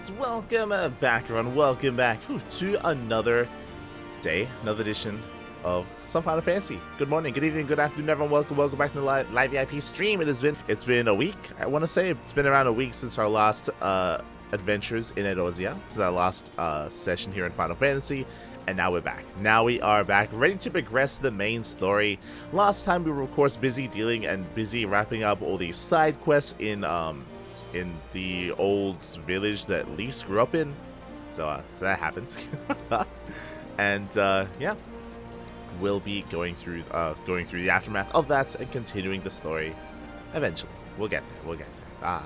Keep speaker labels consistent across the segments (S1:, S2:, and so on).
S1: And welcome back, everyone. Welcome back to another day, another edition of some Final Fantasy. Good morning, good evening, good afternoon, everyone. Welcome back to the live VIP stream. It's been a week. I want to say it's been around a week since our last adventures in Edosia, since our last session here in Final Fantasy. And now we're back. Now we are back, ready to progress the main story. Last time we were, of course, busy dealing and busy wrapping up all these side quests in the old village that Lise grew up in. So that happened. And yeah, we'll be going through the aftermath of that and continuing the story. Eventually, we'll get there. We'll get there.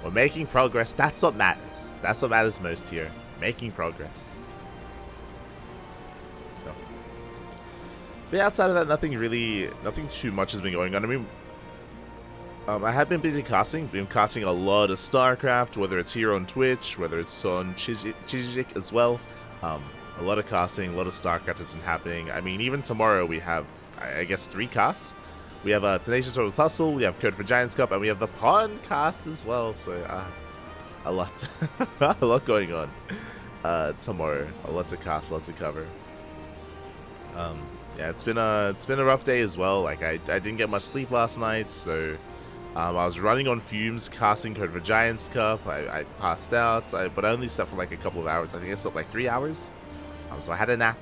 S1: We're making progress. That's what matters. That's what matters most here. Making progress. So, but outside of that, nothing too much has been going on. I mean, I have been busy casting. Been casting a lot of StarCraft, whether it's here on Twitch, whether it's on Chijik as well. A lot of casting, a lot of StarCraft has been happening. I mean, even tomorrow we have, I guess, 3 casts. We have Tenacious Total Tussle, we have Code for Giants Cup, and we have the Pawn cast as well. So, a lot, a lot going on tomorrow. A lot to cast, a lot to cover. Yeah, it's been a rough day as well. Like I didn't get much sleep last night, so. I was running on fumes, casting Code for Giants Cup. I passed out, but I only slept for like a couple of hours. I think I slept like 3 hours. So I had a nap.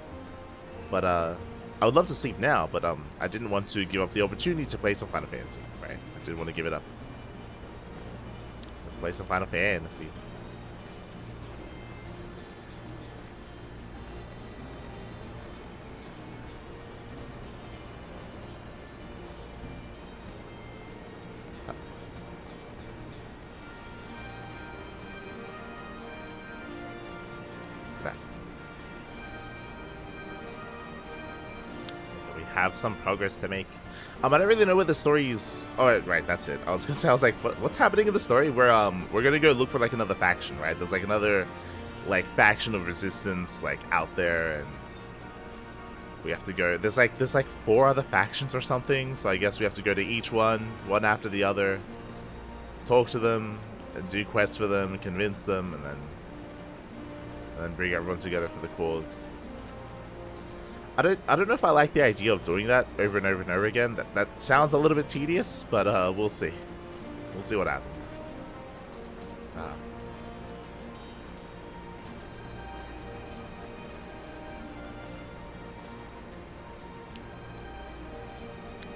S1: But I would love to sleep now, but I didn't want to give up the opportunity to play some Final Fantasy, right? I didn't want to give it up. Let's play some Final Fantasy. Have some progress to make. I don't really know where the story is. Oh, right, that's it. I was gonna say, I was like, what's happening in the story? We're gonna go look for like another faction, right? There's like another like faction of resistance like out there, and we have to go. There's like 4 other factions or something. So I guess we have to go to each one after the other, talk to them, and do quests for them, convince them, and then bring everyone together for the cause. I don't know if I like the idea of doing that over and over and over again. That sounds a little bit tedious, but we'll see. We'll see what happens.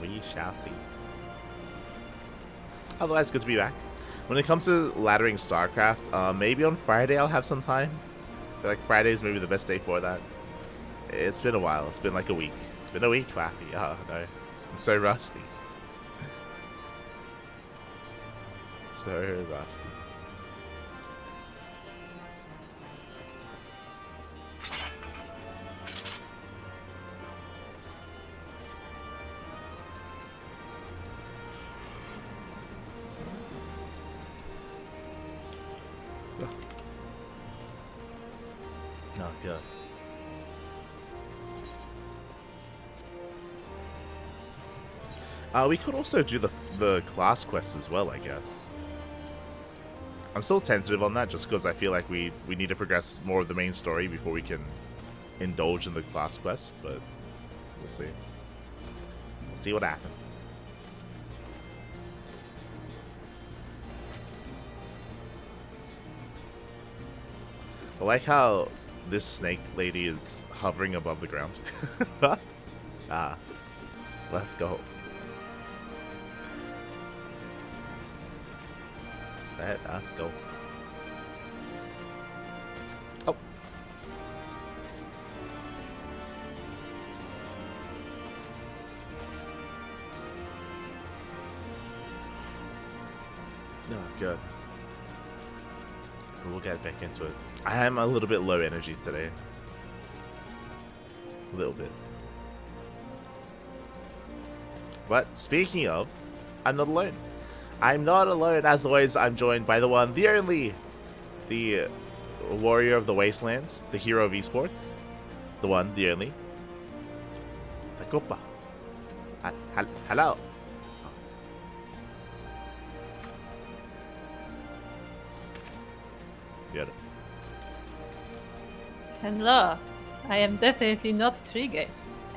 S1: We shall see. Otherwise, good to be back. When it comes to laddering StarCraft, maybe on Friday I'll have some time. I feel like Friday is maybe the best day for that. It's been a while. It's been like a week. It's been a week, Wappy. Oh, no. I'm so rusty. So rusty. Oh, God. We could also do the class quests as well, I guess. I'm still tentative on that, just because I feel like we need to progress more of the main story before we can indulge in the class quest, but we'll see. We'll see what happens. I like how this snake lady is hovering above the ground. Let's go. Let us go. Oh. No, good. We'll get back into it. I am a little bit low energy today. A little bit. But speaking of, I'm not alone. I'm not alone. As always, I'm joined by the one, the only, the warrior of the wasteland, the hero of esports, the one, the only, the Koopa. Hello. You had it.
S2: Hello. I am definitely not triggered.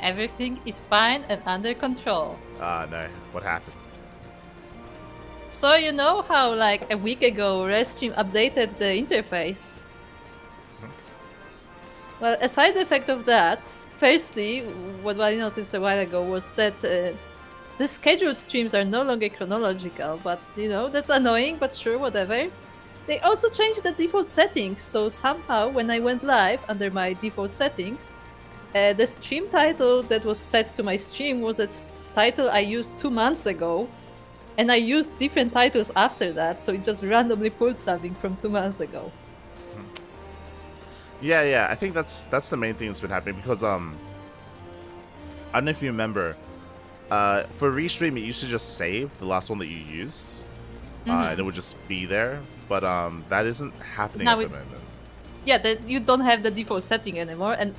S2: Everything is fine and under control.
S1: Ah, no. What happened?
S2: So you know how like a week ago Restream updated the interface? Well, a side effect of that, firstly, what I noticed a while ago was that the scheduled streams are no longer chronological, but you know, that's annoying, but sure, whatever. They also changed the default settings, so somehow when I went live under my default settings, the stream title that was set to my stream was a title I used 2 months ago, and I used different titles after that, so it just randomly pulled something from 2 months ago.
S1: Yeah. I think that's the main thing that's been happening because I don't know if you remember, for Restream it used to just save the last one that you used, and it would just be there. But that isn't happening at the moment.
S2: Yeah, that you don't have the default setting anymore, and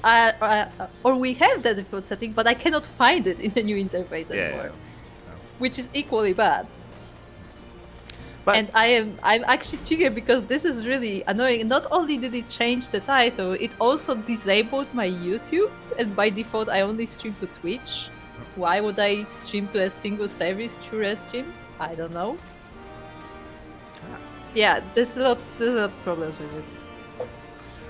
S2: or we have the default setting, but I cannot find it in the new interface anymore, which is equally bad. But and I'm actually triggered because this is really annoying. Not only did it change the title, it also disabled my YouTube, and by default I only stream to Twitch. Why would I stream to a single service through Restream? I don't know. Yeah, there's a lot of problems with it.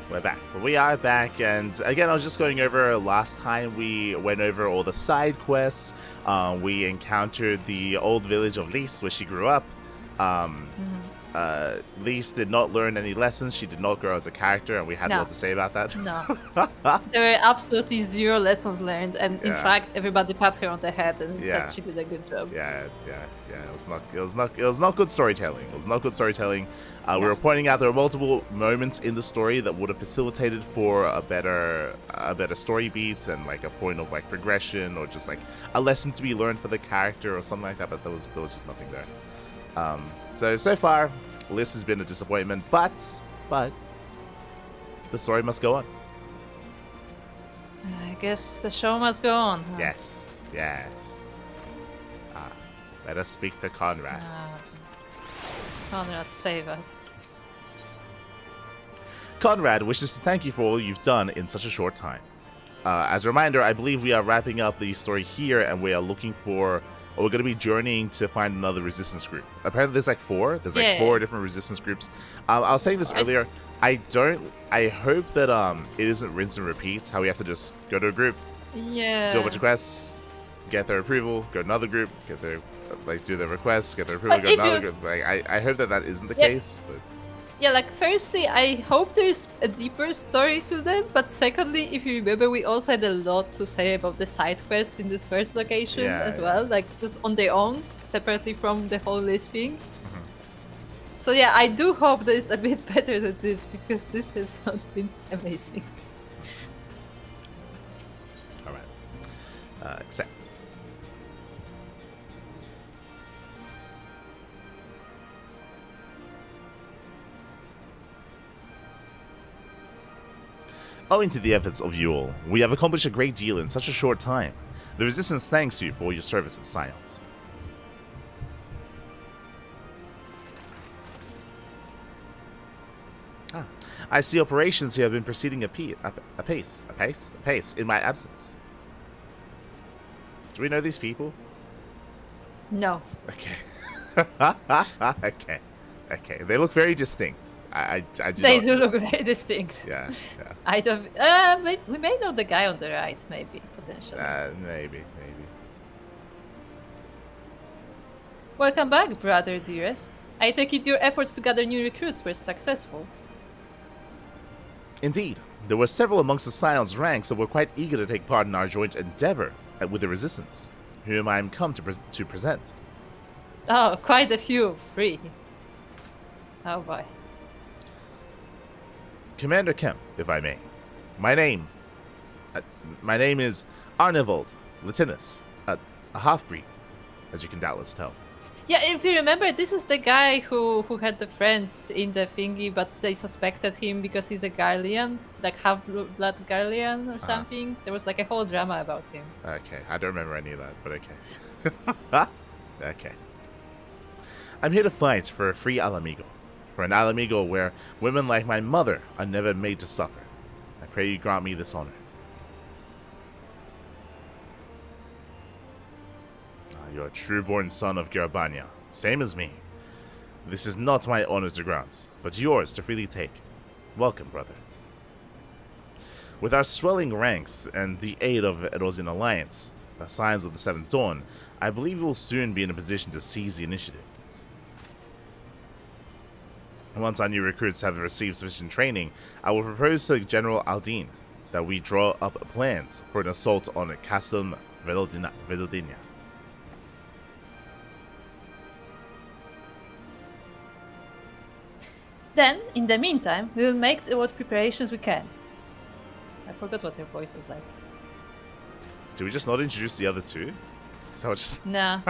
S1: We're back. We are back, and again, I was just going over last time we went over all the side quests. We encountered the old village of Lys, where she grew up. Lys did not learn any lessons. She did not grow as a character, and we had a lot to say about that.
S2: No. There were absolutely 0 lessons learned, and in fact, everybody pat her on the head and said she did a good job. Yeah. It was not good storytelling. It was not good storytelling. We were pointing out there were multiple moments in the story that would have facilitated for a better story beat and like a point of like progression or just like a lesson to be learned for the character or something like that. But there was just nothing there. So far, Lys has been a disappointment, but the story must go on. I guess the show must go on. Huh?
S1: Yes. Let us speak to Conrad.
S2: Conrad, save us.
S1: Conrad wishes to thank you for all you've done in such a short time. As a reminder, I believe we are wrapping up the story here, and we are looking for... Or we're going to be journeying to find another resistance group. Apparently there's like 4. There's like 4 different resistance groups. I was saying this earlier. I hope that it isn't rinse and repeat. How we have to just go to a group, do a bunch of quests, get their approval, go to another group, get their do their requests, get their approval, go to another group. Like I hope that isn't the case. But
S2: yeah, like firstly, I hope there's a deeper story to them, but secondly, if you remember, we also had a lot to say about the side quests in this first location as well, like just on their own, separately from the whole Lys thing. So yeah, I do hope that it's a bit better than this, because this has not been amazing.
S1: Alright. Accept. Owing to the efforts of you all, we have accomplished a great deal in such a short time. The Resistance thanks you for all your services, Scions. I see operations here have been proceeding apace in my absence. Do we know these people?
S2: No.
S1: Okay. Okay. They look very distinct. I do.
S2: They do look very distinct.
S1: Yeah.
S2: I don't. We may know the guy on the right, maybe potentially.
S1: Maybe.
S2: Welcome back, brother dearest. I take it your efforts to gather new recruits were successful.
S1: Indeed, there were several amongst the Scion's ranks that were quite eager to take part in our joint endeavor with the Resistance, whom I am come to present.
S2: Oh, quite a few. 3. Oh boy.
S1: Commander Kemp, if I may. My name is Arnevold Latinus, a half-breed, as you can doubtless tell.
S2: Yeah, if you remember, this is the guy who had the friends in the thingy, but they suspected him because he's a Garlean, like half-blood Garlean or something. There was like a whole drama about him.
S1: Okay, I don't remember any of that, but okay. Okay. I'm here to fight for a free Alamigo. For an Alamigo where women like my mother are never made to suffer. I pray you grant me this honor. You're a true-born son of Garabania, same as me. This is not my honor to grant, but yours to freely take. Welcome, brother. With our swelling ranks and the aid of Erosian Alliance, the signs of the Seventh Dawn, I believe we will soon be in a position to seize the initiative. Once our new recruits have received sufficient training, I will propose to General Aldine that we draw up plans for an assault on Castle Velodinia.
S2: Then, in the meantime, we will make what preparations we can. I forgot what your voice is like.
S1: Do we just not introduce the other two? So just
S2: Nah,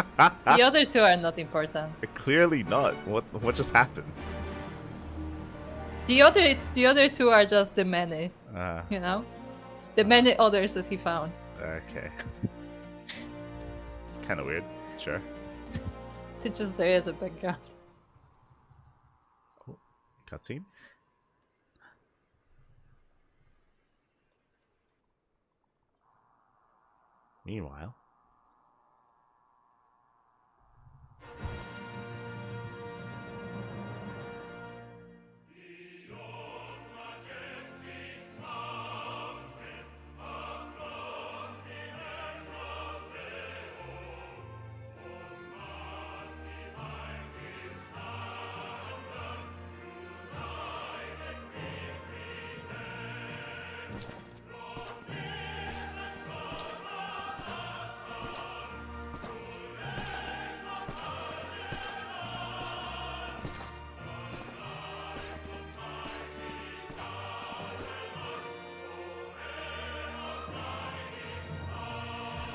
S2: the other two are not important.
S1: Clearly not. What just happened?
S2: The other two are just the many, you know, the many others that he found.
S1: Okay. It's kind of weird. Sure.
S2: They're just there as a background.
S1: Oh, cutscene. Meanwhile.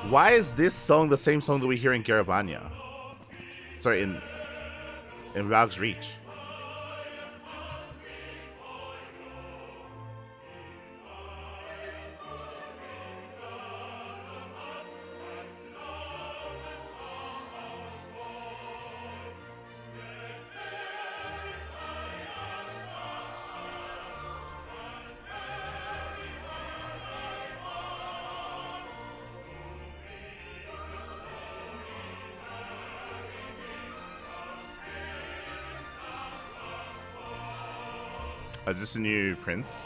S1: Why is this song the same song that we hear in Garabania? Sorry, in Raug's Reach. Is this a new prince?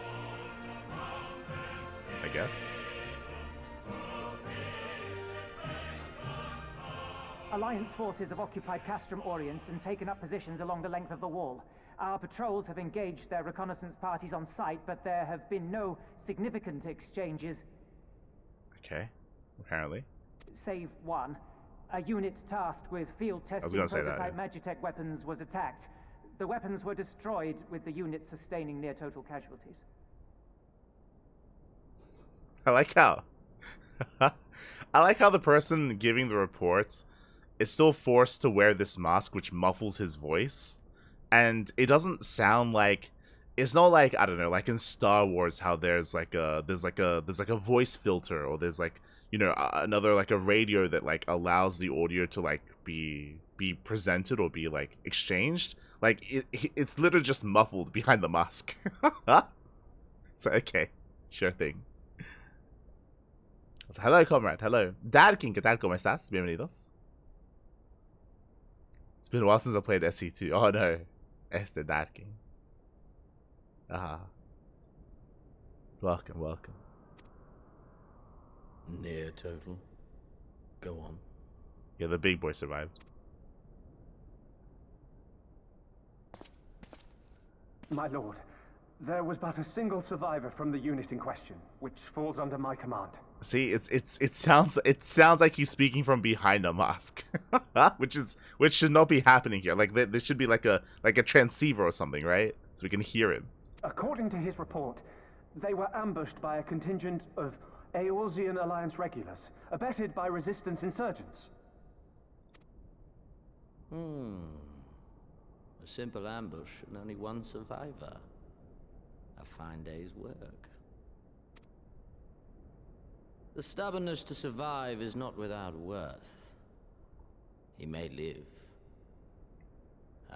S1: I guess.
S3: Alliance forces have occupied Castrum Orients and taken up positions along the length of the wall. Our patrols have engaged their reconnaissance parties on site, but there have been no significant exchanges.
S1: Okay, apparently.
S3: Save one. A unit tasked with field testing prototype Magitech weapons was attacked. The weapons were destroyed, with the unit sustaining near total casualties.
S1: I like how the person giving the reports is still forced to wear this mask which muffles his voice, and it doesn't sound like, it's not like, I don't know, like in Star Wars how there's like a voice filter, or there's like, you know, another like a radio that like allows the audio to like be presented or be like exchanged. Like it's literally just muffled behind the mask. So okay, sure thing. So, hello, comrade. Hello, Dadkin. ¿Qué tal? ¿Cómo estás? Bienvenidos. It's been a while since I played SC2. Oh no, este Dadkin. Welcome, welcome.
S4: Near total. Go on.
S1: Yeah, the big boy survived.
S5: My lord, there was but a single survivor from the unit in question, which falls under my command.
S1: See, it sounds like he's speaking from behind a mask, which should not be happening here. Like there should be like a transceiver or something, right? So we can hear him.
S5: According to his report, they were ambushed by a contingent of Eorzean Alliance regulars, abetted by resistance insurgents.
S4: A simple ambush and only one survivor. A fine day's work. The stubbornness to survive is not without worth. He may live.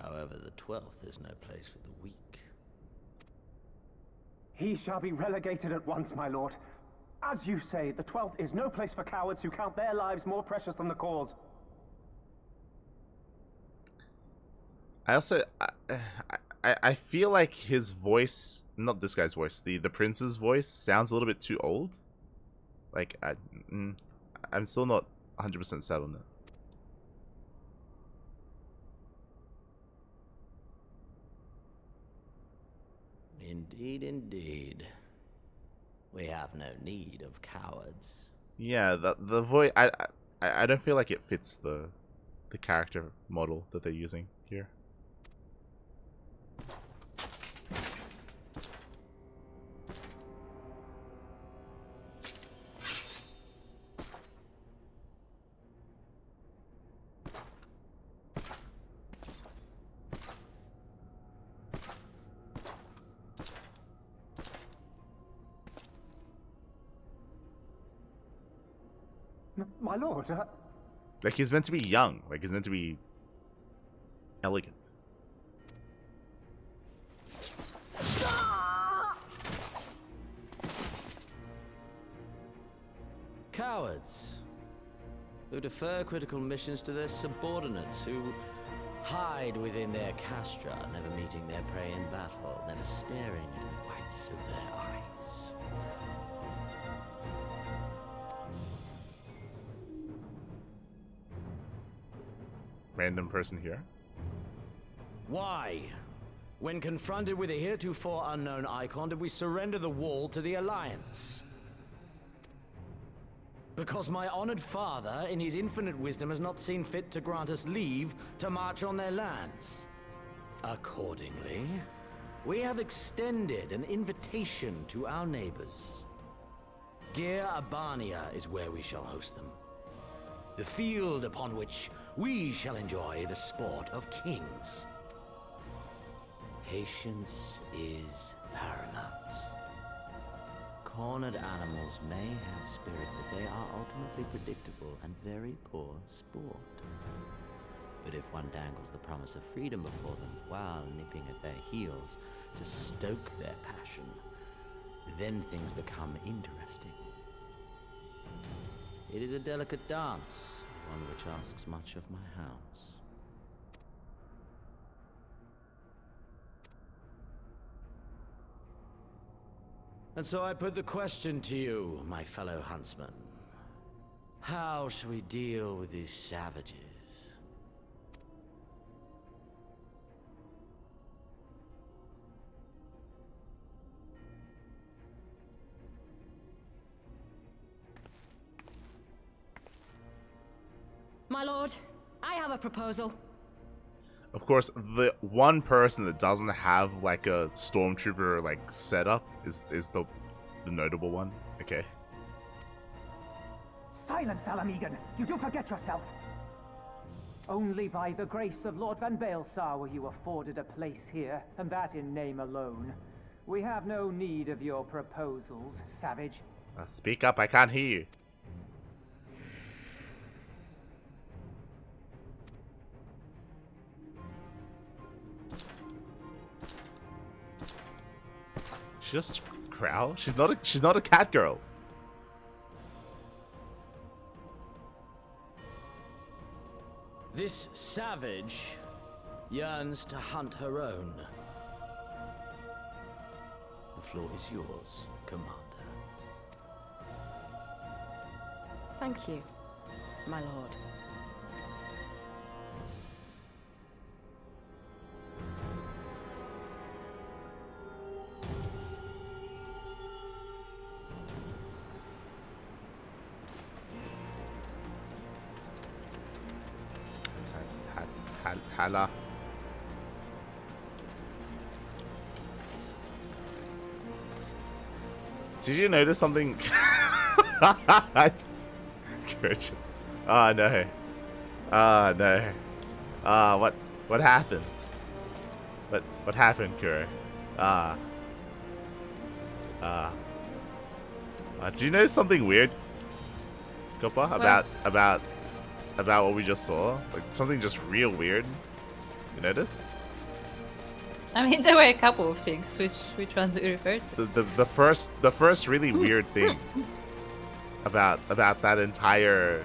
S4: However, the 12th is no place for the weak.
S5: He shall be relegated at once, my lord. As you say, the 12th is no place for cowards who count their lives more precious than the cause.
S1: I also, I feel like his voice, not this guy's voice, the prince's voice sounds a little bit too old. Like, I'm still not 100% set on it.
S4: Indeed, indeed. We have no need of cowards.
S1: Yeah, the voice, I don't feel like it fits the character model that they're using here.
S5: My lord,
S1: Like, he's meant to be young. Like, he's meant to be elegant.
S4: Cowards who defer critical missions to their subordinates, who hide within their castra, never meeting their prey in battle, never staring into the whites of their eyes.
S1: Random person here.
S4: Why? When confronted with a heretofore unknown icon, did we surrender the wall to the Alliance? Because my honored father, in his infinite wisdom, has not seen fit to grant us leave to march on their lands. Accordingly, we have extended an invitation to our neighbors. Gir Abania is where we shall host them. The field upon which we shall enjoy the sport of kings. Patience is paramount. Cornered animals may have spirit, but they are ultimately predictable and very poor sport. But if one dangles the promise of freedom before them while nipping at their heels to stoke their passion, then things become interesting. It is a delicate dance, one which asks much of my hounds. And so I put the question to you, my fellow huntsman. How shall we deal with these savages?
S6: My lord, I have a proposal.
S1: Of course, the one person that doesn't have like a stormtrooper like setup is the notable one. Okay.
S3: Silence, Alamegan! You do forget yourself! Only by the grace of Lord Van Baelsar were you afforded a place here, and that in name alone. We have no need of your proposals, savage.
S1: Speak up, I can't hear you. She just growl? She's not a cat girl.
S4: This savage yearns to hunt her own. The floor is yours, Commander.
S6: Thank you, my lord.
S1: Hala. Did you notice something? Gorgeous. Oh no. Oh no. What happened? What happened, Kuro? Do you notice something weird, Copa, about what we just saw? Like something just real weird. You notice?
S2: I mean, there were a couple of things. Which one do you refer to?
S1: The first really weird thing about that entire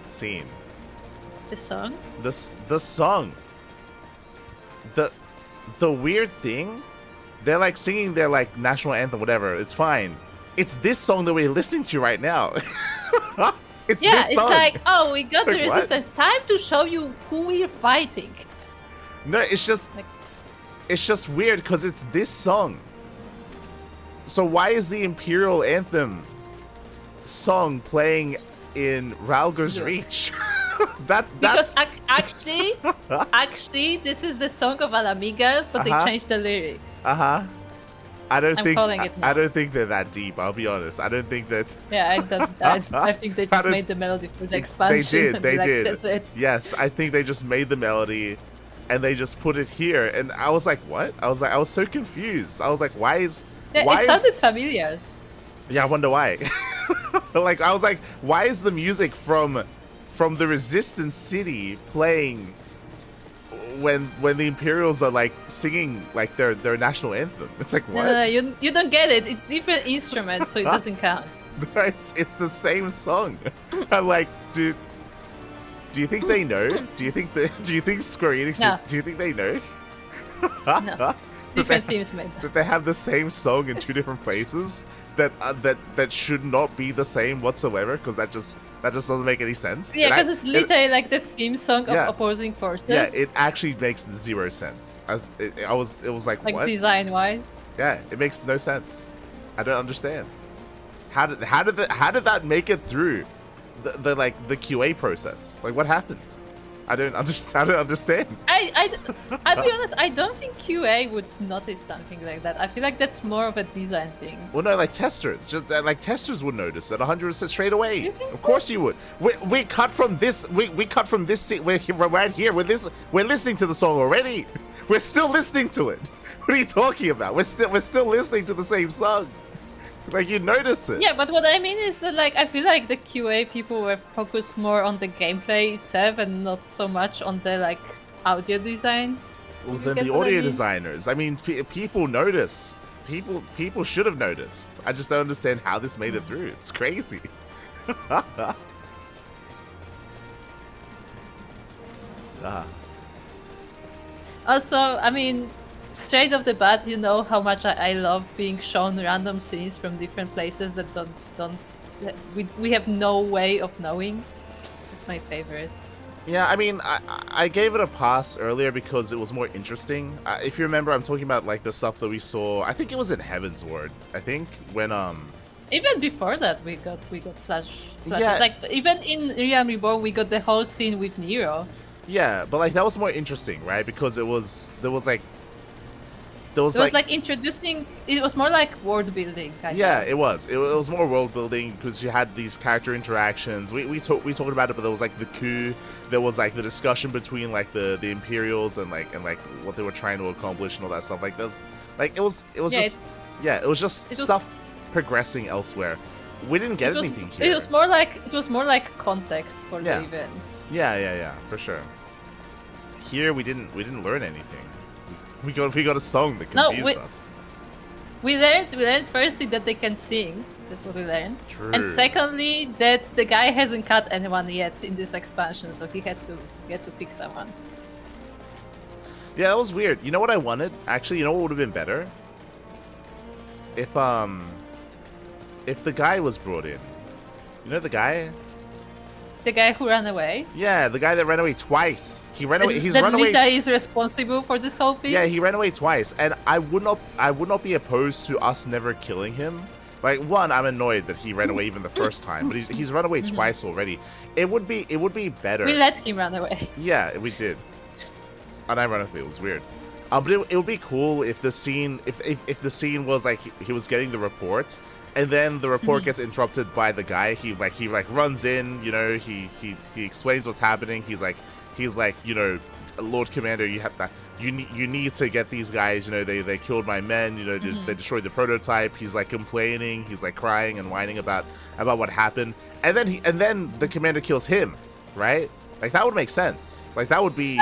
S1: scene.
S2: The song?
S1: The song. The weird thing, they're like singing their like national anthem, whatever. It's fine. It's this song that we're listening to right now. It's this
S2: it's
S1: song.
S2: like, oh, we got
S1: It's
S2: the
S1: like,
S2: resistance. Time to show you who we're fighting.
S1: No, it's just weird because it's this song. So why is the Imperial Anthem song playing in Ralger's Reach?
S2: Because actually, this is the song of Alamigas, but they changed the lyrics.
S1: I don't
S2: I'm
S1: think
S2: calling it now.
S1: I don't think they're that deep. I'll be honest. I don't think that.
S2: Yeah, I think they just made the melody for the expansion.
S1: They did.
S2: That's it.
S1: Yes, I think they just made the melody, and they just put it here. And I was like, what? I was so confused. I was like, why is?
S2: Yeah,
S1: why
S2: it sounded familiar.
S1: Yeah, I wonder why. Like I was like, why is the music from the Resistance City playing when the Imperials are like singing like their national anthem? It's like, what?
S2: No, you don't get it. It's different instruments, so it doesn't count.
S1: It's the same song. I'm like, dude, do you think they know? Do you think Square Enix?
S2: No.
S1: Do you think they know?
S2: No, different teams made that.
S1: That they have the same song in two different places that should not be the same whatsoever, because that just doesn't make any sense.
S2: Yeah, because it's literally like the theme song of
S1: Yeah.
S2: opposing forces.
S1: Yeah, it actually makes zero sense. It was like what?
S2: design wise.
S1: Yeah, it makes no sense. I don't understand. How did that make it through the QA process? Like, what happened? I don't understand. I'll
S2: be honest, I don't think QA would notice something like that. I feel like that's more of a design thing.
S1: Well, no, like testers, just like testers would notice it 100% straight away.
S2: You think
S1: Of
S2: so?
S1: course you would. We cut from this. We cut from this scene. We're right here. We're listening to the song already. We're still listening to it. What are you talking about? We're still listening to the same song. Like, you notice it.
S2: Yeah, but what I mean is that, like, I feel like the QA people were focused more on the gameplay itself and not so much on the, like, audio design.
S1: Well,
S2: You
S1: then
S2: get
S1: the
S2: what I
S1: audio
S2: mean?
S1: designers. I mean, people notice. People should have noticed. I just don't understand how this made it through. It's crazy.
S2: Also, I mean, straight off the bat, you know how much I love being shown random scenes from different places that we have no way of knowing. It's my favorite.
S1: Yeah, I mean, I gave it a pass earlier because it was more interesting. If you remember, I'm talking about like the stuff that we saw. I think it was in Heaven's Ward. I think when
S2: Even before that, we got flashes.
S1: Yeah.
S2: Like even in Realm Reborn, we got the whole scene with Nero.
S1: Yeah, but like that was more interesting, right? Because there was like
S2: It was like introducing. It was more like world building.
S1: Yeah, it was. It was more world building because you had these character interactions. We talked about it, but there was like the coup. There was like the discussion between like the Imperials and like what they were trying to accomplish and all that stuff. Like that's like it was just stuff progressing elsewhere. We didn't get anything here.
S2: It was more like context for the events.
S1: Yeah, for sure. Here we didn't learn anything. We got a song that confused us.
S2: We learned firstly that they can sing. That's what we learned.
S1: True.
S2: And secondly, that the guy hasn't cut anyone yet in this expansion, so he had to pick someone.
S1: Yeah, that was weird. You know what I wanted? Actually, you know what would have been better? If the guy was brought in. You know the guy?
S2: The guy who ran away.
S1: Yeah, the guy that ran away twice. He ran away. He's run away.
S2: Lita is responsible for this whole thing.
S1: Yeah, he ran away twice, and I would not be opposed to us never killing him. Like, one, I'm annoyed that he ran away even the first time, but he's run away twice already. It would be better.
S2: We let him run away.
S1: Yeah, we did. Unironically, it was weird. But it would be cool if the scene was like he was getting the report. And then the report gets interrupted by the guy. He runs in, you know, he explains what's happening. He's like, you know, Lord Commander, you need to get these guys, you know, they killed my men, you know, they destroyed the prototype. He's like complaining, he's like crying and whining about what happened. And then the commander kills him, right? Like that would make sense. Like that would be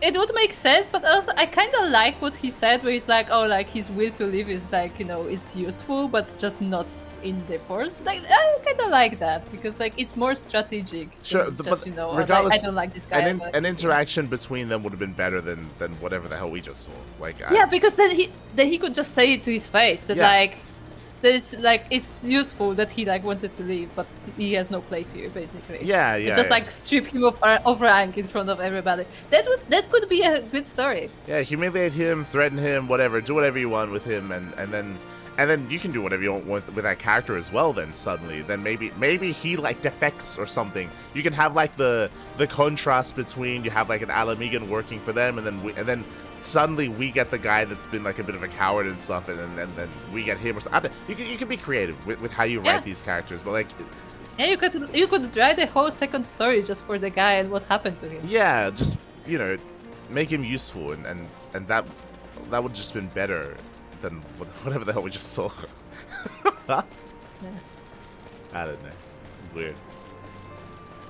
S2: it would make sense, but also I kind of like what he said, where he's like, oh, like his will to live is like, you know, is useful, but just not in the force. Like I kind of like that because like it's more strategic.
S1: Sure,
S2: than
S1: but
S2: just, you know,
S1: regardless,
S2: I don't like this guy.
S1: an interaction between them would have been better than whatever the hell we just saw. Like
S2: Yeah, because then he could just say it to his face that like that it's useful that he like wanted to leave, but he has no place here basically.
S1: Yeah,
S2: And just like strip him of rank in front of everybody. That could be a good story.
S1: Yeah, humiliate him, threaten him, whatever, do whatever you want with him, and then you can do whatever you want with that character as well. Then suddenly, then maybe he like defects or something. You can have like the contrast between you have like an Alamegan working for them, and then suddenly we get the guy that's been like a bit of a coward and stuff, and then we get him or something. You can be creative with how you write these characters, but like.
S2: Yeah, you could write a whole second story just for the guy and what happened to him.
S1: Yeah, just make him useful, and that would just been better than whatever the hell we just saw.
S2: Yeah.
S1: I don't know. It's weird.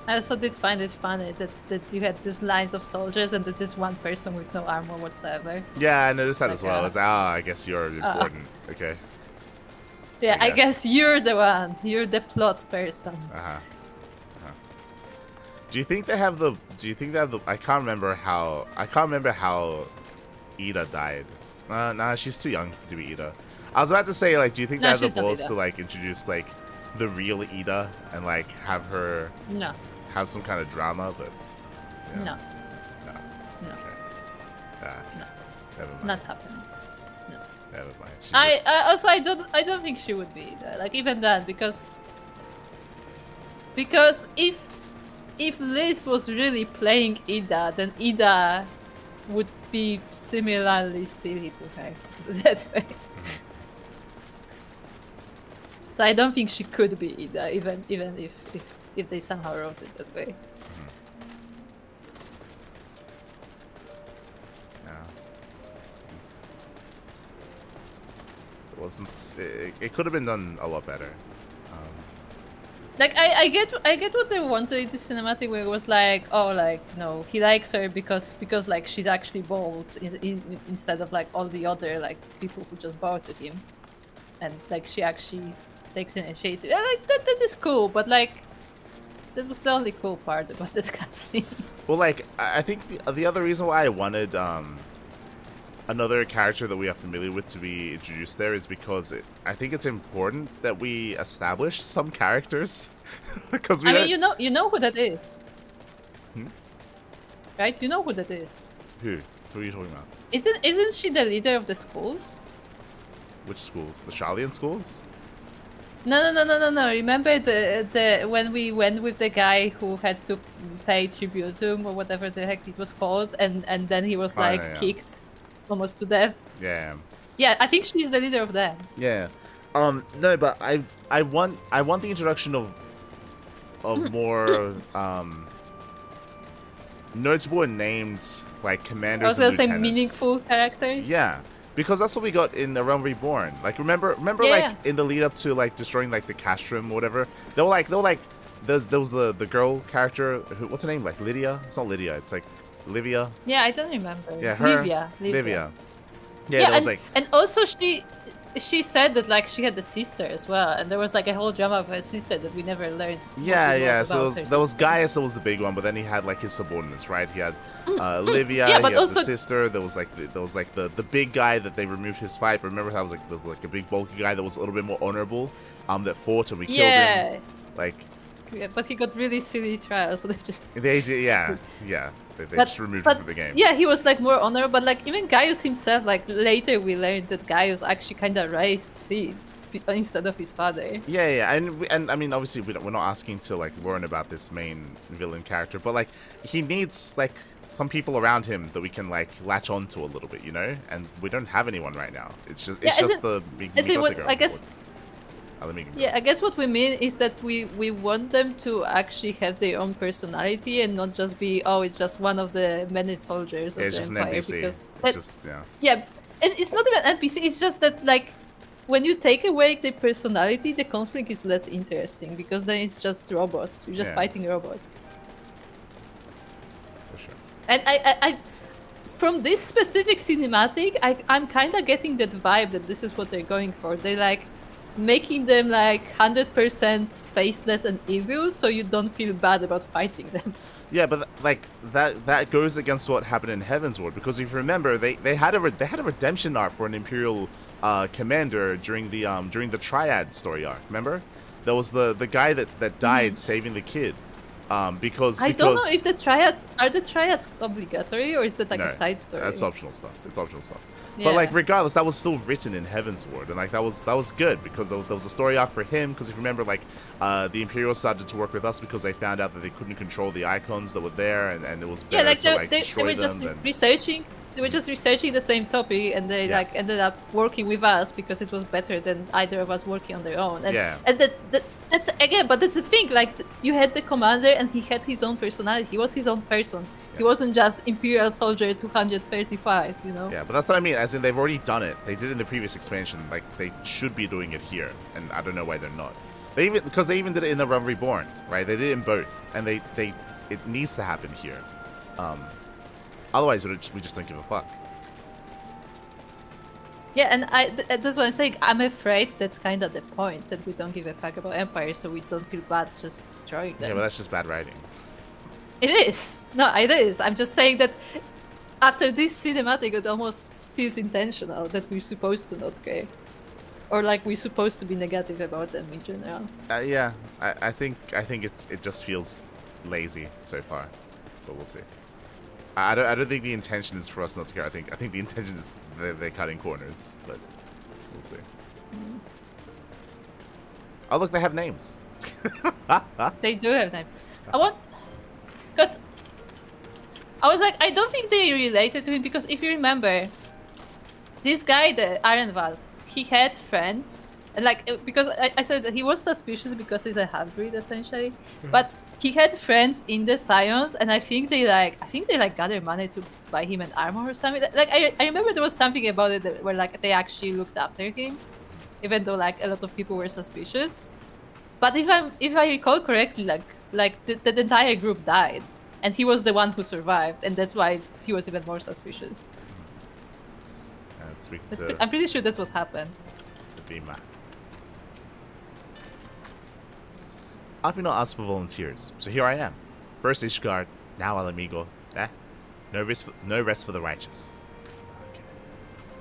S2: I also did find it funny that you had these lines of soldiers and that this one person with no armor whatsoever.
S1: Yeah, I noticed that as well.
S2: Like,
S1: It's I guess you're important. Okay.
S2: Yeah, I guess you're the one. You're the plot person.
S1: Do you think they have the? I can't remember how Ida died. Nah, she's too young to be Ida. I was about to say, like, do you think they have the balls to like introduce like the real Ida and like have her have some kind of drama? But
S2: no.
S1: Okay.
S2: No.
S1: Never mind.
S2: Not happening. No.
S1: Never mind.
S2: I don't think she would be Ida. Like even then, because if Liz was really playing Ida, then Ida would be similarly silly to her that way. So I don't think she could be Ida, even if they somehow wrote it that way.
S1: It could have been done a lot better.
S2: Like I get what they wanted in the cinematic, where it was like, oh, like no, he likes her because like she's actually bold instead of like all the other like people who just bowed to him, and like she actually takes initiative. Like that is cool, but like that was the only cool part about that cutscene.
S1: Well, like I think the other reason why I wanted another character that we are familiar with to be introduced there is because I think it's important that we establish some characters. Because
S2: mean, you know who that is,
S1: Hmm?
S2: right? You know who that is.
S1: Who are you talking about?
S2: Isn't she the leader of the schools?
S1: Which schools? The Sharlayan schools?
S2: No. Remember the when we went with the guy who had to pay tribute to him or whatever the heck it was called, and then he was like kicked almost to death.
S1: Yeah.
S2: Yeah, I think she's the leader of them.
S1: Yeah. No, but I want the introduction of more notable and named like commanders.
S2: I was
S1: and
S2: gonna say
S1: lieutenants.
S2: meaningful characters.
S1: Yeah. Because that's what we got in The Realm Reborn. Like remember like in the lead up to like destroying like the castrum or whatever. They were like there was the girl character who, what's her name? Like Lydia? It's not Lydia, it's like Livia.
S2: Yeah, I don't remember.
S1: Yeah, her.
S2: Livia.
S1: Yeah, that was like
S2: and also she said that like she had a sister as well, and there was like a whole drama of her sister that we never learned.
S1: Yeah. So there was Gaius, that was the big one, but then he had like his subordinates, right? He had Livia,
S2: yeah,
S1: he
S2: but
S1: had
S2: also
S1: the sister. There was like the big guy that they removed his fight. But remember, there was like a big bulky guy that was a little bit more honorable, that fought and we killed him. Like.
S2: Yeah, but he got really silly trials, so they just.
S1: They just removed him from the game.
S2: Yeah, he was like more honorable, but like even Gaius himself, like later we learned that Gaius actually kind of raised Sid instead of his father.
S1: Yeah, and I mean obviously we're not asking to like learn about this main villain character, but like he needs like some people around him that we can like latch on to a little bit, you know, and we don't have anyone right now. It's just the girl.
S2: I guess. Yeah, I guess what we mean is that we want them to actually have their own personality and not just be, oh, it's just one of the many soldiers of the Empire. Because yeah, and it's not even NPC. It's just that like when you take away the personality, the conflict is less interesting because then it's just robots. You're just fighting robots.
S1: For sure.
S2: And from this specific cinematic, I'm kind of getting that vibe that this is what they're going for. They're like making them like 100% faceless and evil, so you don't feel bad about fighting them.
S1: Yeah, but like that goes against what happened in Heavensward, because if you remember, they had a redemption arc for an Imperial commander during the Triad story arc. Remember, there was the guy that died saving the kid. Because
S2: I don't know if the triads obligatory, or is that like a side story?
S1: That's optional stuff. It's optional stuff.
S2: Yeah.
S1: But like regardless, that was still written in Heavensward, and like that was good because there was a story arc for him. Because if you remember, like the Imperials started to work with us because they found out that they couldn't control the icons that were there, and it was better to
S2: they were just researching. They were just researching the same topic, and they like ended up working with us because it was better than either of us working on their own. And, and that's again, but that's the thing. Like you had the commander, and he had his own personality. He was his own person. Yeah. He wasn't just Imperial Soldier 235. You know.
S1: Yeah, but that's what I mean. As in, they've already done it. They did it in the previous expansion. Like they should be doing it here, and I don't know why they're not. They even did it in the Realm Reborn, right? They did it in both, and it needs to happen here. Otherwise, we just don't give a fuck.
S2: Yeah, and that's what I'm saying. I'm afraid that's kind of the point, that we don't give a fuck about Empire, so we don't feel bad just destroying them.
S1: Yeah, but that's just bad writing.
S2: It is. No, it is. I'm just saying that after this cinematic, it almost feels intentional that we're supposed to not care. Or like we're supposed to be negative about them in general.
S1: Yeah, I think it just feels lazy so far, but we'll see. I don't think the intention is for us not to care. I think the intention is they're cutting corners, but we'll see. Oh look, they have names.
S2: They do have names. Because I was like, I don't think they related to him, because if you remember, this guy, the Ironwald, he had friends, and like because I said that he was suspicious because he's a half-breed essentially, but he had friends in the Scions, and I think they gathered money to buy him an armor or something. Like I remember there was something about it that, where like they actually looked after him, even though like a lot of people were suspicious. But if I recall correctly, like the entire group died, and he was the one who survived, and that's why he was even more suspicious. I'm pretty sure that's what happened.
S1: I've been asked for volunteers, so here I am. First Ishgard, now Alamigo. No rest for the righteous.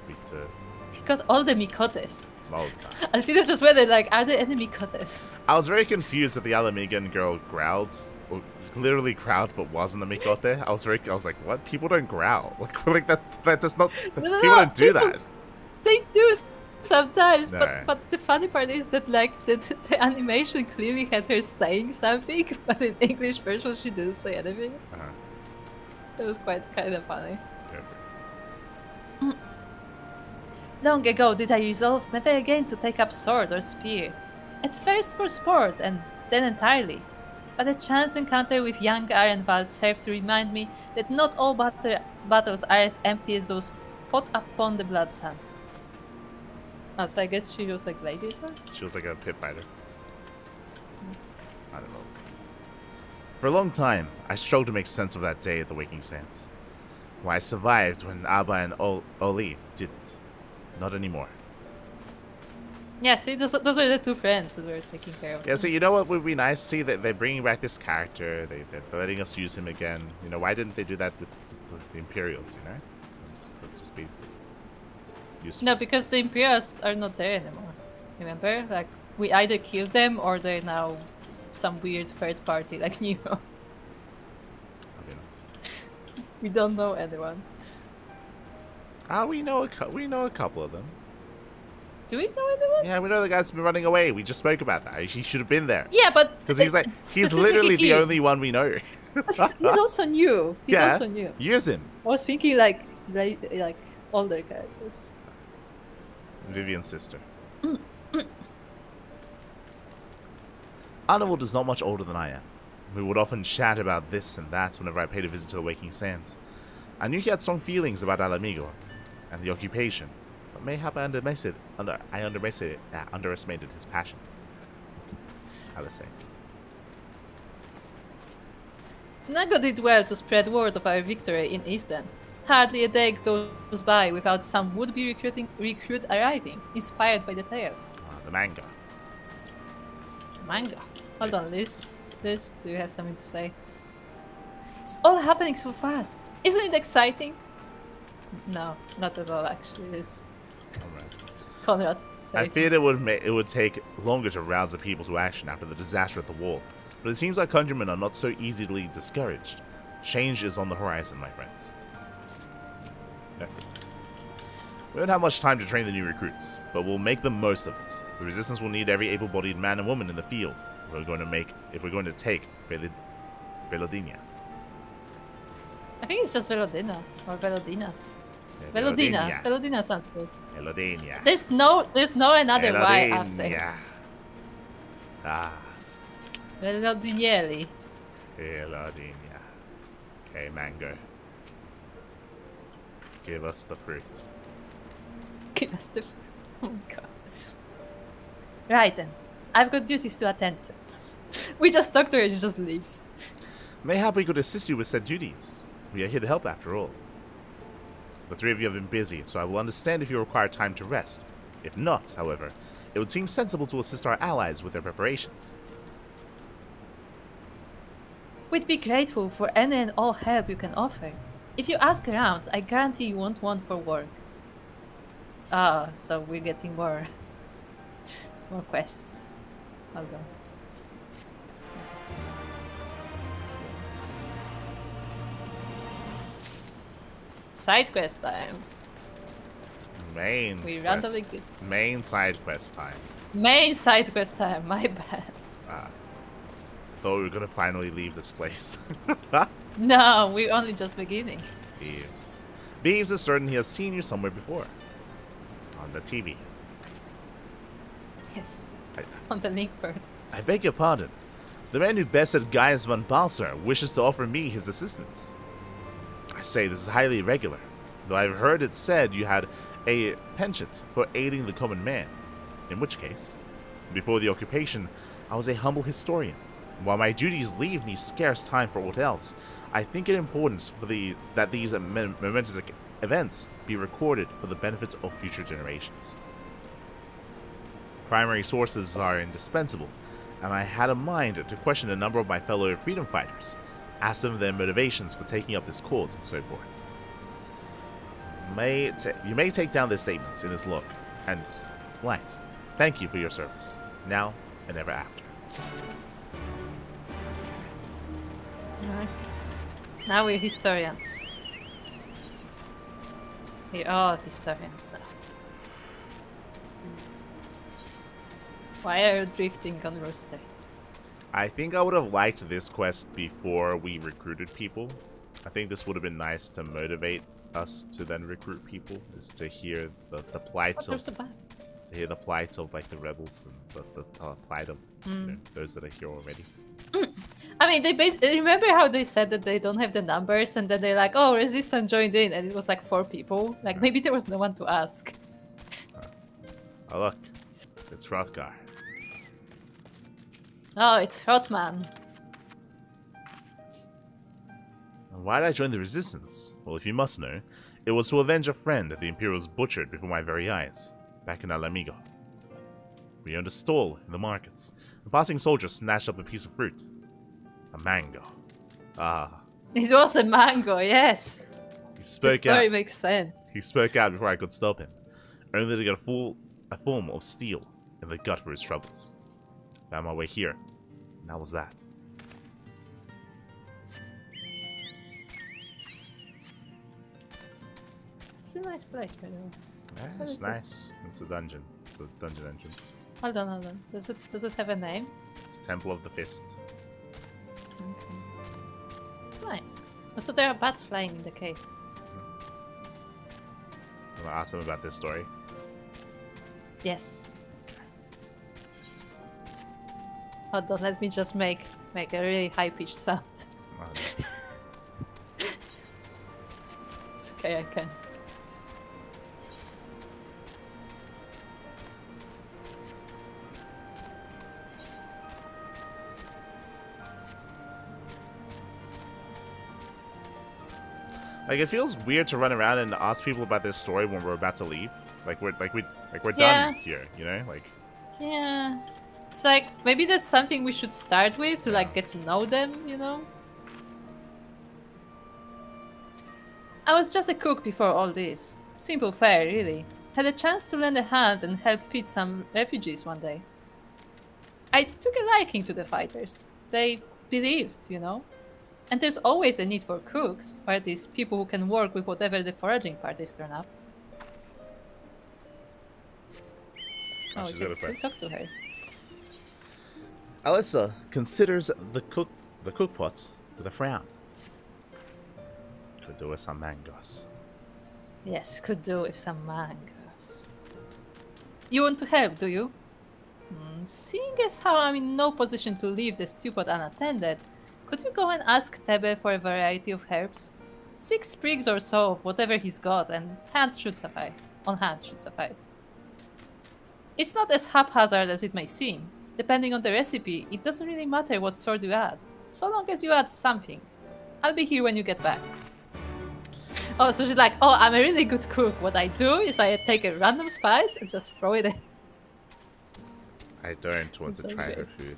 S1: Okay.
S2: He got all the Mikotes.
S1: Oh god.
S2: Alfredo just went like, are there any Mikotes?
S1: I was very confused that the Alamigan girl growled, or literally growled, but wasn't a Mikote. I was like, what? People don't growl. Like that does not. People don't do that.
S2: They do sometimes, but the funny part is that like the animation clearly had her saying something, but in English version she didn't say anything. It was kind of funny. Long ago did I resolve never again to take up sword or spear. At first for sport, and then entirely. But a chance encounter with young Ironwald served to remind me that not all battles are as empty as those fought upon the blood sands. Oh, so I guess she was a gladiator?
S1: She was like a pit fighter. I don't know. For a long time, I struggled to make sense of that day at the Waking Sands. Why I survived when Abba and Oli didn't. Not anymore.
S2: Yeah, see, those were the two friends that were taking care of
S1: Yeah, so you know what would be nice? See that they're bringing back this character. They're letting us use him again. You know, why didn't they do that with the Imperials, you know? Just be useful.
S2: No, because the Imperials are not there anymore. Remember? Like, we either killed them or they're now some weird third party like Nero. We don't know anyone.
S1: We know a couple of them.
S2: Do we know anyone?
S1: Yeah, we know the guy's been running away. We just spoke about that. He should have been there.
S2: Yeah, but
S1: because he's literally the only one we know.
S2: He's also new. He's also new.
S1: Use him.
S2: I was thinking like older characters.
S1: Vivian's sister. Arnold is not much older than I am. We would often chat about this and that whenever I paid a visit to the Waking Sands. I knew he had strong feelings about Alamigo and the occupation, but mayhap I underestimated his passion. Let's say.
S2: Nago did well to spread word of our victory in East End. Hardly a day goes by without some would-be recruit arriving, inspired by the tale.
S1: The manga.
S2: Manga. Hold on,
S1: Yes.
S2: Liz. Liz, do you have something to say? It's all happening so fast. Isn't it exciting? No, not at all, actually, Liz.
S1: Alright.
S2: Conrad,
S1: I
S2: say.
S1: feared it would take longer to rouse the people to action after the disaster at the wall, but it seems like countrymen are not so easily discouraged. Change is on the horizon, my friends. Okay. We don't have much time to train the new recruits, but we'll make the most of it. The resistance will need every able-bodied man and woman in the field if we're going to take Velodinia.
S2: I think it's just Velodina or Velodina.
S1: Yeah,
S2: Velodina. Velodina sounds good.
S1: Velodinia.
S2: There's no another Y after.
S1: Velodinia. Ah,
S2: Velodinieri.
S1: Velodinia. Okay, Mango. Give us the fruit.
S2: Give us the. Oh god. Right then. I've got duties to attend to. We just talk to her and she just leaves.
S1: Mayhap we could assist you with said duties. We are here to help after all. The three of you have been busy, so I will understand if you require time to rest. If not, however, it would seem sensible to assist our allies with their preparations.
S2: We'd be grateful for any and all help you can offer. If you ask around, I guarantee you won't want for work. Ah, so we're getting more quests. Hold on. Side quest time.
S1: Main side quest time.
S2: Main side quest time, my bad.
S1: Thought we were gonna finally leave this place.
S2: No, we're only just beginning.
S1: Beeves. Beeves is certain he has seen you somewhere before. On the TV.
S2: Yes, on the link bird.
S1: I beg your pardon. The man who bested Gaius von Balser wishes to offer me his assistance. I say this is highly irregular, though I've heard it said you had a penchant for aiding the common man. In which case, before the occupation, I was a humble historian. While my duties leave me scarce time for aught else, I think it important that these momentous events be recorded for the benefit of future generations. Primary sources are indispensable, and I had a mind to question a number of my fellow freedom fighters, ask them their motivations for taking up this cause and so forth. You may take down their statements in this log, and Light, thank you for your service, now and ever after.
S2: Now we're historians. We're all historians now. Why are you drifting on Rooster?
S1: I think I would have liked this quest before we recruited people. I think this would have been nice to motivate us to then recruit people, is to hear the plight of like the rebels and the plight of you know, those that are here already.
S2: I mean, remember how they said that they don't have the numbers, and then they're like, "Oh, Resistance joined in," and it was like 4 people. Like maybe there was no one to ask.
S1: Oh look, it's Hrothgar.
S2: Oh, it's Hrothman.
S1: Why did I join the Resistance? Well, if you must know, it was to avenge a friend the Imperials butchered before my very eyes, back in Alamigo. We owned a stall in the markets. A passing soldier snatched up a piece of fruit. A mango. Ah.
S2: It was a mango, yes.
S1: He spoke
S2: the story
S1: out.
S2: makes sense.
S1: He spoke out before I could stop him, only to get a form of steel in the gut for his troubles. Found my way here, and that was that.
S2: It's a nice place, by the way.
S1: Yeah,
S2: What
S1: it's
S2: is
S1: nice.
S2: this?
S1: It's a dungeon. It's a dungeon entrance.
S2: Hold on. Does it have a name?
S1: It's Temple of the Fist.
S2: Okay. It's nice. Also, there are bats flying in the cave.
S1: I'm gonna ask them about this story.
S2: Yes. Hold on, let me just make a really high-pitched sound. It's okay, I can.
S1: Like, it feels weird to run around and ask people about this story when we're about to leave. We're
S2: Yeah.
S1: done here, you know? Like,
S2: Yeah. It's like, maybe that's something we should start with to like get to know them, you know? I was just a cook before all this. Simple fare, really. Had a chance to lend a hand and help feed some refugees one day. I took a liking to the fighters. They believed, you know? And there's always a need for cooks, or at least people who can work with whatever the foraging parties turn up. Oh,
S1: she's
S2: we
S1: got
S2: can
S1: a
S2: still
S1: quest.
S2: talk to her.
S1: Alyssa considers the cook pot with a frown. Could do with some mangoes.
S2: Yes, could do with some mangoes. You want to help, do you? Seeing as how I'm in no position to leave the stew pot unattended, could you go and ask Tebe for a variety of herbs? 6 sprigs or so of whatever he's got, and hand should suffice. On hand should suffice. It's not as haphazard as it may seem. Depending on the recipe, it doesn't really matter what sort you add, so long as you add something. I'll be here when you get back. Oh, so she's like, oh, I'm a really good cook. What I do is I take a random spice and just throw it in.
S1: I don't want to
S2: That
S1: try
S2: sounds
S1: her
S2: good.
S1: food.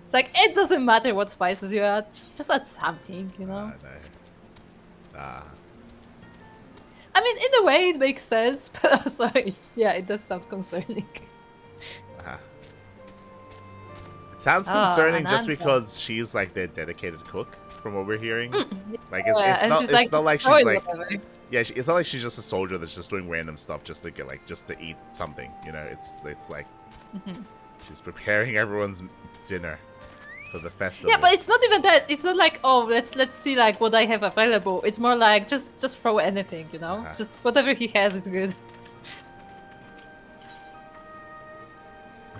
S2: It's like, it doesn't matter what spices you add, just add something, you know? I mean, in a way it makes sense, but also, yeah, it does sound concerning.
S1: It sounds concerning just
S2: Ananta.
S1: because she's like their dedicated cook, from what we're hearing. Like,
S2: Yeah,
S1: it's
S2: and
S1: not
S2: she's
S1: it's not like
S2: "Throw
S1: she's
S2: it
S1: like
S2: whatever."
S1: yeah, it's not like she's just a soldier that's just doing random stuff just to get just to eat something. You know, it's like she's preparing everyone's dinner for the festival.
S2: Yeah, but it's not even that. It's not like, oh, let's see like what I have available. It's more like just throw anything, you know? Just whatever he has is good.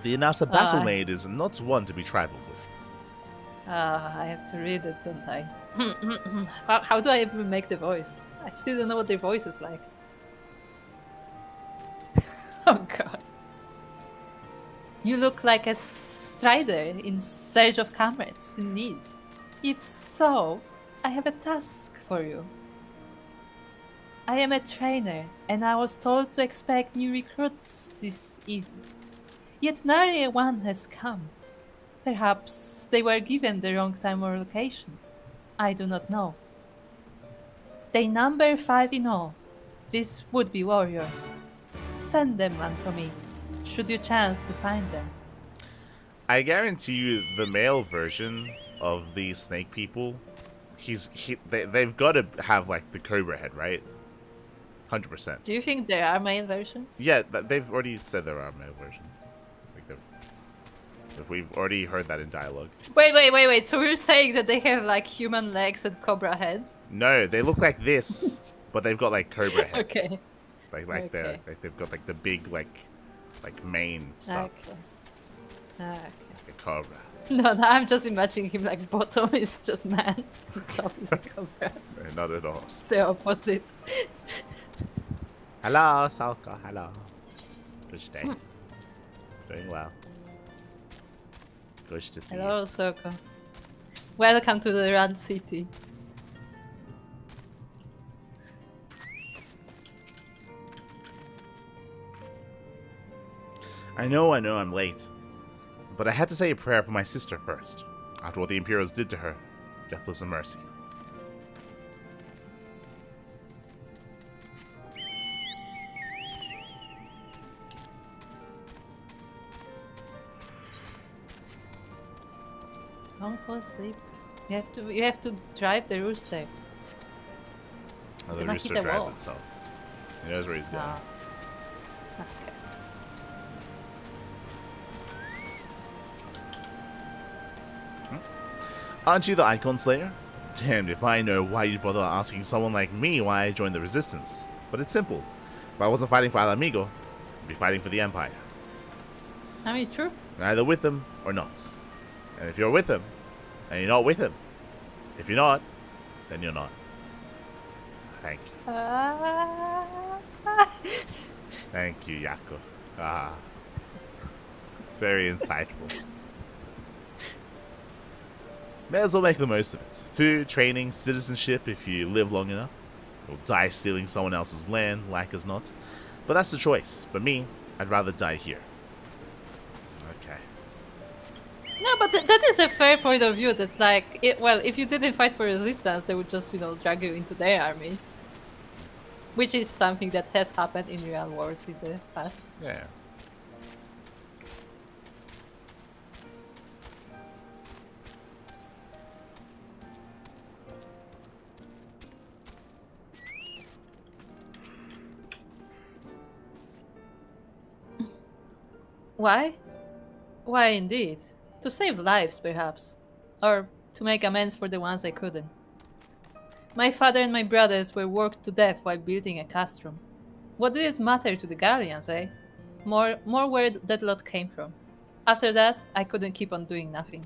S1: The Inasa battle maid is not one to be trifled with.
S2: I have to read it, don't I? How do I even make the voice? I still don't know what their voice is like. Oh god. You look like a strider in search of comrades in need. If so, I have a task for you. I am a trainer, and I was told to expect new recruits this evening. Yet nary one has come. Perhaps they were given the wrong time or location. I do not know. They number 5 in all. These would be warriors. Send them unto me, should you chance to find them.
S1: I guarantee you, the male version of these snake people, they've got to have like the cobra head, right? 100%.
S2: Do you think there are male versions?
S1: Yeah, they've already said there are male versions. We've already heard that in dialogue.
S2: Wait. So you're saying that they have like human legs and cobra heads?
S1: No, they look like this, but they've got like cobra heads.
S2: Okay.
S1: Okay. They've got like the big like mane stuff.
S2: Okay.
S1: Like a cobra.
S2: No, I'm just imagining him like bottom is just man, and top is a cobra.
S1: No, not at all.
S2: It's the opposite.
S1: Hello, Salka. Hello. Good day. Doing well. Good to see you.
S2: Hello, Soko. Welcome to the Rand City.
S1: I know I'm late. But I had to say a prayer for my sister first. After what the Imperials did to her, death was a mercy.
S2: Don't fall asleep. You have to drive the rooster.
S1: Oh, the
S2: Did not
S1: rooster
S2: hit the
S1: drives
S2: wall.
S1: itself. He knows where he's going.
S2: Ah. Okay.
S1: Aren't you the Icon Slayer? Damned if I know why you'd bother asking someone like me why I joined the Resistance. But it's simple. If I wasn't fighting for Al Amigo, I'd be fighting for the Empire.
S2: I mean, true.
S1: Either with them or not. And if you're with him, then you're not with him. If you're not, then you're not. Thank you. Thank you, Yako. Ah. Very insightful. May as well make the most of it. Food, training, citizenship if you live long enough. You'll die stealing someone else's land, like as not. But that's the choice. But me, I'd rather die here. Okay.
S2: No, but that is a fair point of view. That's like, well, if you didn't fight for resistance, they would just, you know, drag you into their army. Which is something that has happened in real wars in the past.
S1: Yeah.
S2: Why? Why indeed? To save lives, perhaps. Or to make amends for the ones I couldn't. My father and my brothers were worked to death while building a castrum. What did it matter to the Galleons, eh? More where that lot came from. After that, I couldn't keep on doing nothing.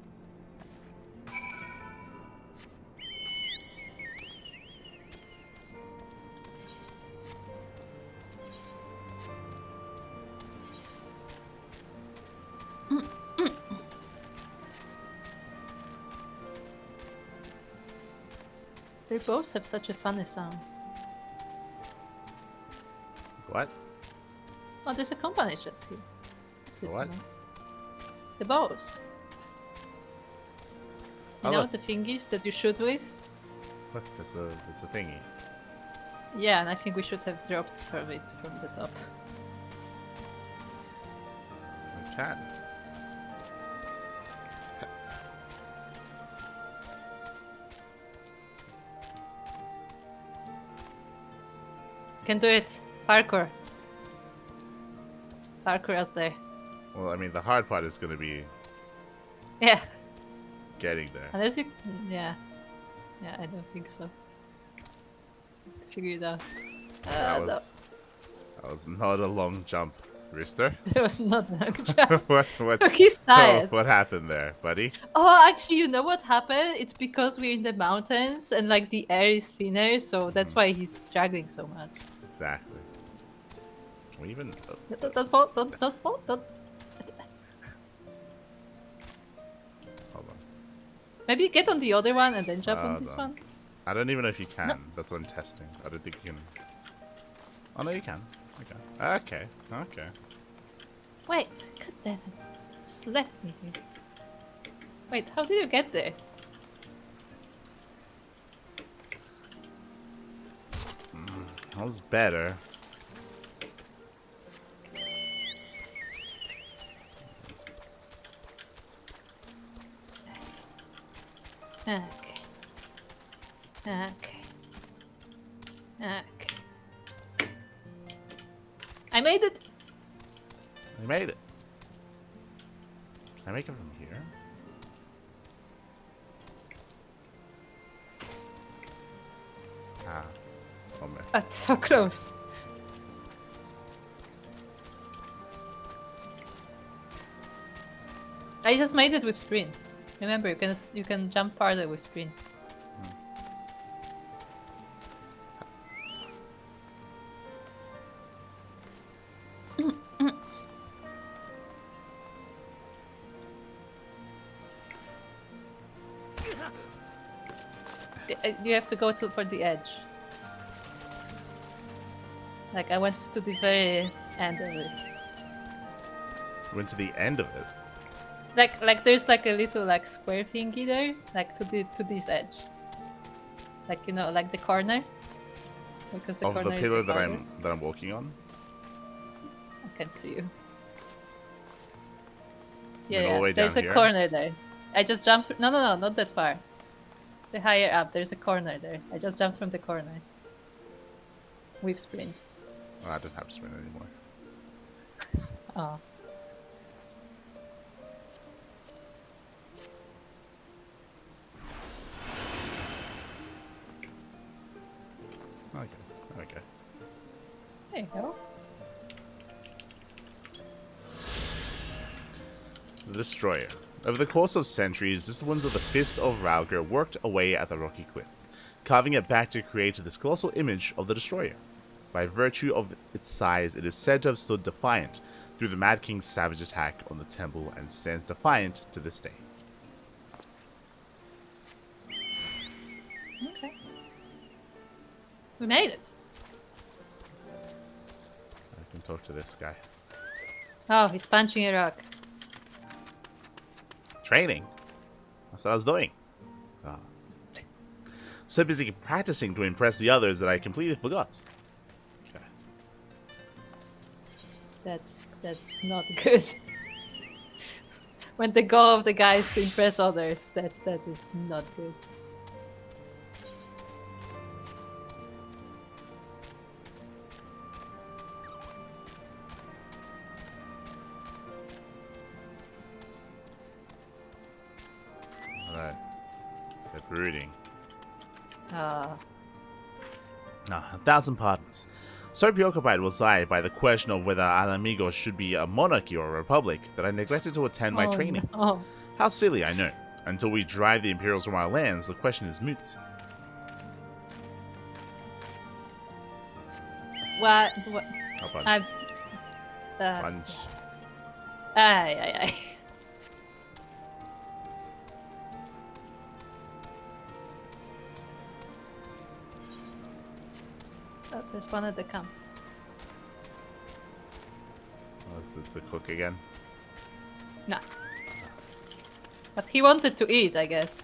S2: Their bows have such a funny sound.
S1: What?
S2: Oh, there's a company chest here. That's good to
S1: What?
S2: know. The bows. You
S1: Oh,
S2: know,
S1: look.
S2: the thingies that you shoot with?
S1: Look, it's a thingy.
S2: Yeah, and I think we should have dropped from it from the top.
S1: We can.
S2: Can do it. Parkour. Parkour us there.
S1: Well, I mean, the hard part is going to be
S2: Yeah.
S1: getting there.
S2: Unless you... Yeah. Yeah, I don't think so. Figure it out.
S1: That was not a long jump, Rooster.
S2: There was not a jump.
S1: what,
S2: He's tired.
S1: what happened there, buddy?
S2: Oh, actually, you know what happened? It's because we're in the mountains and like the air is thinner, so that's why he's struggling so much.
S1: Exactly. We even...
S2: Don't fall, don't fall, don't.
S1: Hold on.
S2: Maybe get on the other one and then jump on
S1: Hold
S2: this
S1: on.
S2: one.
S1: I don't even know if you can. That's what I'm testing. I don't think you can. Oh, no, you can. Okay. Okay. Okay.
S2: Wait, god damn it. Just left me here. Wait, how did you get there?
S1: That was better.
S2: Okay. Okay. Okay. I made it!
S1: We made it. Can I make it from here? Ah. Almost.
S2: That's so close. I just made it with sprint. Remember, you can jump farther with sprint. You have to go for the edge. Like I went to the very end of it.
S1: Went to the end of it.
S2: Like there's like a little like square thingy there, like to this edge. Like you know, like the corner. Because the
S1: Of
S2: corner
S1: the
S2: is
S1: pillar
S2: the
S1: that
S2: farthest.
S1: I'm walking on.
S2: I can't see you.
S1: Then
S2: Yeah,
S1: all the way
S2: yeah. There's
S1: down
S2: a
S1: here?
S2: corner there. I just jumped through. No, not that far. The higher up, there's a corner there. I just jumped from the corner. With sprint.
S1: Oh, I don't have sprint anymore.
S2: Oh.
S1: Okay. Okay.
S2: There you go.
S1: The Destroyer. Over the course of centuries, disciplines of the Fist of Ralgr worked away at the rocky cliff, carving it back to create this colossal image of the Destroyer. By virtue of its size, it is said to have stood defiant through the Mad King's savage attack on the temple and stands defiant to this day.
S2: We made it.
S1: I can talk to this guy.
S2: Oh, he's punching a rock.
S1: Training? That's what I was doing. Ah. So busy practicing to impress the others that I completely forgot. Okay.
S2: That's not good. When the goal of the guy is to impress others, that is not good.
S1: Alright. They're brooding.
S2: Ah.
S1: 1,000 pardons. So preoccupied was I by the question of whether Al Amigo should be a monarchy or a republic that I neglected to attend my training.
S2: No.
S1: How silly, I know. Until we drive the Imperials from our lands, the question is moot.
S2: What?
S1: Oh, punch.
S2: I'm.
S1: Punch.
S2: Ay. Oh, there's one at the camp.
S1: Oh, is it the cook again?
S2: Nah. But he wanted to eat, I guess.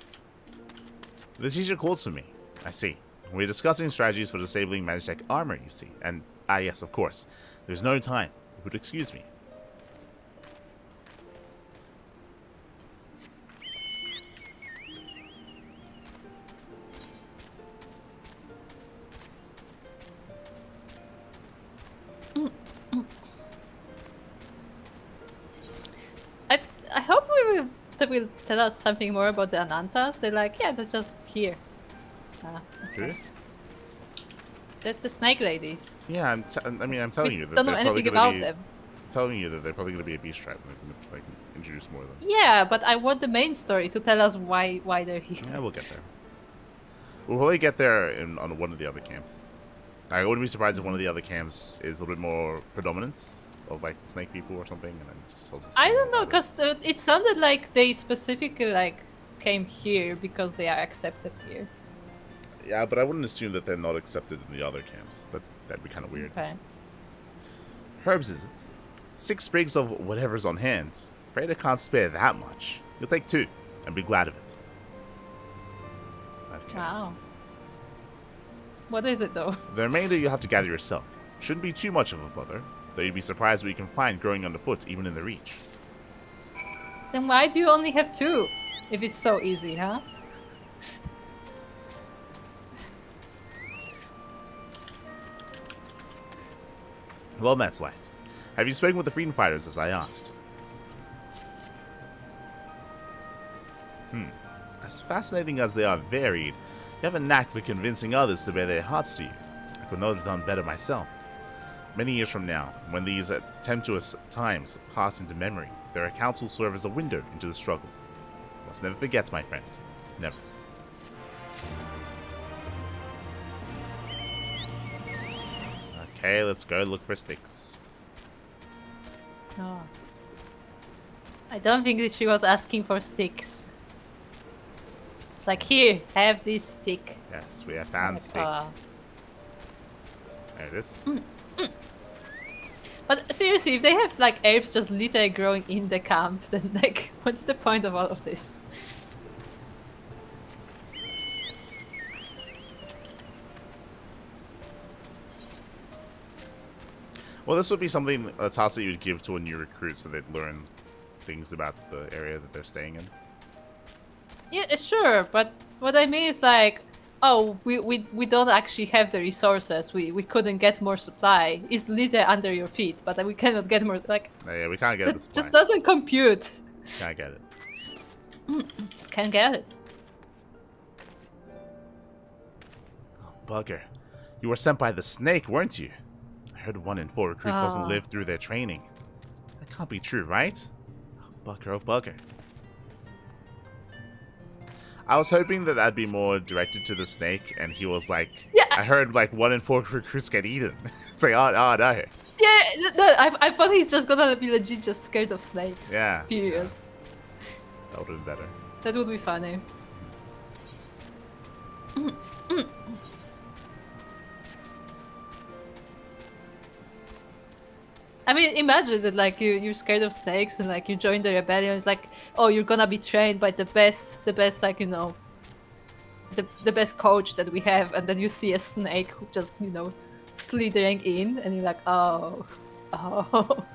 S1: The teacher calls for me. I see. We're discussing strategies for disabling Magitech armor, you see. And, yes, of course. There's no time. You would excuse me.
S2: I hope they will tell us something more about the Anantas. They're like, yeah, they're just here.
S1: True?
S2: They're the snake ladies.
S1: Yeah, I'm telling you that
S2: Don't know
S1: they're probably
S2: anything
S1: gonna
S2: about
S1: be
S2: them.
S1: telling you that they're probably going to be a beast trap and they're going to like introduce more of them.
S2: Yeah, but I want the main story to tell us why they're here.
S1: Yeah, we'll get there. We'll probably get there on one of the other camps. I wouldn't be surprised if one of the other camps is a little bit more predominant of like snake people or something, and then just tells us.
S2: I don't know, because it sounded like they specifically like came here because they are accepted here.
S1: Yeah, but I wouldn't assume that they're not accepted in the other camps. That'd be kind of weird.
S2: Okay.
S1: Herbs, is it? 6 sprigs of whatever's on hand. Afraid I can't spare that much. You'll take 2 and be glad of it. Okay.
S2: Wow. What is it though?
S1: The remainder you'll have to gather yourself. Shouldn't be too much of a bother, though you'd be surprised what you can find growing underfoot, even in the Reach.
S2: Then why do you only have 2? If it's so easy, huh?
S1: Well met, Light. Have you spoken with the freedom fighters as I asked? As fascinating as they are varied, you have a knack for convincing others to bear their hearts to you. I could not have done better myself. Many years from now, when these tempestuous times pass into memory, their accounts will serve as a window into the struggle. You must never forget, my friend. Never. Okay, let's go look for sticks.
S2: Oh. I don't think that she was asking for sticks. It's like, here, have this stick.
S1: Yes, we have found
S2: Like,
S1: stick. There it is.
S2: But seriously, if they have like herbs just literally growing in the camp, then like, what's the point of all of this?
S1: Well, this would be something, a task that you would give to a new recruit so they'd learn things about the area that they're staying in.
S2: Yeah, sure, but what I mean is like, oh, we don't actually have the resources. We couldn't get more supply. It's literally under your feet, but we cannot get more. Like,
S1: No, yeah, we can't get the
S2: that
S1: supply.
S2: just doesn't compute.
S1: Can't get it.
S2: Just can't get it.
S1: Oh, bugger. You were sent by the snake, weren't you? I heard 1 in 4 recruits doesn't live through their training. That can't be true, right? Oh, bugger, oh, bugger. I was hoping that that'd be more directed to the snake, and he was like,
S2: Yeah.
S1: I heard like 1 in 4 recruits get eaten. It's like, oh no.
S2: Yeah, no, I thought he's just gonna be legit just scared of snakes.
S1: Yeah.
S2: Period.
S1: That would have been better.
S2: That would be funny. I mean, imagine that like you're scared of snakes and like you join the rebellion. It's like, oh, you're gonna be trained by the best like the best coach that we have, and then you see a snake who just slithering in, and you're like, oh, oh.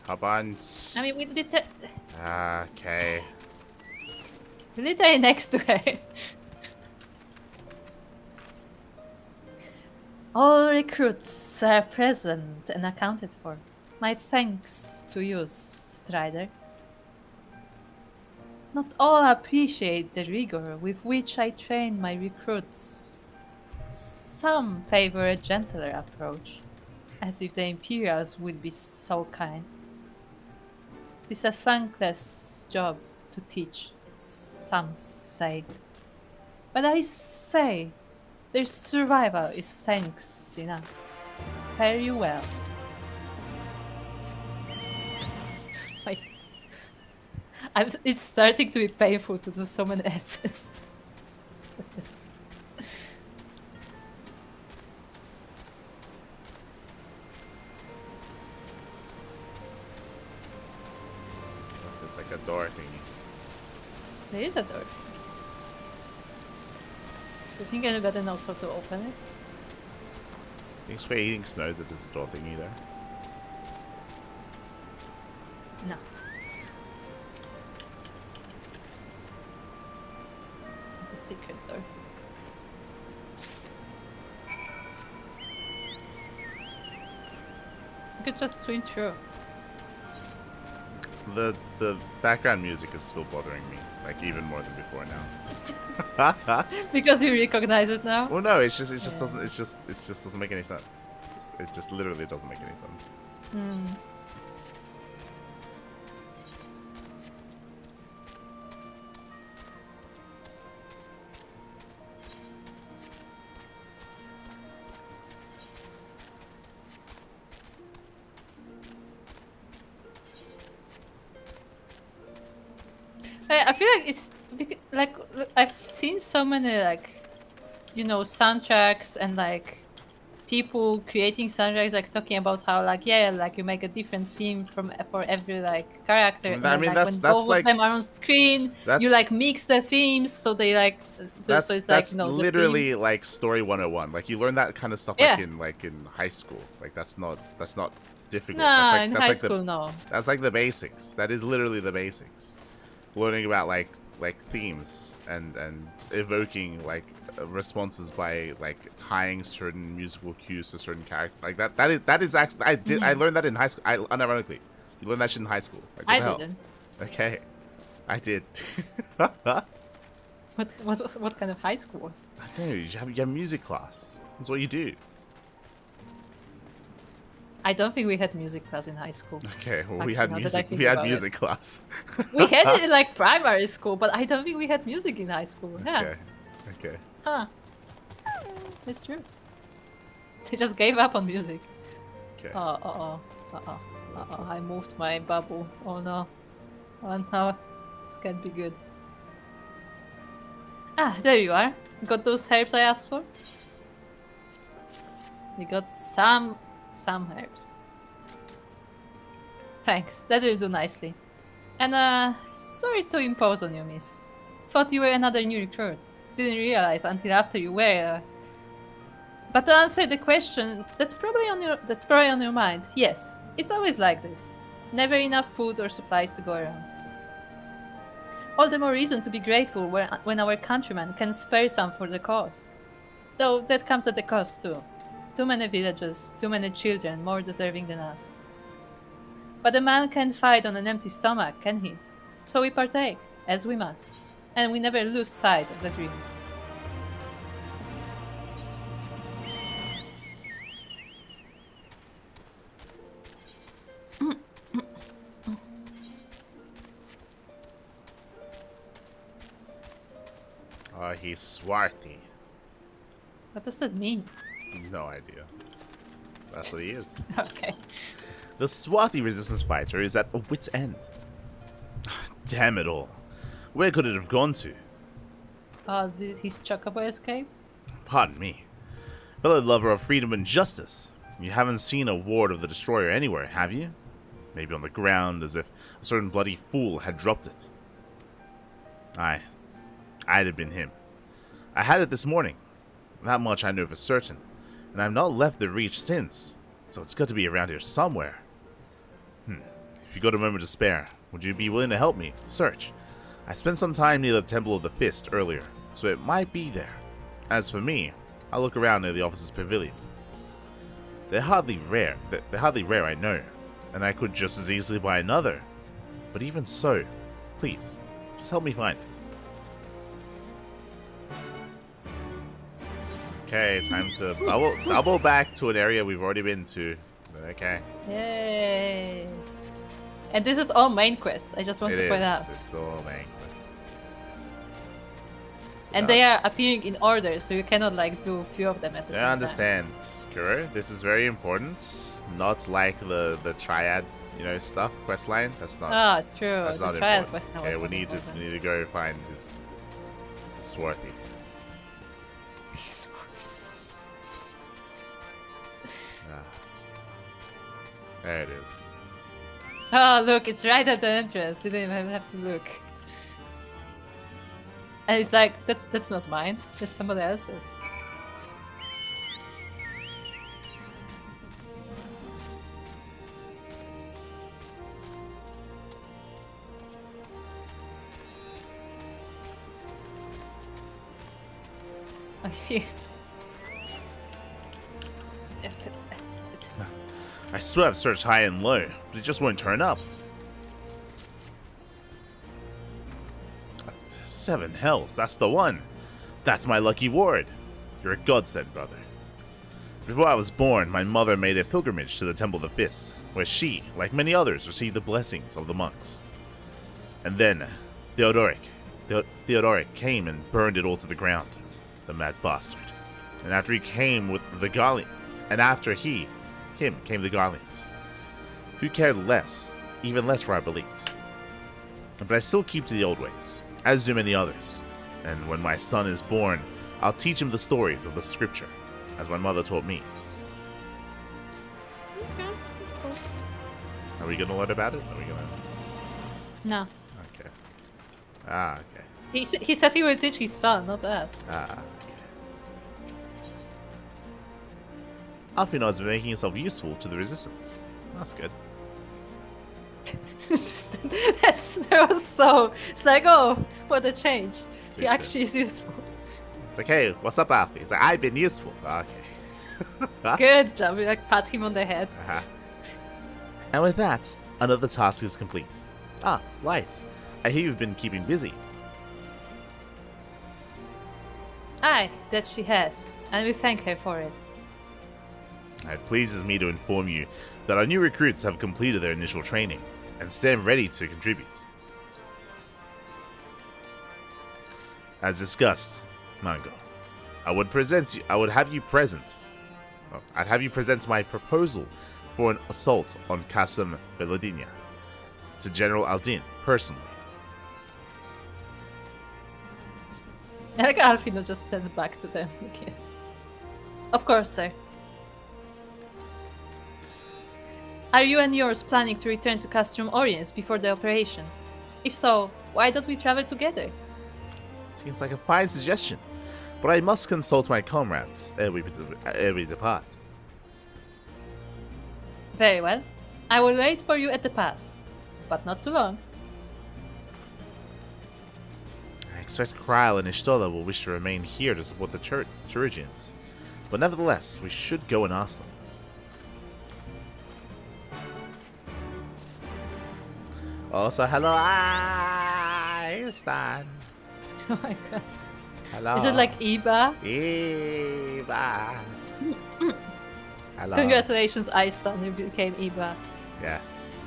S1: Hop on.
S2: I mean, we did
S1: Okay.
S2: we literally next to her. All recruits are present and accounted for. My thanks to you, Strider. Not all appreciate the rigor with which I train my recruits. Some favor a gentler approach, as if the Imperials would be so kind. It is a thankless job to teach, some say. But I say, their survival is thanks enough. Fare you well. It's starting to be painful to do so many S's.
S1: It's like a door thingy.
S2: There is a door. Do you think anybody knows how to open it?
S1: I think Sway Eating knows that there's a door thingy there.
S2: No. It's a secret door. You could just swing through.
S1: The background music is still bothering me, like even more than before now.
S2: Because you recognize it now?
S1: Well, no, it just doesn't make any sense. It just literally doesn't make any sense.
S2: Hmm. I feel like it's like I've seen so many soundtracks and like people creating soundtracks like talking about how like you make a different theme for every like character. And
S1: I mean,
S2: then,
S1: that's
S2: when both
S1: like
S2: of them are on screen, you like mix the themes so they like.
S1: That's
S2: so it's
S1: literally like story 101. Like you learn that kind of stuff like in high school. Like that's not difficult.
S2: Nah, in high school, no.
S1: That's like the basics. That is literally the basics. Learning about like themes and evoking like responses by like tying certain musical cues to certain characters. Like that is actually I learned that in high school. Unironically, you learned that shit in high school. Like, what the hell?
S2: Didn't.
S1: Okay, I did.
S2: What kind of high school was it?
S1: I don't know. You have music class. That's what you do.
S2: I don't think we had music class in high school.
S1: Okay, well,
S2: Actually,
S1: we had music. We had music class.
S2: We had it in like primary school, but I don't think we had music in high school. Yeah.
S1: Okay.
S2: Huh. That's true. They just gave up on music.
S1: Okay.
S2: Oh. I moved my bubble. Oh no. Oh no. This can't be good. Ah, there you are. Got those herbs I asked for? We got some herbs. Thanks, that'll do nicely. And sorry to impose on you, miss. Thought you were another new recruit. Didn't realize until after you were. But to answer the question, that's probably on your mind. Yes, it's always like this. Never enough food or supplies to go around. All the more reason to be grateful when our countrymen can spare some for the cause. Though that comes at a cost too. Too many villages, too many children more deserving than us. But a man can't fight on an empty stomach, can he? So we partake, as we must. And we never lose sight of the dream.
S1: Oh, he's swarthy.
S2: What does that mean?
S1: No idea. That's what he is.
S2: Okay.
S1: The swarthy resistance fighter is at a wit's end. Damn it all. Where could it have gone to?
S2: Oh, did his chocobo escape?
S1: Pardon me. Fellow lover of freedom and justice, you haven't seen a ward of the destroyer anywhere, have you? Maybe on the ground, as if a certain bloody fool had dropped it. I'd have been him. I had it this morning. That much I know for certain, and I've not left the reach since, so it's got to be around here somewhere. If you got a moment to spare, would you be willing to help me search? I spent some time near the Temple of the Fist earlier, so it might be there. As for me, I'll look around near the officer's pavilion. They're hardly rare, I know, and I could just as easily buy another. But even so, please, just help me find it. Okay, time to double back to an area we've already been to. Okay.
S2: Yay! And this is all main quest. I just want to point out.
S1: It's all main quest.
S2: And they are appearing in order, so you cannot like do a few of them at the same time.
S1: I understand, Kuro. This is very important. Not like the triad, stuff quest line. That's not.
S2: Ah, true.
S1: That's
S2: the
S1: not
S2: trial
S1: important.
S2: quest now
S1: Okay,
S2: was
S1: we need to go find his swarthy. There it is.
S2: Oh, look, it's right at the entrance. Didn't even have to look. And it's like, that's not mine. That's somebody else's. I see.
S1: I swear I've searched high and low, but it just won't turn up. 7 hells, that's the one. That's my lucky ward. You're a godsend, brother. Before I was born, my mother made a pilgrimage to the Temple of the Fist, where she, like many others, received the blessings of the monks. And then, Theodoric came and burned it all to the ground, the mad bastard. And after he came with the Garlean, and after him came the Garleans, who cared less, even less for our beliefs. But I still keep to the old ways, as do many others. And when my son is born, I'll teach him the stories of the scripture, as my mother taught me.
S2: Okay, that's cool.
S1: Are we gonna learn about it? Are we gonna?
S2: No.
S1: Okay. Ah, okay.
S2: He said he would teach his son, not us.
S1: Ah, okay. Alfino has been making himself useful to the Resistance. That's good.
S2: That was so. It's like, oh, what a change.
S1: Sweet
S2: He actually is useful.
S1: It's like, hey, what's up, Alfie? He's like, I've been useful. Okay.
S2: Good job. You like pat him on the head.
S1: Uh-huh. And with that, another task is complete. Ah, Light. I hear you've been keeping busy.
S2: Aye, that she has, and we thank her for it.
S1: It pleases me to inform you that our new recruits have completed their initial training and stand ready to contribute. As discussed, Mango, I'd have you present my proposal for an assault on Qasem Belodinia to General Aldin personally.
S2: I like Alfino just stands back to them again. Of course, sir. Are you and yours planning to return to Castrum Oriens before the operation? If so, why don't we travel together?
S1: Seems like a fine suggestion, but I must consult my comrades ere we depart.
S2: Very well. I will wait for you at the pass, but not too long.
S1: I expect Kryl and Ishtola will wish to remain here to support the Chirurgians, but nevertheless, we should go and ask them. Also, hello, Stan.
S2: Oh my god.
S1: Hello.
S2: Is it like Iba?
S1: Eva? Hello.
S2: Congratulations, Aistan, you became Iba.
S1: Yes.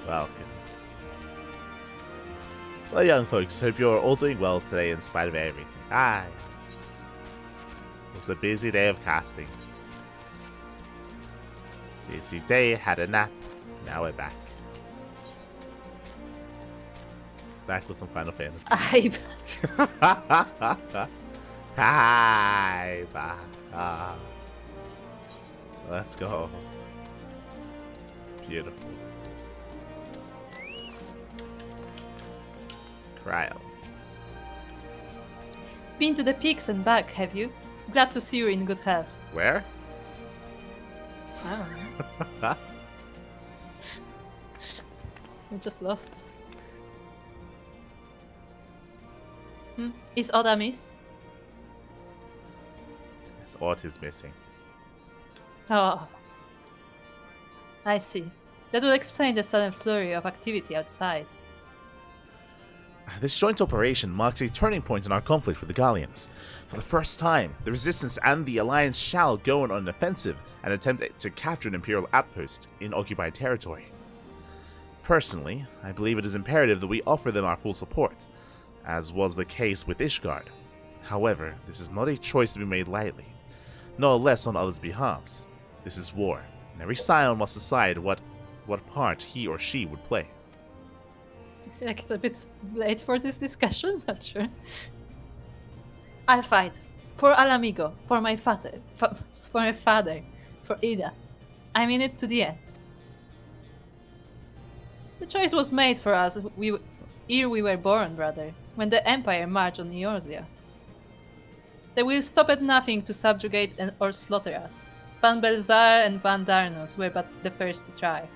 S1: Welcome. Well, young folks, hope you're all doing well today in spite of everything. Hi. It was a busy day of casting. Busy day, had a nap. Now we're back. Back with some Final Fantasy.
S2: Iba.
S1: Hi, let's go. Beautiful. Cryo.
S2: Been to the peaks and back, have you? Glad to see you in good health.
S1: Where?
S2: I don't know. We just lost. Is Oda miss?
S1: His Ort is missing.
S2: Oh. I see. That would explain the sudden flurry of activity outside.
S1: This joint operation marks a turning point in our conflict with the Gallians. For the first time, the Resistance and the Alliance shall go on an offensive and attempt to capture an Imperial outpost in occupied territory. Personally, I believe it is imperative that we offer them our full support, as was the case with Ishgard. However, this is not a choice to be made lightly, no less on others' behalves. This is war, and every scion must decide what part he or she would play.
S2: I feel like it's a bit late for this discussion, not sure. I'll fight. For Alamigo, for my father, for my father, for Ida. I'm in it to the end. The choice was made for us, ere we were born, brother, when the Empire marched on Eorzea. They will stop at nothing to subjugate or slaughter us. Van Belzar and Van Darnos were but the first to try.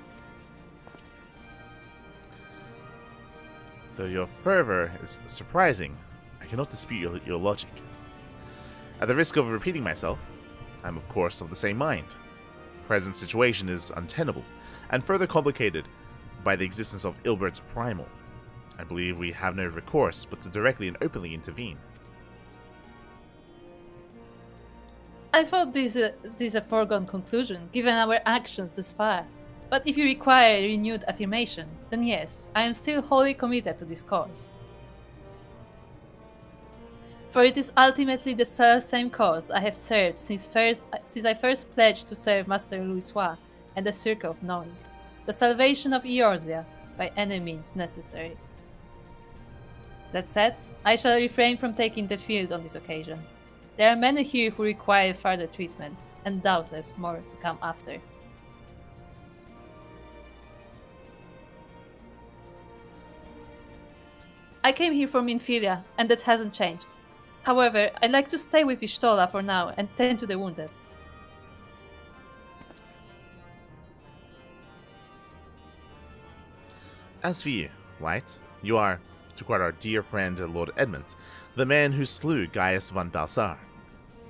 S1: Though your fervor is surprising, I cannot dispute your logic. At the risk of repeating myself, I am of course of the same mind. Present situation is untenable, and further complicated by the existence of Ilbert's Primal. I believe we have no recourse but to directly and openly intervene.
S2: I thought this a foregone conclusion, given our actions thus far. But if you require a renewed affirmation, then yes, I am still wholly committed to this cause. For it is ultimately the same cause I have served since I first pledged to serve Master Louisoix and the Circle of Knowing. The salvation of Eorzea by any means necessary. That said, I shall refrain from taking the field on this occasion. There are many here who require further treatment, and doubtless more to come after. I came here from Infilia, and that hasn't changed. However, I'd like to stay with Ishtola for now and tend to the wounded.
S1: As for you, White, you are, to quote our dear friend Lord Edmund, the man who slew Gaius van Balsar,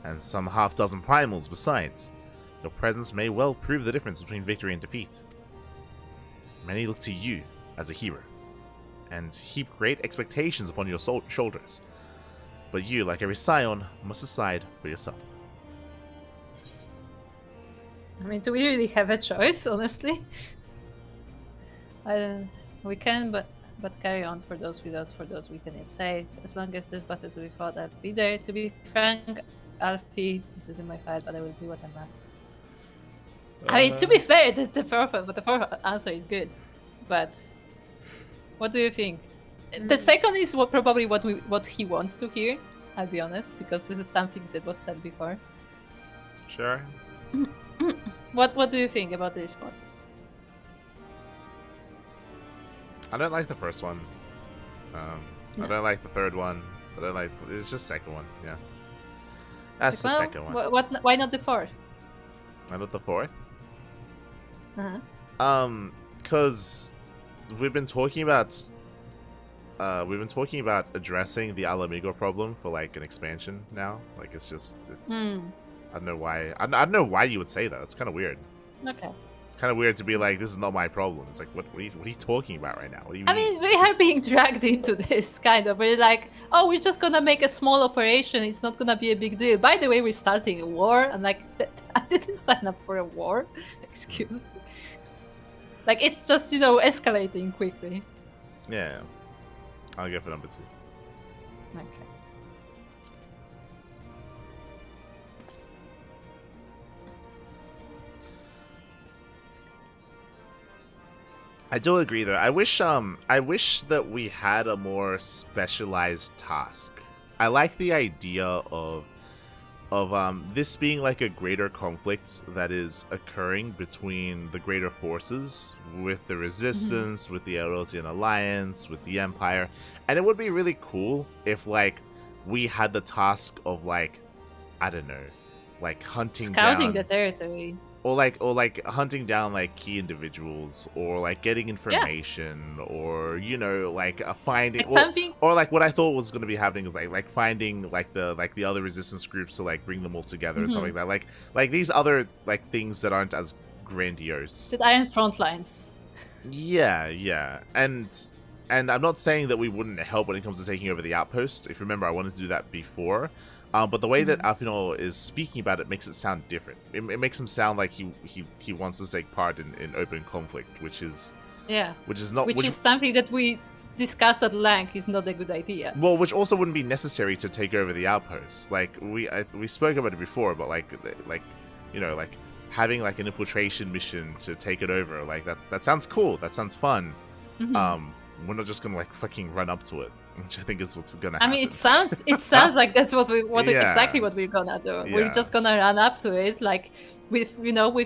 S1: and some half-dozen primals besides. Your presence may well prove the difference between victory and defeat. Many look to you as a hero, and heap great expectations upon your shoulders. But you, like every scion, must decide for yourself.
S2: I mean, do we really have a choice, honestly? We can, but carry on for those with us, for those we can save. As long as there's battle to be fought, I'll be there. To be frank, Alfie, this isn't my fight, but I will do what I must. I mean, to be fair, the fourth answer is good, but what do you think? The second is probably what he wants to hear. I'll be honest, because this is something that was said before.
S1: Sure.
S2: What do you think about the responses?
S1: I don't like the first one.
S2: No.
S1: I don't like the third one. But I like it's just the second one. Yeah. That's the second one.
S2: Why not the fourth?
S1: Why not the fourth?
S2: Uh-huh.
S1: We've been talking about addressing the Alamigo problem for like an expansion now. Like it's I don't know why. I don't know why you would say that. It's kind of weird.
S2: Okay.
S1: It's kind of weird to be like, this is not my problem. It's like, what are you talking about right now? What do you
S2: I
S1: mean?
S2: mean, we are being dragged into this kind of. We're like, oh, we're just gonna make a small operation. It's not gonna be a big deal. By the way, we're starting a war. I'm like, I didn't sign up for a war. Excuse me. Like, it's just, you know, escalating quickly.
S1: Yeah. I'll go for number 2.
S2: Okay.
S1: I do agree though. I wish that we had a more specialized task. I like the idea of this being like a greater conflict that is occurring between the greater forces, with the Resistance, with the Eorzean Alliance, with the Empire. And it would be really cool if like we had the task of like, I don't know, like
S2: Scouting the territory.
S1: or like hunting down like key individuals, or like getting information, or you know, like finding
S2: Like something.
S1: or like what I thought was going to be happening is like finding like the other resistance groups to like bring them all together and stuff like that. Like these other like things that aren't as grandiose.
S2: With iron front lines.
S1: Yeah, and I'm not saying that we wouldn't help when it comes to taking over the outpost. If you remember, I wanted to do that before. But the way that Alfino is speaking about it makes it sound different. It makes him sound like he wants to take part in open conflict, which is not
S2: which is something that we discussed at length is not a good idea.
S1: Well, which also wouldn't be necessary to take over the outpost. Like we spoke about it before, but like you know, like having like an infiltration mission to take it over, like that sounds cool. That sounds fun. We're not just gonna like fucking run up to it, which I think is what's gonna happen.
S2: I mean, it sounds like that's exactly what we're gonna do.
S1: Yeah.
S2: We're just gonna run up to it, like with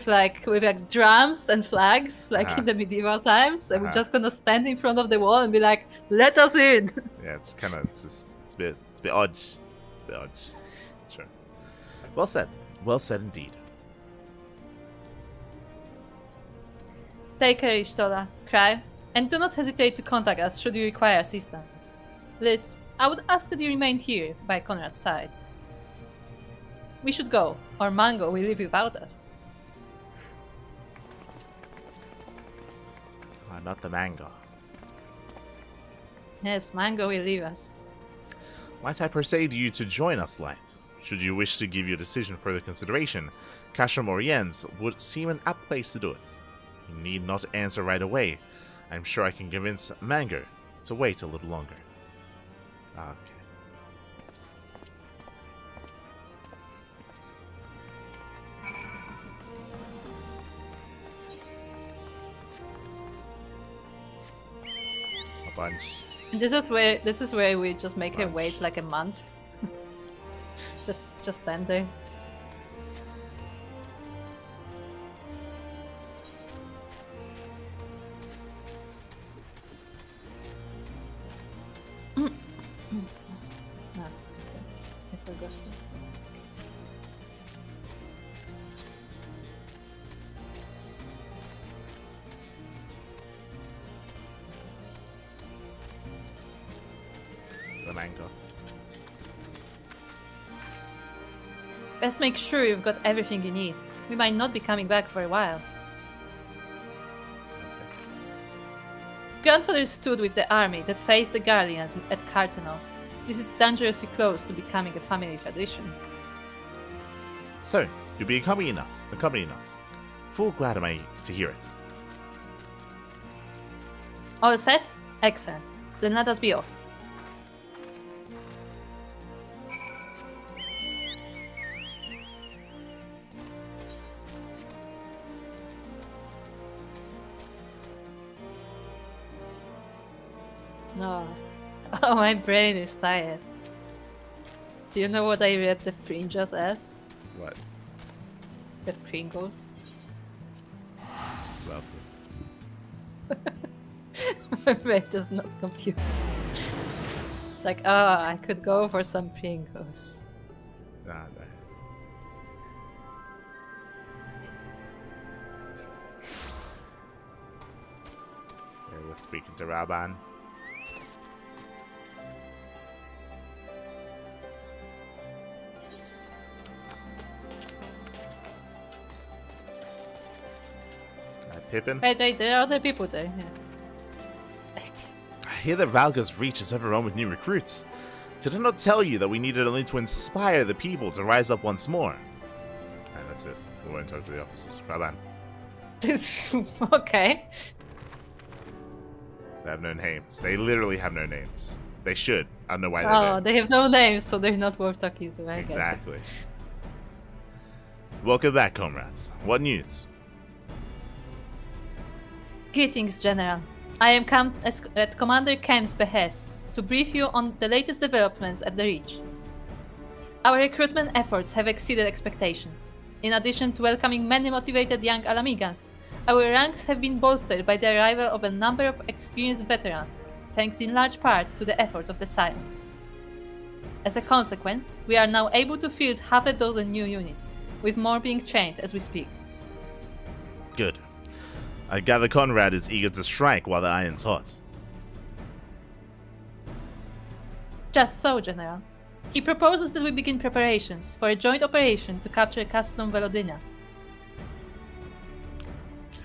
S2: like drums and flags, like in the medieval times, and we're just gonna stand in front of the wall and be like, "Let us in."
S1: Yeah, it's a bit odd. Sure. Well said. Well said indeed.
S2: Take care, Ishtola. Cry, and do not hesitate to contact us should you require assistance. Liz, I would ask that you remain here by Conrad's side. We should go, or Mango will leave without us.
S1: Not the mango.
S2: Yes, Mango will leave us.
S1: Might I persuade you to join us, Light? Should you wish to give your decision further consideration, Castrum Oriens would seem an apt place to do it. You need not answer right away. I'm sure I can convince Mango to wait a little longer. Okay. A bunch.
S2: And this is where we just make her wait like a month. just stand there. I forgot.
S1: The mango.
S2: Best make sure you've got everything you need. We might not be coming back for a while.
S1: That's it.
S2: Grandfather stood with the army that faced the Guardians at Cartano. This is dangerously close to becoming a family tradition.
S1: So, you'll be accompanying us. Full glad am I to hear it.
S2: All set? Excellent. Then let us be off. No. Oh, my brain is tired. Do you know what I read the fringes as?
S1: What?
S2: The Pringles.
S1: Lovely.
S2: My brain does not compute. It's like, oh, I could go for some Pringles.
S1: No. Okay, we're speaking to Raban. Pippin?
S2: Wait, there are other people there. Yeah.
S1: I hear that Valga's reach is overrun with new recruits. Did I not tell you that we needed only to inspire the people to rise up once more? Alright, that's it. We won't talk to the officers. Bye-bye.
S2: Okay.
S1: They have no names. They literally have no names. They should. I don't know why they
S2: Oh,
S1: don't.
S2: they have no names, so they're not worth talking to. I get it.
S1: Exactly. Welcome back, comrades. What news?
S2: Greetings, General. I am come at Commander Kem's behest to brief you on the latest developments at the Reach. Our recruitment efforts have exceeded expectations. In addition to welcoming many motivated young Alamigans, our ranks have been bolstered by the arrival of a number of experienced veterans, thanks in large part to the efforts of the Scions. As a consequence, we are now able to field half a dozen new units, with more being trained as we speak.
S1: Good. I gather Conrad is eager to strike while the iron's hot.
S2: Just so, General. He proposes that we begin preparations for a joint operation to capture Castlum Velodina.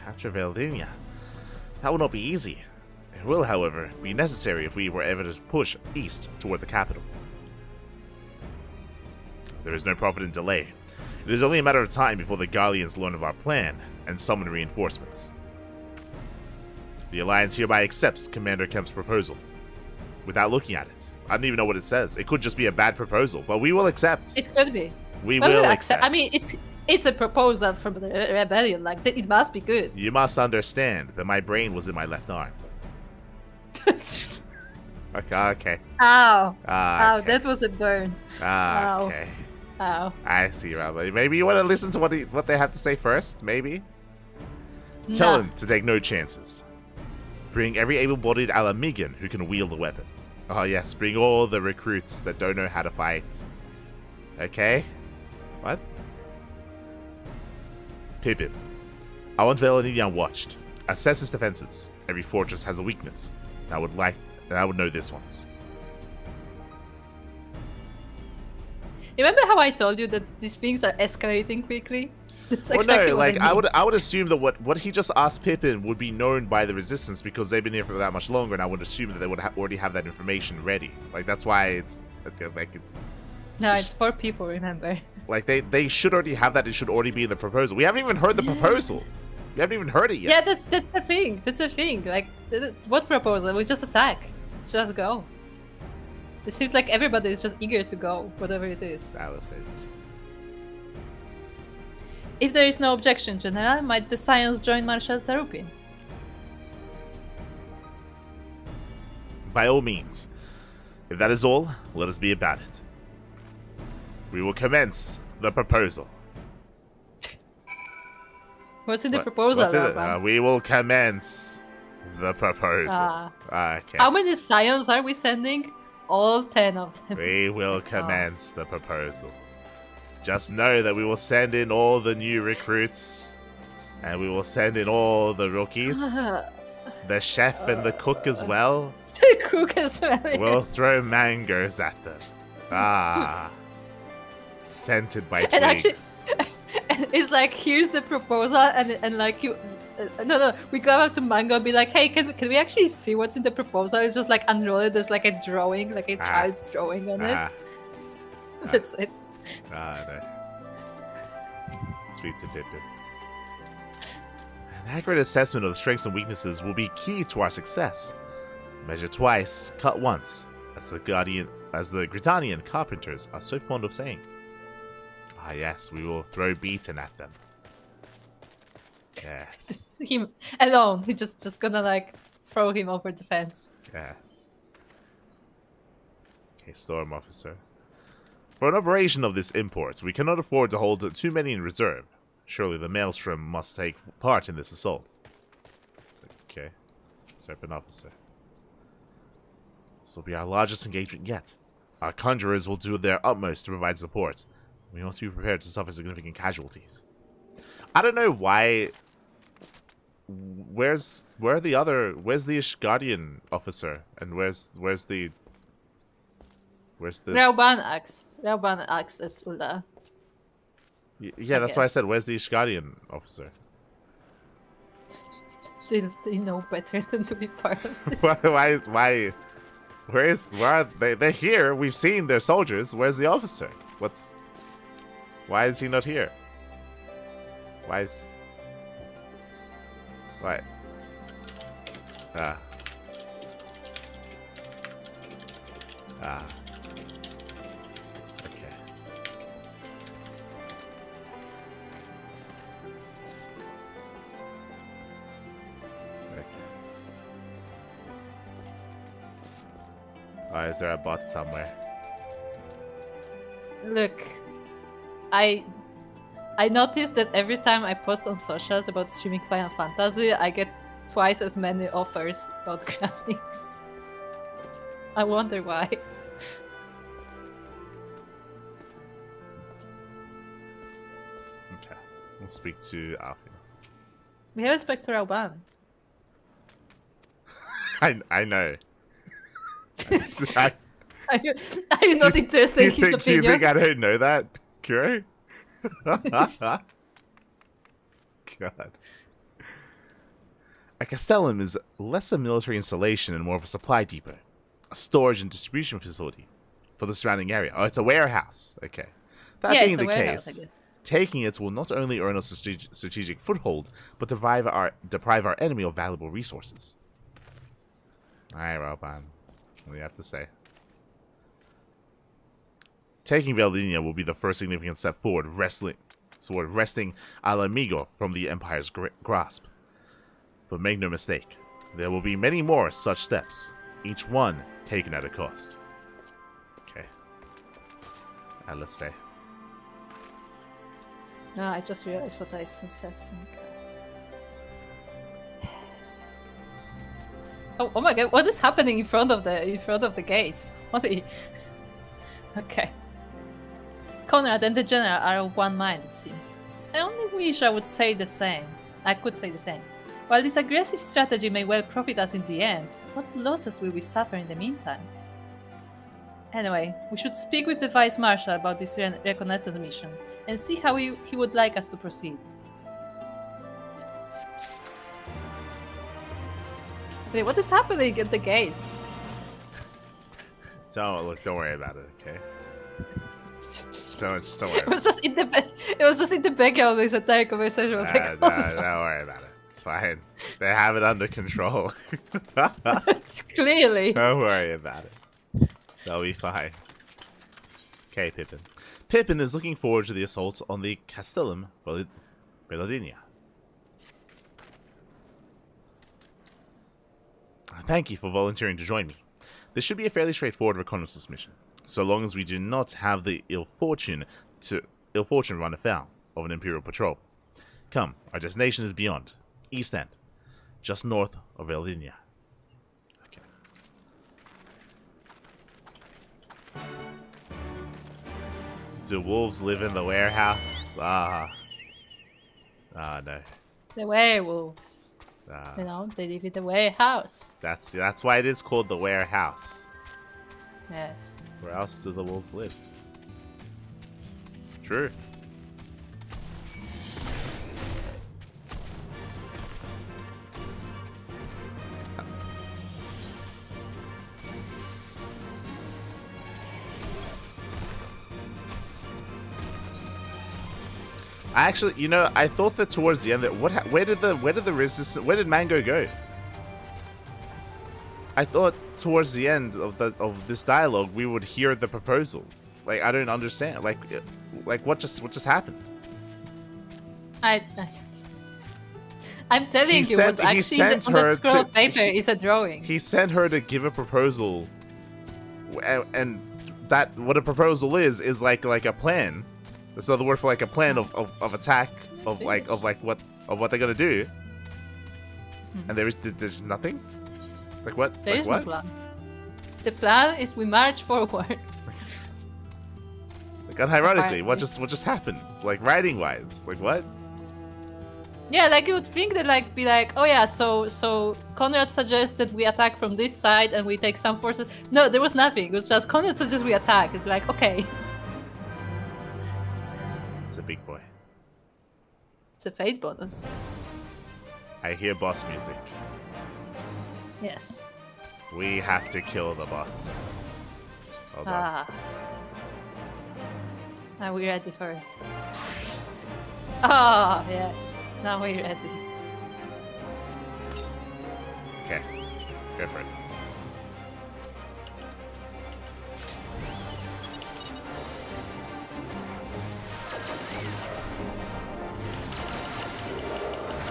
S1: Capture Veldinia? That will not be easy. It will, however, be necessary if we were ever to push east toward the capital. There is no profit in delay. It is only a matter of time before the Garleans learn of our plan and summon reinforcements. The Alliance hereby accepts Commander Kemp's proposal. Without looking at it. I don't even know what it says. It could just be a bad proposal, but we will accept.
S2: It could be.
S1: We will accept.
S2: I mean, it's a proposal from the rebellion. Like, it must be good.
S1: You must understand that my brain was in my left arm. Okay.
S2: Ow.
S1: Ah,
S2: Ow,
S1: okay.
S2: that was a burn.
S1: Ah,
S2: Ow.
S1: okay.
S2: Ow.
S1: I see, Rabbi. Maybe you want to listen to what they have to say first, maybe? Tell him to take no chances. Bring every able-bodied Alamigan who can wield a weapon. Oh yes, bring all the recruits that don't know how to fight. Okay? What? Pippin. I want Velodina watched. Assess its defenses. Every fortress has a weakness. I would know this one's.
S2: Remember how I told you that these things are escalating quickly? That's
S1: Well,
S2: exactly
S1: no,
S2: what
S1: like
S2: I mean.
S1: I would assume that what he just asked Pippin would be known by the Resistance because they've been here for that much longer, and I would assume that they would already have that information ready. Like that's why it's.
S2: No, it's 4 people, remember?
S1: Like they should already have that. It should already be in the proposal. We haven't even heard the proposal. We haven't even heard it yet.
S2: Yeah, that's the thing. That's the thing. Like, what proposal? We just attack. Let's just go. It seems like everybody is just eager to go, whatever it is.
S1: That was it.
S2: If there is no objection, General, might the Scions join Marshal Tarupin?
S1: By all means. If that is all, let us be about it. We will commence the proposal.
S2: What's in the
S1: What-
S2: proposal,
S1: what's in it?
S2: Rabban?
S1: We will commence the proposal. Okay.
S2: How many Scions are we sending? All 10 of them.
S1: We will commence the proposal. Just know that we will send in all the new recruits, and we will send in all the rookies, the chef and the cook as well.
S2: The cook as well.
S1: We'll throw mangoes at them. Ah, scented by
S2: And actually-
S1: twigs.
S2: It's like, here's the proposal, and like you. No, we go out to Mango and be like, hey, can we actually see what's in the proposal? It's just like unroll it. There's like a drawing, like a child's drawing on it. That's it.
S1: No. Sweet to Pippin. An accurate assessment of the strengths and weaknesses will be key to our success. Measure twice, cut once, as the Gritanian carpenters are so fond of saying. Ah yes, we will throw beaten at them. Yes.
S2: Him alone. He just gonna like throw him over the fence.
S1: Yes. Okay, Storm Officer. For an operation of this import, we cannot afford to hold too many in reserve. Surely the Maelstrom must take part in this assault. Okay. Serpent Officer. This will be our largest engagement yet. Our conjurers will do their utmost to provide support. We must be prepared to suffer significant casualties. I don't know why... Where's the Ishgardian officer? And where's the...
S2: Rauban acts as Ulda.
S1: Yeah, that's why I said, where's the Ishgardian officer?
S2: they know better than to be part of this.
S1: Why? Where are they? They're here. We've seen their soldiers. Where's the officer? Why is he not here? Why? Ah. Okay. Oh, is there a bot somewhere?
S2: Look, I noticed that every time I post on socials about streaming Final Fantasy, I get twice as many offers about CRANKYs. I wonder why.
S1: Okay, we'll speak to Alfie.
S2: We have a spectral ban.
S1: I know.
S2: Are you not interested in his
S1: You
S2: opinion?
S1: think I don't know that, Kuro? God. A castellum is less a military installation and more of a supply depot. A storage and distribution facility for the surrounding area. Oh, it's a warehouse. Okay. That
S2: Yeah,
S1: being
S2: it's a
S1: the
S2: warehouse, I
S1: case,
S2: guess.
S1: taking it will not only earn us a strategic foothold, but deprive our enemy of valuable resources. Alright, Roban. What do you have to say? Taking Valdinia will be the first significant step forward, wresting Al Amigo from the Empire's grasp. But make no mistake, there will be many more such steps, each one taken at a cost. Okay. And let's say.
S2: No, I just realized what I still said. Oh my god, what is happening in front of the gates? What the... Okay. Conrad and the general are of one mind, it seems. I only wish I would say the same. I could say the same. While this aggressive strategy may well profit us in the end, what losses will we suffer in the meantime? Anyway, we should speak with the Vice Marshal about this reconnaissance mission, and see how he would like us to proceed. Okay, what is happening at the gates?
S1: Don't worry about it, okay? Just don't worry.
S2: It was just in the background of this entire conversation. I was like,
S1: Don't worry about it. It's fine. They have it under control.
S2: it's clearly.
S1: Don't worry about it. They'll be fine. Okay, Pippin. Pippin is looking forward to the assault on the Castellum Belodinia. Thank you for volunteering to join me. This should be a fairly straightforward reconnaissance mission, so long as we do not have the ill fortune run afoul of an Imperial patrol. Come, our destination is beyond, East End, just north of Eldinia. Okay. Do wolves live in the warehouse? No.
S2: The werewolves. You know, they live in the warehouse.
S1: That's why it is called the warehouse.
S2: Yes.
S1: Where else do the wolves live? True. Actually, you know, I thought that towards the end that where did Mango go? I thought towards the end of this dialogue we would hear the proposal. Like, I don't understand. Like what just happened?
S2: I'm telling you, what's actually on that scroll of paper is a drawing.
S1: He sent her to give a proposal, and that what a proposal is like a plan. That's another word for like a plan of attack of what they're gonna do. And there's nothing. Like what?
S2: There
S1: like
S2: is
S1: what?
S2: no plan. The plan is we march forward.
S1: Like, unironically, what just happened? Like, writing wise, like what?
S2: Yeah, like you would think that like be like, oh yeah, so Conrad suggested we attack from this side and we take some forces. No, there was nothing. It was just Conrad suggests we attack. It'd be like, okay.
S1: It's a big boy.
S2: It's a fate bonus.
S1: I hear boss music.
S2: Yes.
S1: We have to kill the boss. Hold on.
S2: Ah. Are we ready for it? Ah, yes. Now we're ready.
S1: Okay. Go for it.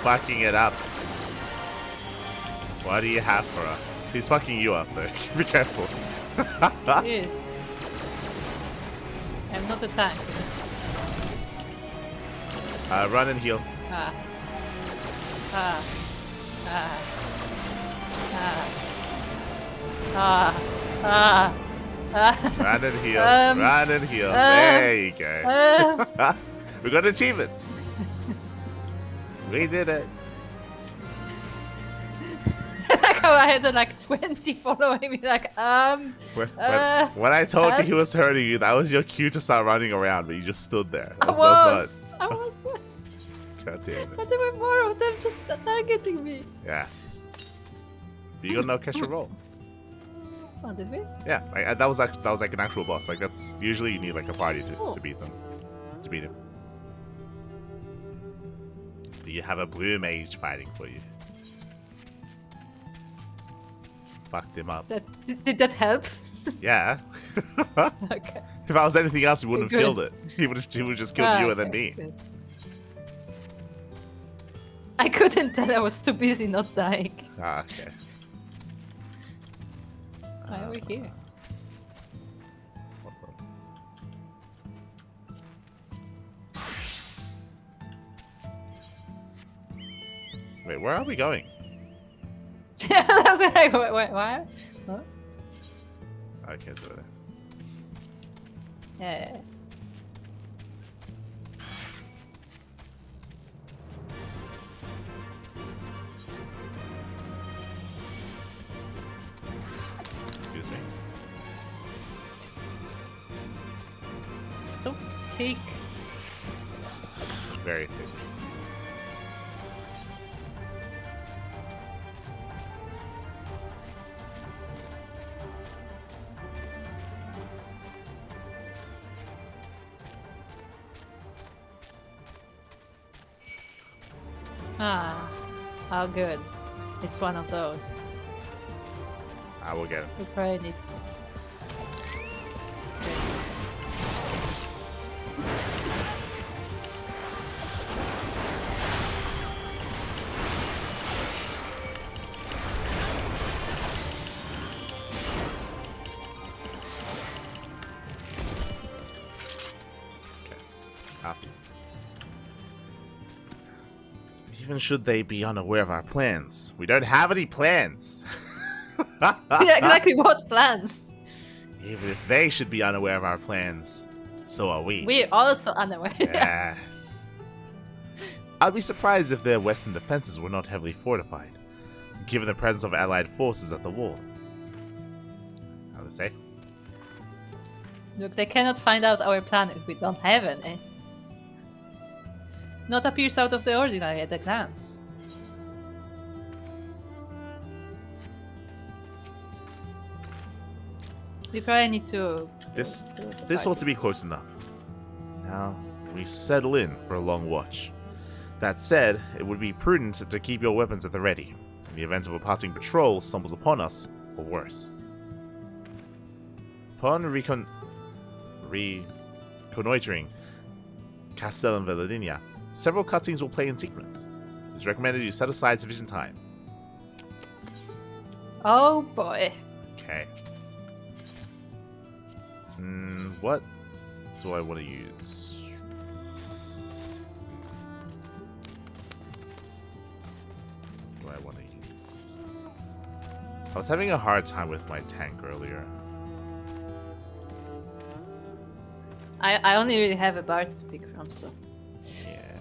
S1: Fucking it up. What do you have for us? He's fucking you up there. Be careful.
S2: Yes. I'm not a tank.
S1: Run and heal.
S2: Ah. Ah. Ah. Ah. Ah. Ah.
S1: Run and heal.
S2: Um,
S1: Run and heal. There you go. We got an achievement. We did it.
S2: Like how I had like 20 following me, like,
S1: When I told you he was hurting you, that was your cue to start running around, but you just stood there.
S2: I
S1: That
S2: was.
S1: God damn it.
S2: But there were more of them just targeting me.
S1: Yes. You got no extra roll.
S2: Oh, did we?
S1: Yeah, that was like an actual boss. Like that's usually you need like a party
S2: Oh.
S1: to beat them. To beat him. You have a blue mage fighting for you. Fucked him up.
S2: Did that help?
S1: Yeah.
S2: Okay.
S1: If I was anything else, he wouldn't have
S2: Good.
S1: killed it. He would have just killed you and then
S2: okay,
S1: me.
S2: good. I couldn't tell. I was too busy not dying.
S1: Ah, okay.
S2: Why are we here?
S1: Wait, where are we going?
S2: Yeah, I was like, wait, why? What?
S1: Okay, it's over there.
S2: Yeah.
S1: Excuse me.
S2: So thick.
S1: Very thick.
S2: Ah, how good. It's one of those.
S1: I will get it.
S2: We probably need.
S1: Copy. Even should they be unaware of our plans, we don't have any plans.
S2: Yeah, exactly. What plans?
S1: Even if they should be unaware of our plans, so are we.
S2: We're also unaware.
S1: Yes. I'd be surprised if their western defenses were not heavily fortified, given the presence of allied forces at the wall. How to say?
S2: Look, they cannot find out our plan if we don't have any. Not appears out of the ordinary at a glance. We probably need to...
S1: This ought to be close enough. Now, we settle in for a long watch. That said, it would be prudent to keep your weapons at the ready, in the event of a passing patrol stumbles upon us, or worse. Upon reconnoitering Castel and Veladinia, several cutscenes will play in sequence. It's recommended you set aside sufficient time.
S2: Oh boy.
S1: Okay. What do I want to use? What do I want to use? I was having a hard time with my tank earlier.
S2: I only really have a bard to pick from, so...
S1: Yeah.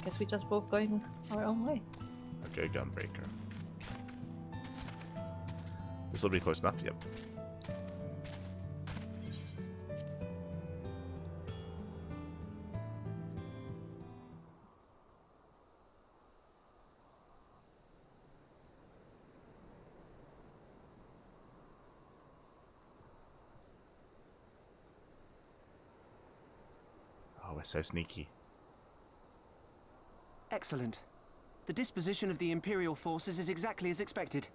S2: Guess we just both going our own way.
S1: Okay, Gunbreaker. This will be close enough, yep. we're so sneaky.
S5: Excellent. The disposition of the Imperial forces is exactly as expected.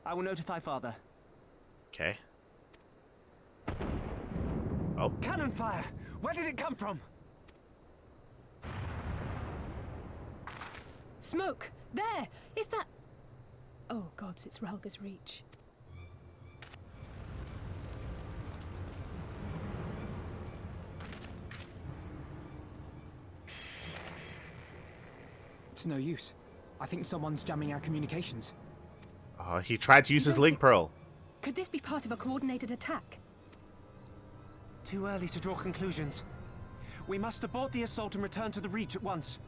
S5: I will notify Father.
S1: Okay. Oh.
S5: Cannon fire! Where did it come from?
S6: Smoke! There! Is that... Oh gods, it's Ralga's reach.
S7: It's no use. I think someone's jamming our communications.
S1: He tried to use his link pearl.
S6: Could this be part of a coordinated attack?
S5: Too early to draw conclusions. We must abort the assault and return to the Reach at once.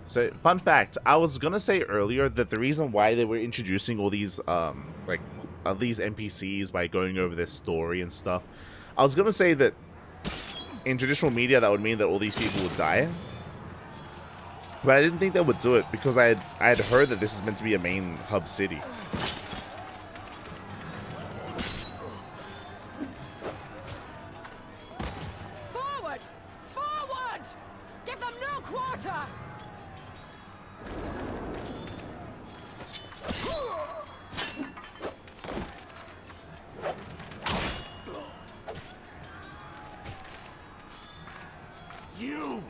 S1: So, fun fact, I was gonna say earlier that the reason why they were introducing all these, these NPCs by going over their story and stuff, I was gonna say that in traditional media that would mean that all these people would die. But I didn't think they would do it because I had heard that this is meant to be a main hub city.
S6: Forward! Forward! Give them no quarter!
S4: You!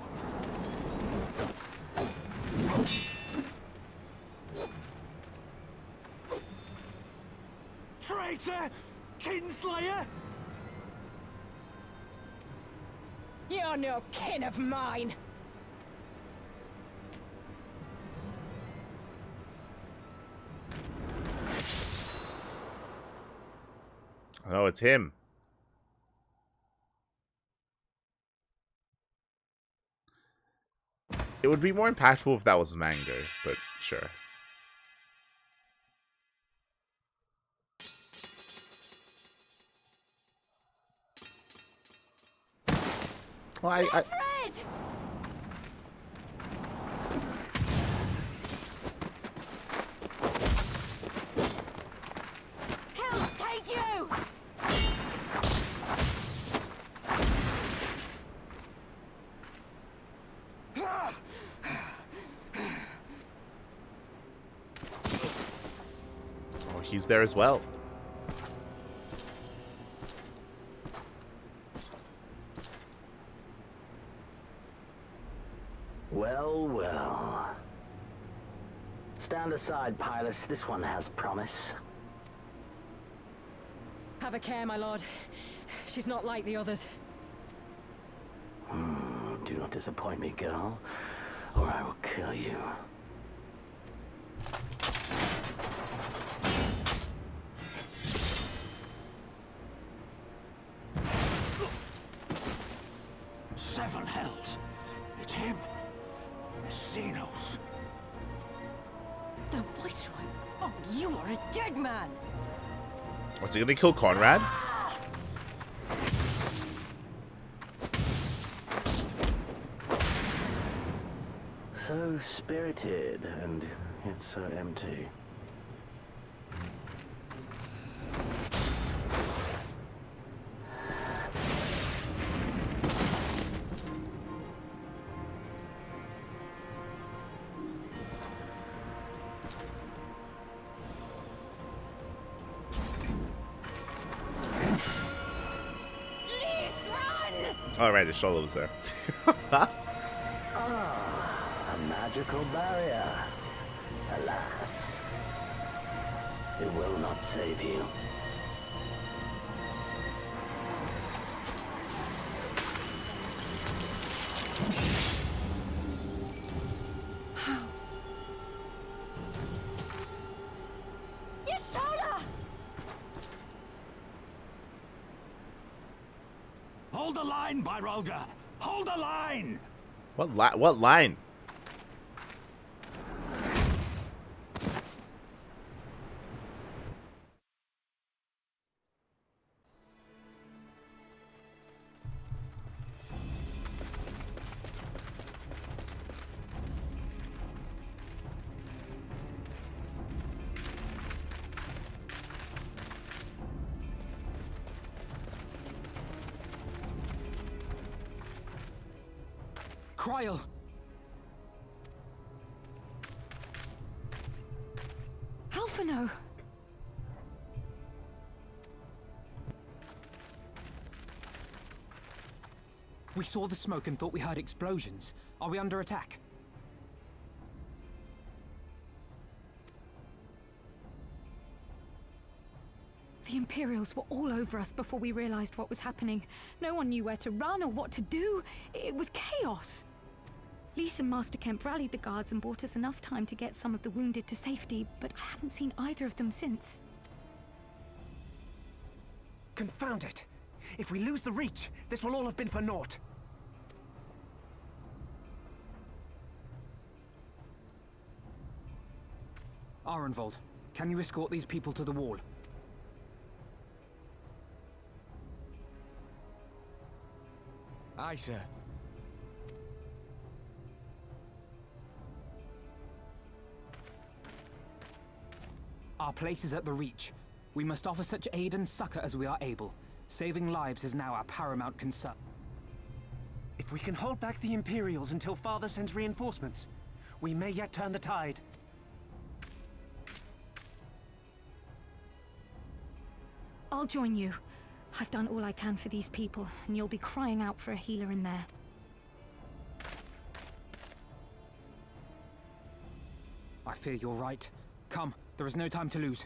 S4: Traitor! Kinslayer!
S6: You're no kin of mine!
S1: Oh, it's him. It would be more impactful if that was Mango, but sure. Well, I
S6: Fred! He'll take you!
S1: oh, he's there as well.
S8: Well, well. Stand aside, pilots. This one has promise.
S6: Have a care, my lord. She's not like the others.
S8: Do not disappoint me, girl, or I will kill you.
S4: Seven hells! It's him! It's Xenos!
S6: The Viceroy? Oh, you are a dead man!
S1: What's he gonna kill Conrad?
S8: So spirited, and yet so empty.
S1: Oh, right, his shoulder was there.
S8: A magical barrier. Alas, it will not save you.
S4: Hold the line, Byrolga! Hold the line!
S1: What line?
S7: Cryle!
S6: Alphino!
S7: We saw the smoke and thought we heard explosions. Are we under attack?
S6: The Imperials were all over us before we realized what was happening. No one knew where to run or what to do. It was chaos. Lise and Master Kemp rallied the guards and bought us enough time to get some of the wounded to safety, but I haven't seen either of them since.
S5: Confound it! If we lose the Reach, this will all have been for naught.
S7: Arenvold, can you escort these people to the wall?
S4: Aye, sir.
S7: Our place is at the Reach. We must offer such aid and succor as we are able. Saving lives is now our paramount concern.
S5: If we can hold back the Imperials until Father sends reinforcements, we may yet turn the tide.
S6: I'll join you. I've done all I can for these people, and you'll be crying out for a healer in there.
S7: I fear you're right. Come, there is no time to lose.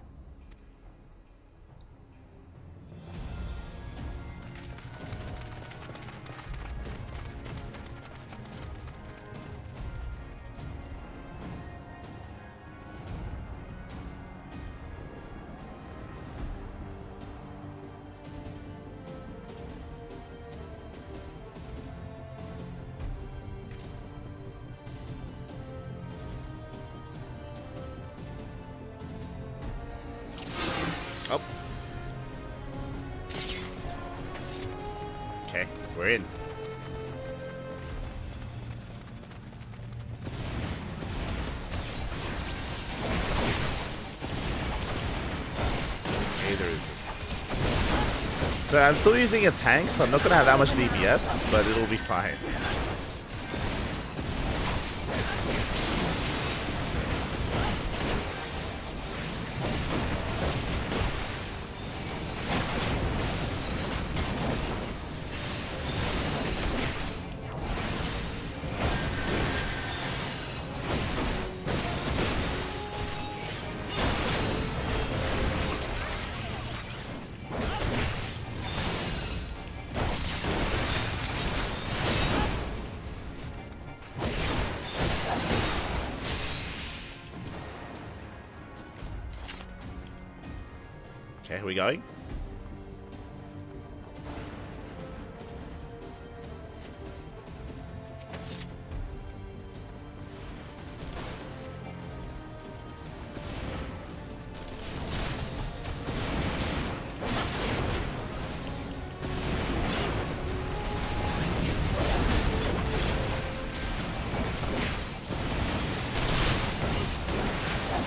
S1: Oh. Okay, we're in. Okay, there is this. So I'm still using a tank, so I'm not gonna have that much DPS, but it'll be fine. Okay, here we going.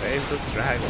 S1: Save the straggle.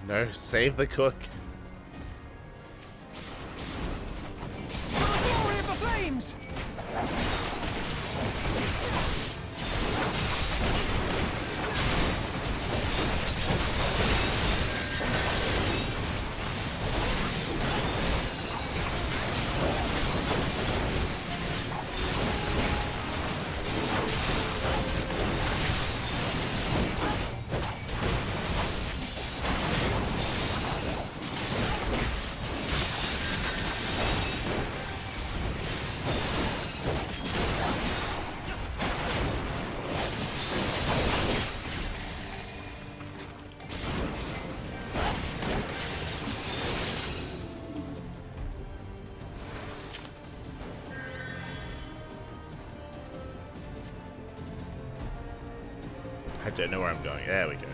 S1: No, save the cook.
S5: Glory of the flames!
S1: I don't know where I'm going. There we go.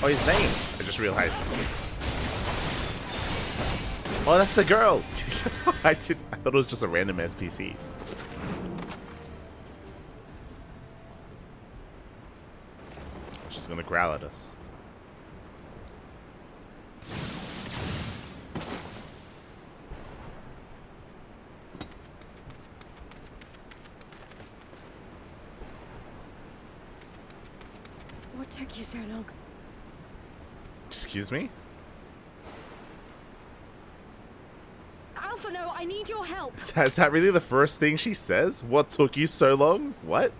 S1: Oh, his name. I just realized. Oh, that's the girl. I thought it was just a random NPC. She's gonna growl at us.
S6: What took you so long?
S1: Excuse me?
S6: Alpha, no, I need your help.
S1: Is that really the first thing she says? What took you so long? What?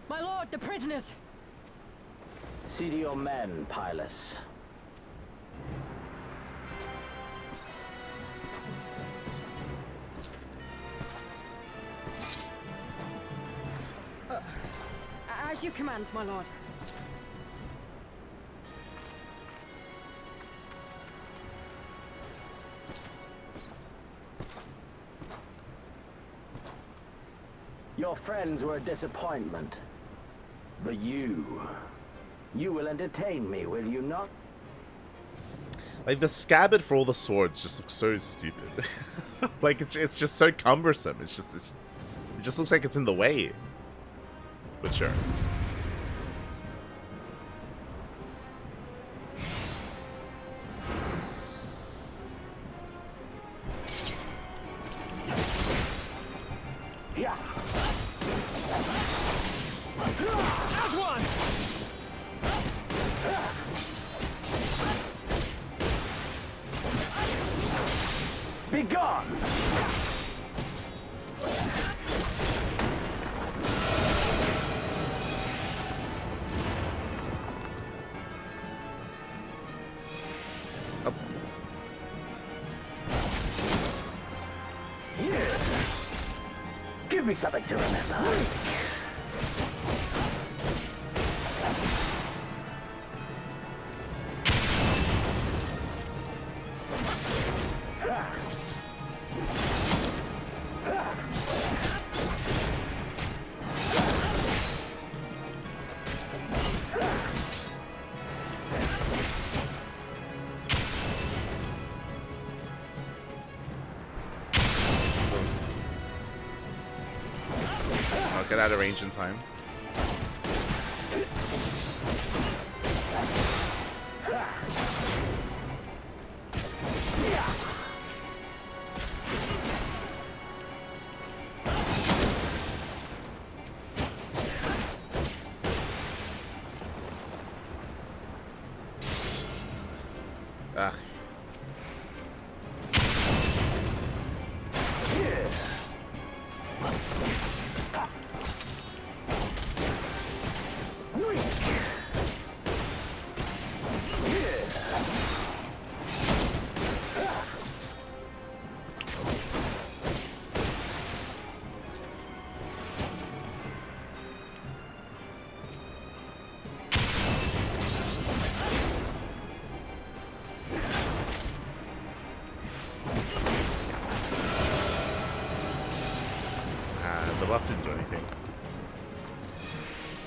S6: My lord, the prisoners.
S8: See to your men, Pylus.
S6: As you command, my lord.
S8: Your friends were a disappointment. But you will entertain me, will you not?
S1: Like, the scabbard for all the swords just looks so stupid. Like, it's just so cumbersome. It just looks like it's in the way. But sure.
S8: Yeah. Be gone!
S1: Up.
S8: Yeah. Give me something to remember.
S1: I'll get out of range in time. Ugh. The buff didn't do anything.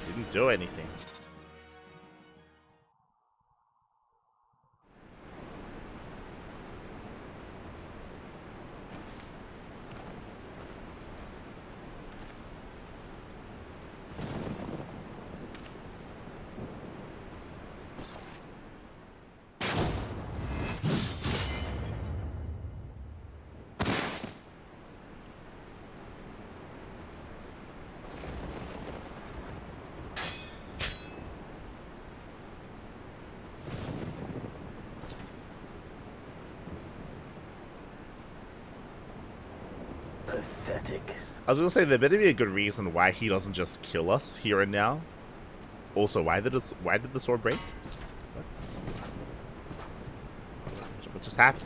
S1: Didn't do anything.
S8: Pathetic.
S1: I was gonna say there better be a good reason why he doesn't just kill us here and now. Also, why did the sword break? What just happened?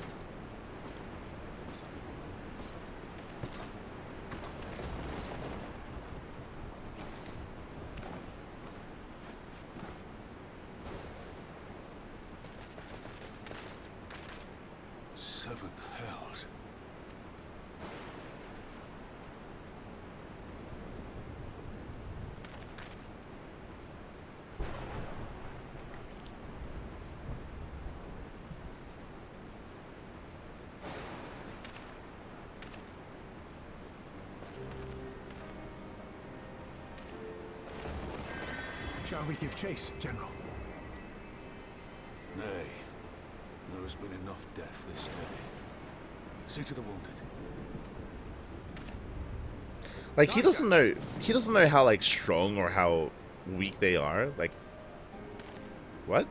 S9: Seven hells.
S10: Shall we give chase, General?
S9: Nay. There has been enough death this day. See to the wounded.
S1: Like he doesn't know how like strong or how weak they are. Like what?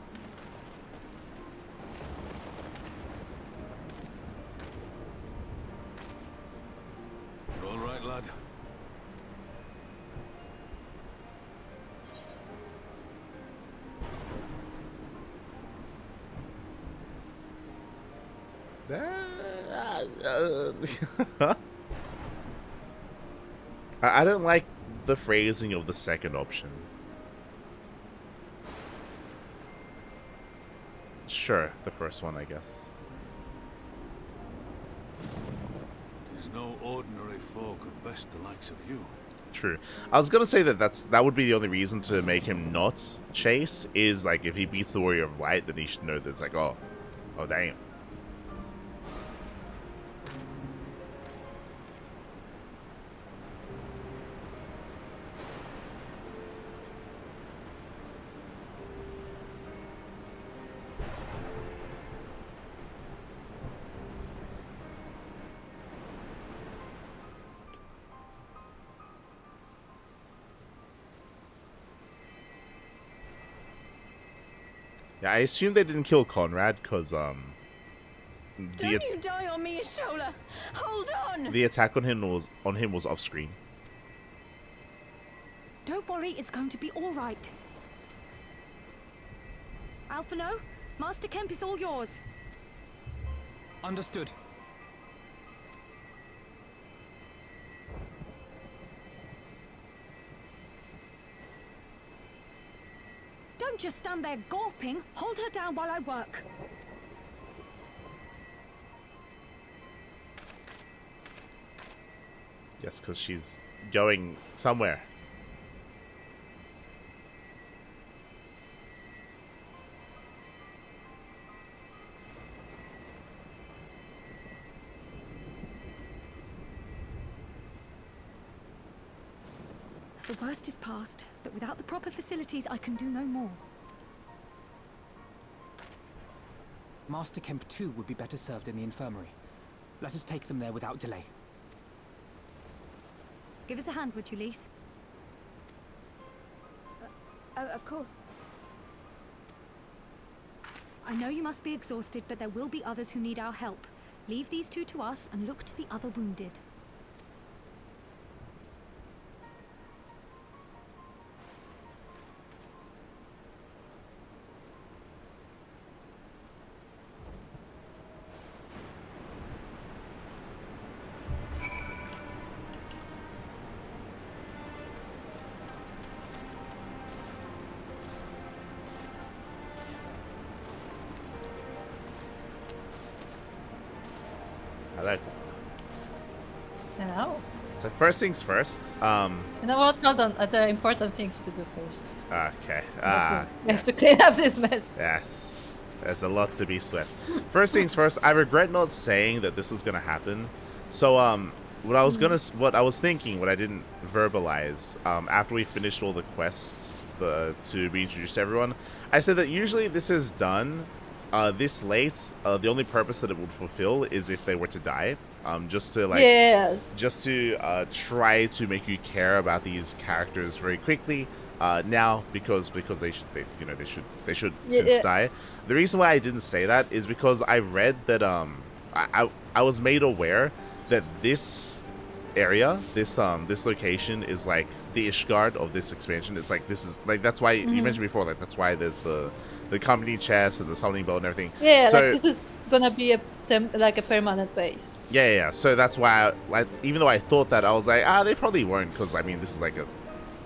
S9: You're all right, lad.
S1: I don't like the phrasing of the second option. Sure, the first one, I guess.
S9: Tis no ordinary foe could best the likes of you.
S1: True. I was gonna say that that would be the only reason to make him not chase, is like if he beats the Warrior of Light, then he should know that it's like, oh damn. Yeah, I assume they didn't kill Conrad because
S6: Don't you die on me, Ashola! Hold on!
S1: the attack on him was off screen.
S6: Don't worry, it's going to be all right. Alphino, Master Kemp is all yours.
S7: Understood.
S6: Don't just stand there gawping. Hold her down while I work.
S1: Yes, because she's going somewhere.
S6: The worst is past, but without the proper facilities, I can do no more.
S7: Master Kemp too would be better served in the infirmary. Let us take them there without delay.
S6: Give us a hand, would you, Lise? Of course. I know you must be exhausted, but there will be others who need our help. Leave these two to us and look to the other wounded.
S1: Hello.
S2: Hello.
S1: So first things first.
S2: You know what? Hold on. There are important things to do first.
S1: Okay.
S2: We have to clean up this mess.
S1: Yes. There's a lot to be swept. First things first, I regret not saying that this was gonna happen. So what I was thinking, what I didn't verbalize, after we finished all the quests to be introduced to everyone, I said that usually this is done this late. The only purpose that it would fulfill is if they were to die. Just to try to make you care about these characters very quickly. Now because they should since die. The reason why I didn't say that is because I read that I was made aware that this area, this location is like the Ishgard of this expansion. It's like this is like that's why you mentioned before, like that's why there's the company chest and the summoning belt and everything.
S2: Yeah,
S1: so,
S2: like this is gonna be a permanent base.
S1: Yeah. So that's why, even though I thought that, I was like, they probably won't, because I mean, this is like a,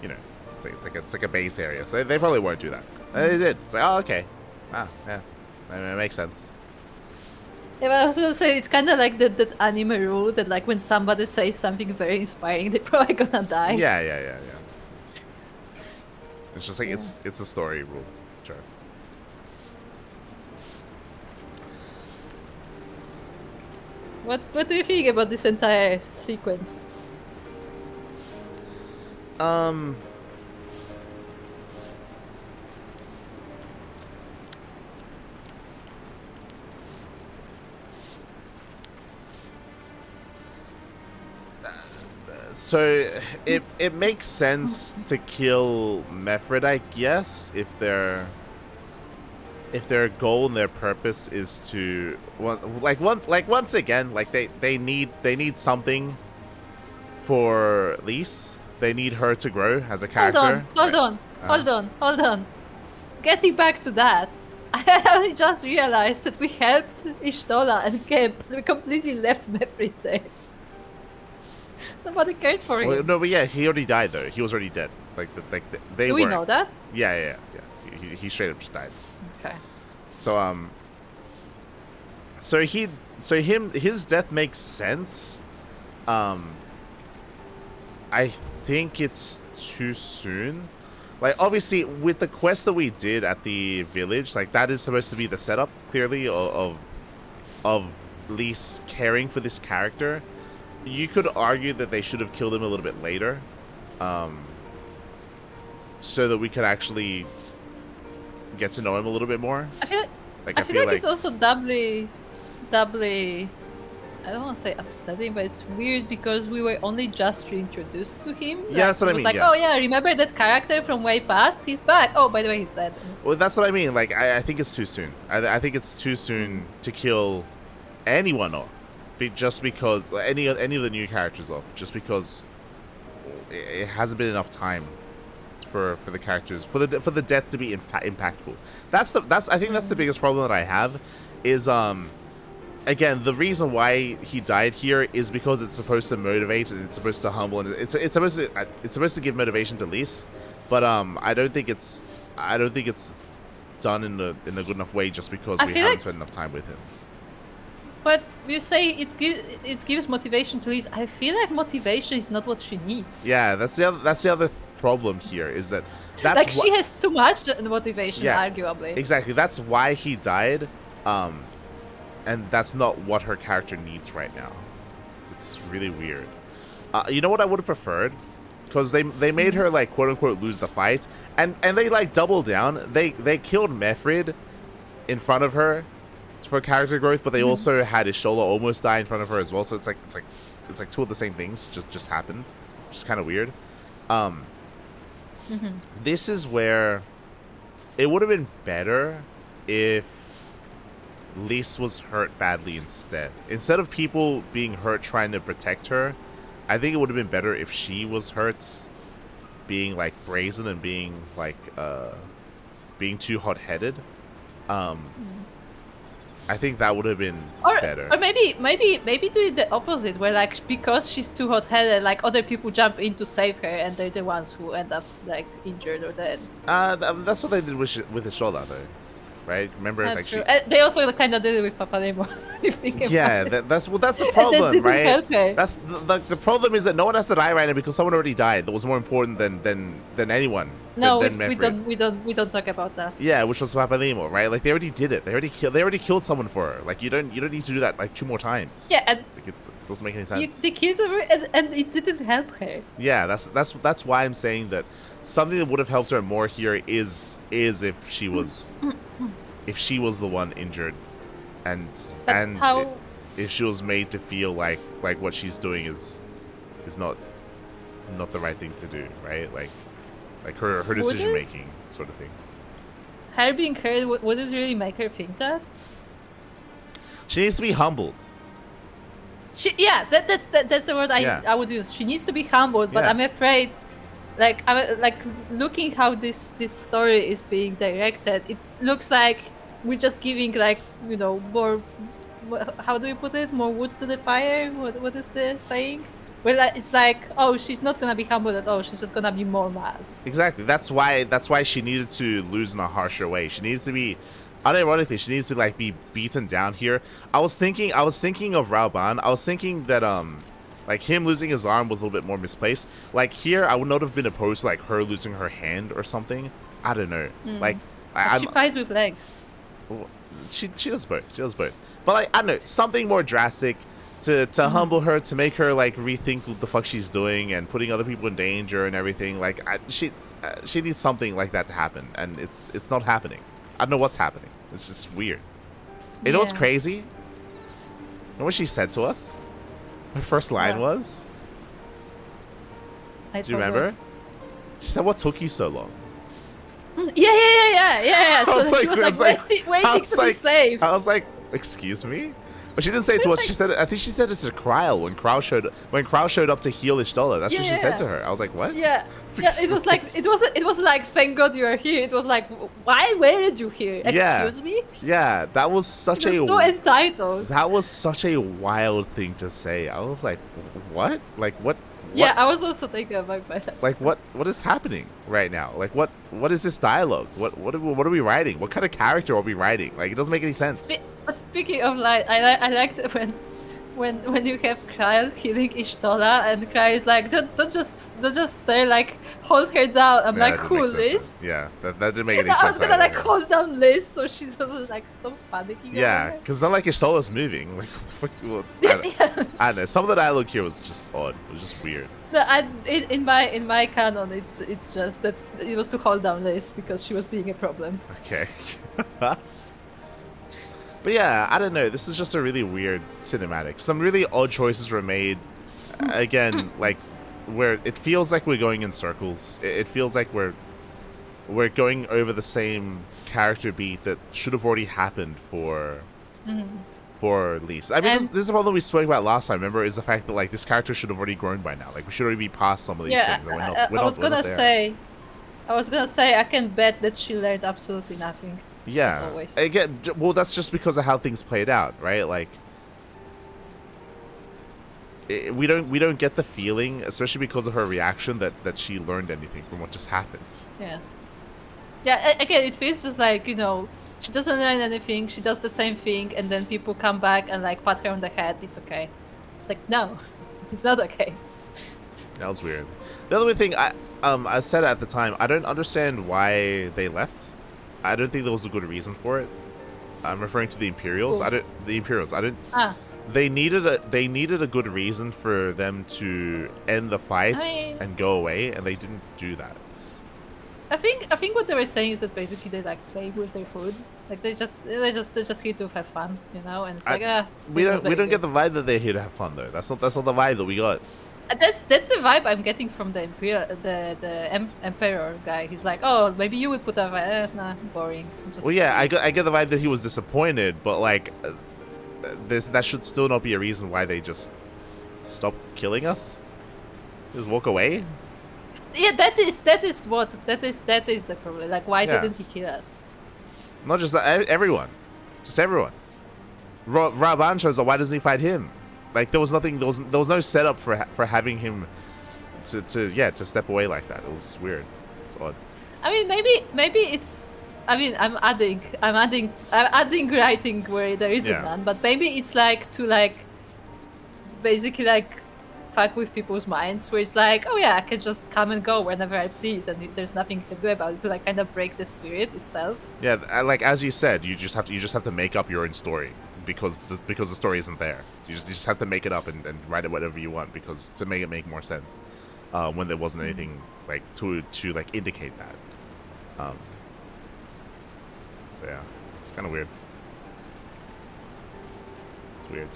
S1: you know, it's like a base area, so they probably won't do that. And they did. It's like, oh, okay, yeah, it makes sense.
S2: Yeah, but I was gonna say it's kind of like that anime rule that like when somebody says something very inspiring, they're probably gonna die.
S1: Yeah. It's just like it's a story rule. Sure.
S2: What do you think about this entire sequence?
S1: So it makes sense to kill Mefrid, I guess, if their goal and their purpose is to once again, like they need something for Lise. They need her to grow as a character.
S2: Hold on. Getting back to that, I only just realized that we helped Ishtola and Kemp. We completely left Mefrid there. Nobody cared for him.
S1: Well, no, but yeah, he already died though. He was already dead. They.
S2: Do we know that?
S1: Yeah. He straight up just died.
S2: Okay.
S1: So his death makes sense. I think it's too soon. Like, obviously, with the quest that we did at the village, like that is supposed to be the setup, clearly, of Lise caring for this character. You could argue that they should have killed him a little bit later, so that we could actually get to know him a little bit more.
S2: I feel like it's also doubly. I don't want to say upsetting, but it's weird because we were only just reintroduced to him.
S1: Yeah, that's what I mean.
S2: Like, oh yeah, remember that character from way past? He's back. Oh, by the way, he's dead.
S1: Well, that's what I mean. Like, I think it's too soon. I think it's too soon to kill anyone off, just because any of the new characters off, just because it hasn't been enough time for the characters for the death to be impactful. I think that's the biggest problem that I have is again, the reason why he died here is because it's supposed to motivate and it's supposed to humble and it's supposed to give motivation to Lise, but I don't think it's done in a good enough way just because we haven't spent enough time with him.
S2: But you say it gives motivation to Lise. I feel like motivation is not what she needs.
S1: Yeah, that's the other problem here is that
S2: she has too much motivation, arguably.
S1: Exactly, that's why he died. And that's not what her character needs right now. It's really weird. You know what I would have preferred? Because they made her, like, quote-unquote lose the fight. And they, like, doubled down. They killed Mefrid in front of her for character growth, but they also had Ishola almost die in front of her as well. So it's like two of the same things just happened. Which is kind of weird. This is where it would have been better if Lise was hurt badly instead. Instead of people being hurt trying to protect her, I think it would have been better if she was hurt being like brazen and being like being too hot-headed. I think that would have been better.
S2: Or maybe do it the opposite, where like because she's too hot-headed, like other people jump in to save her, and they're the ones who end up like injured or dead.
S1: That's what they did with Ishola though. Right? Remember,
S2: that's like they also kind of did it with Papalemo.
S1: Yeah, that's the problem, right? That's the problem is that no one has to die right now because someone already died. That was more important than anyone.
S2: No,
S1: than
S2: we don't talk about that.
S1: Yeah, which was Papalemo, right? Like they already did it. They already killed someone for her. Like you don't need to do that like 2 more times.
S2: Yeah, and
S1: like, it doesn't make any sense.
S2: They killed her and it didn't help her.
S1: Yeah, that's why I'm saying that something that would have helped her more here is if she was. If she was the one injured, if she was made to feel like what she's doing is not the right thing to do, right? Like her decision making sort of thing.
S2: Her being hurt, would it really make her think that?
S1: She needs to be humbled.
S2: That's the word I would use. She needs to be humbled, but I'm afraid, like looking how this story is being directed, it looks like we're just giving, like, you know, more. How do you put it? More wood to the fire. What is the saying? Well, it's like, oh, she's not gonna be humbled at all. She's just gonna be more mad.
S1: Exactly. That's why she needed to lose in a harsher way. She needs to be, unironically, she needs to like be beaten down here. I was thinking of Raoban. I was thinking that like him losing his arm was a little bit more misplaced. Like here, I would not have been opposed to like her losing her hand or something. I don't know. Like
S2: she fights with legs.
S1: She does both. She does both. But like, I don't know, something more drastic to humble her, to make her like rethink what the fuck she's doing and putting other people in danger and everything. Like she needs something like that to happen, and it's not happening. I don't know what's happening. It's just weird. You know what's crazy? You know what she said to us? Her first line was? Do you remember? She said, "What took you so long?"
S2: Yeah. So she was like waiting to be saved.
S1: I was like, excuse me? But she didn't say it to us. She said, I think she said it to Kryle when Kryle showed up to heal Ishtola. That's what she said to her. I was like, what?
S2: Yeah. It was like it was like, thank God you are here. It was like, why weren't you here? Excuse me?
S1: Yeah, that was such
S2: so entitled.
S1: That was such a wild thing to say. I was like, what? Like what?
S2: Yeah, I was also taken aback by that.
S1: Like what is happening right now? Like what is this dialogue? What are we writing? What kind of character are we writing? Like it doesn't make any sense.
S2: But speaking of light, I liked when you have Kryle healing Ishtola and Kryle is like, don't just stay, like hold her down. I'm like, who, Liz?
S1: Yeah, that didn't make any sense.
S2: I was gonna like hold down Liz so she doesn't like stops panicking.
S1: Yeah, because it's not like Ishtola's moving. Like what the fuck? I don't know. Some of the dialogue here was just odd. It was just weird.
S2: In my canon, it's just that it was to hold down Liz because she was being a problem.
S1: Okay. But yeah, I don't know. This is just a really weird cinematic. Some really odd choices were made. Again, like where it feels like we're going in circles. It feels like we're going over the same character beat that should have already happened for Lise. I mean, this is a problem we spoke about last time. Remember, is the fact that like this character should have already grown by now. Like we should already be past some of these things.
S2: I was gonna say I can bet that she learned absolutely nothing.
S1: Yeah.
S2: As always.
S1: Again, well, that's just because of how things played out, right? Like, we don't get the feeling, especially because of her reaction, that she learned anything from what just happened.
S2: Yeah. Yeah. Again, it feels just like, you know, she doesn't learn anything. She does the same thing, and then people come back and like pat her on the head. It's okay. It's like, no, it's not okay.
S1: That was weird. The other thing I said at the time, I don't understand why they left. I don't think there was a good reason for it. I'm referring to the Imperials.
S2: Cool.
S1: They needed a good reason for them to end the fight and go away, and they didn't do that.
S2: I think what they were saying is that basically they like play with their food. Like they're just here to have fun, you know. And it's like
S1: we don't get the vibe that they're here to have fun though. That's not the vibe that we got.
S2: That's the vibe I'm getting from the Emperor guy. He's like, oh, maybe you would put a nah, boring.
S1: Well, yeah, I get the vibe that he was disappointed, but like, that should still not be a reason why they just stop killing us. Just walk away.
S2: Yeah, that is the problem. Like, why didn't he kill us?
S1: Not just everyone, just everyone. Raoban shows up. Why doesn't he fight him? Like there was nothing. There was no setup for having him to step away like that. It was weird. It's odd.
S2: I mean, maybe it's. I mean, I'm adding writing where there isn't none. But maybe it's like to like, basically like, fuck with people's minds. Where it's like, oh yeah, I can just come and go whenever I please, and there's nothing to do about it. To like kind of break the spirit itself. Yeah,
S1: like as you said, you just have to make up your own story. Because the story isn't there, you just have to make it up and write it whatever you want because to make more sense, when there wasn't anything like to like indicate that. So yeah, it's kind of weird. It's weird.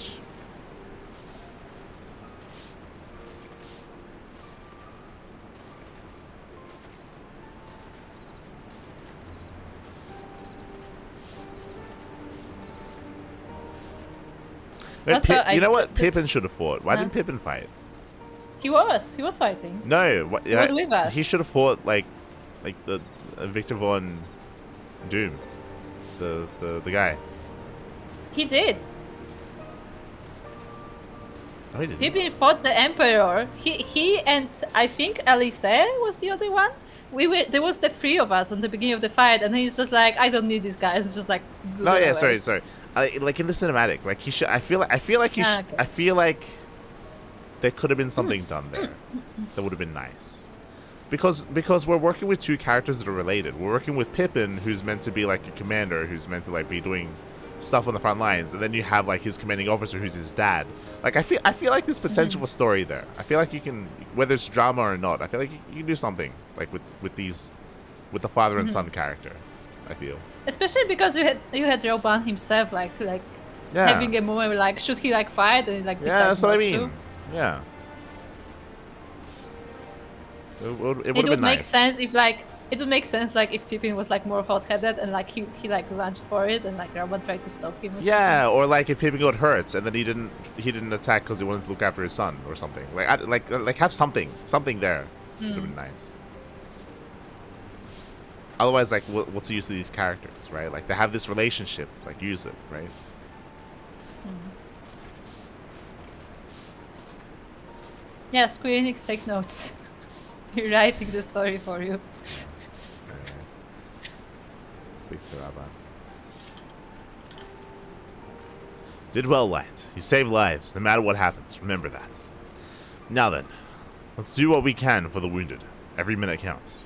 S1: Man,
S2: Also,
S1: you know what? Pippin should have fought. Why didn't Pippin fight?
S2: He was fighting.
S1: No,
S2: He was with us.
S1: He should have fought like the Victor Von Doom, the guy.
S2: He did.
S1: No, he didn't.
S2: Pippin fought the Emperor. He and I think Alice was the other one. There was the three of us on the beginning of the fight, and he's just like, I don't need these guys. It's just like.
S1: No, yeah, sorry. Like in the cinematic, like he should. I feel like he.
S2: Okay.
S1: I feel like there could have been something done there that would have been nice, because we're working with two characters that are related. We're working with Pippin, who's meant to be like a commander, who's meant to like be doing stuff on the front lines, and then you have like his commanding officer, who's his dad. Like I feel like there's potential for story there. I feel like you can, whether it's drama or not, I feel like you can do something like with the father and son character. I feel.
S2: Especially because you had Roban himself, like having a moment where, like, should he like fight and like.
S1: Yeah, that's what I
S2: not
S1: mean.
S2: to.
S1: Yeah. It
S2: It would make
S1: nice.
S2: sense if like it would make sense like if Pippin was like more hot-headed and like he like lunged for it and like Roban tried to stop him.
S1: Yeah, or like if Pippin got hurt and then he didn't attack because he wanted to look after his son or something. Like have something there. Would have been nice. Otherwise, like, what's the use of these characters, right? Like, they have this relationship. Like, use it, right?
S2: Yeah, Square Enix, take notes. We're writing the story for you.
S1: Speak to Rabban. Did well, Light. You saved lives, no matter what happens. Remember that. Now then, let's do what we can for the wounded. Every minute counts.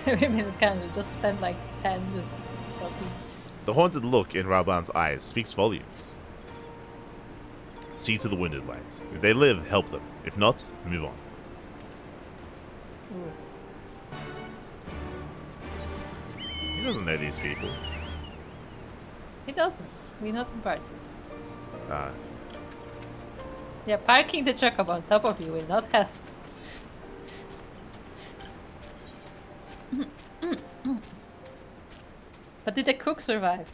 S2: Every minute can you just spend like 10 just talking.
S1: The haunted look in Rabban's eyes speaks volumes. See to the wounded, Light. If they live, help them. If not, move on. He doesn't know these people.
S2: He doesn't. We're not in party.
S1: Ah.
S2: Yeah, parking the chocobo on top of you will not help. But did the cook survive?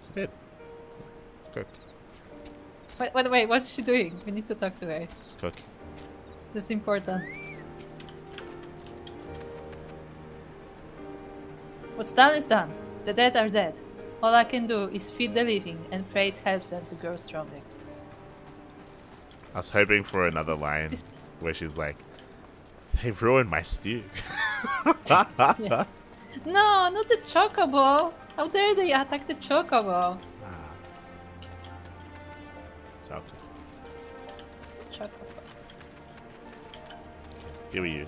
S1: She did. Let's cook.
S2: Wait, what's she doing? We need to talk to her.
S1: Let's cook.
S2: This is important. What's done is done. The dead are dead. All I can do is feed the living and pray it helps them to grow stronger.
S1: I was hoping for another line where she's like, "They've ruined my stew."
S2: Yes. No, not the chocobo. How dare they attack the chocobo? Chocobo.
S1: Here are you.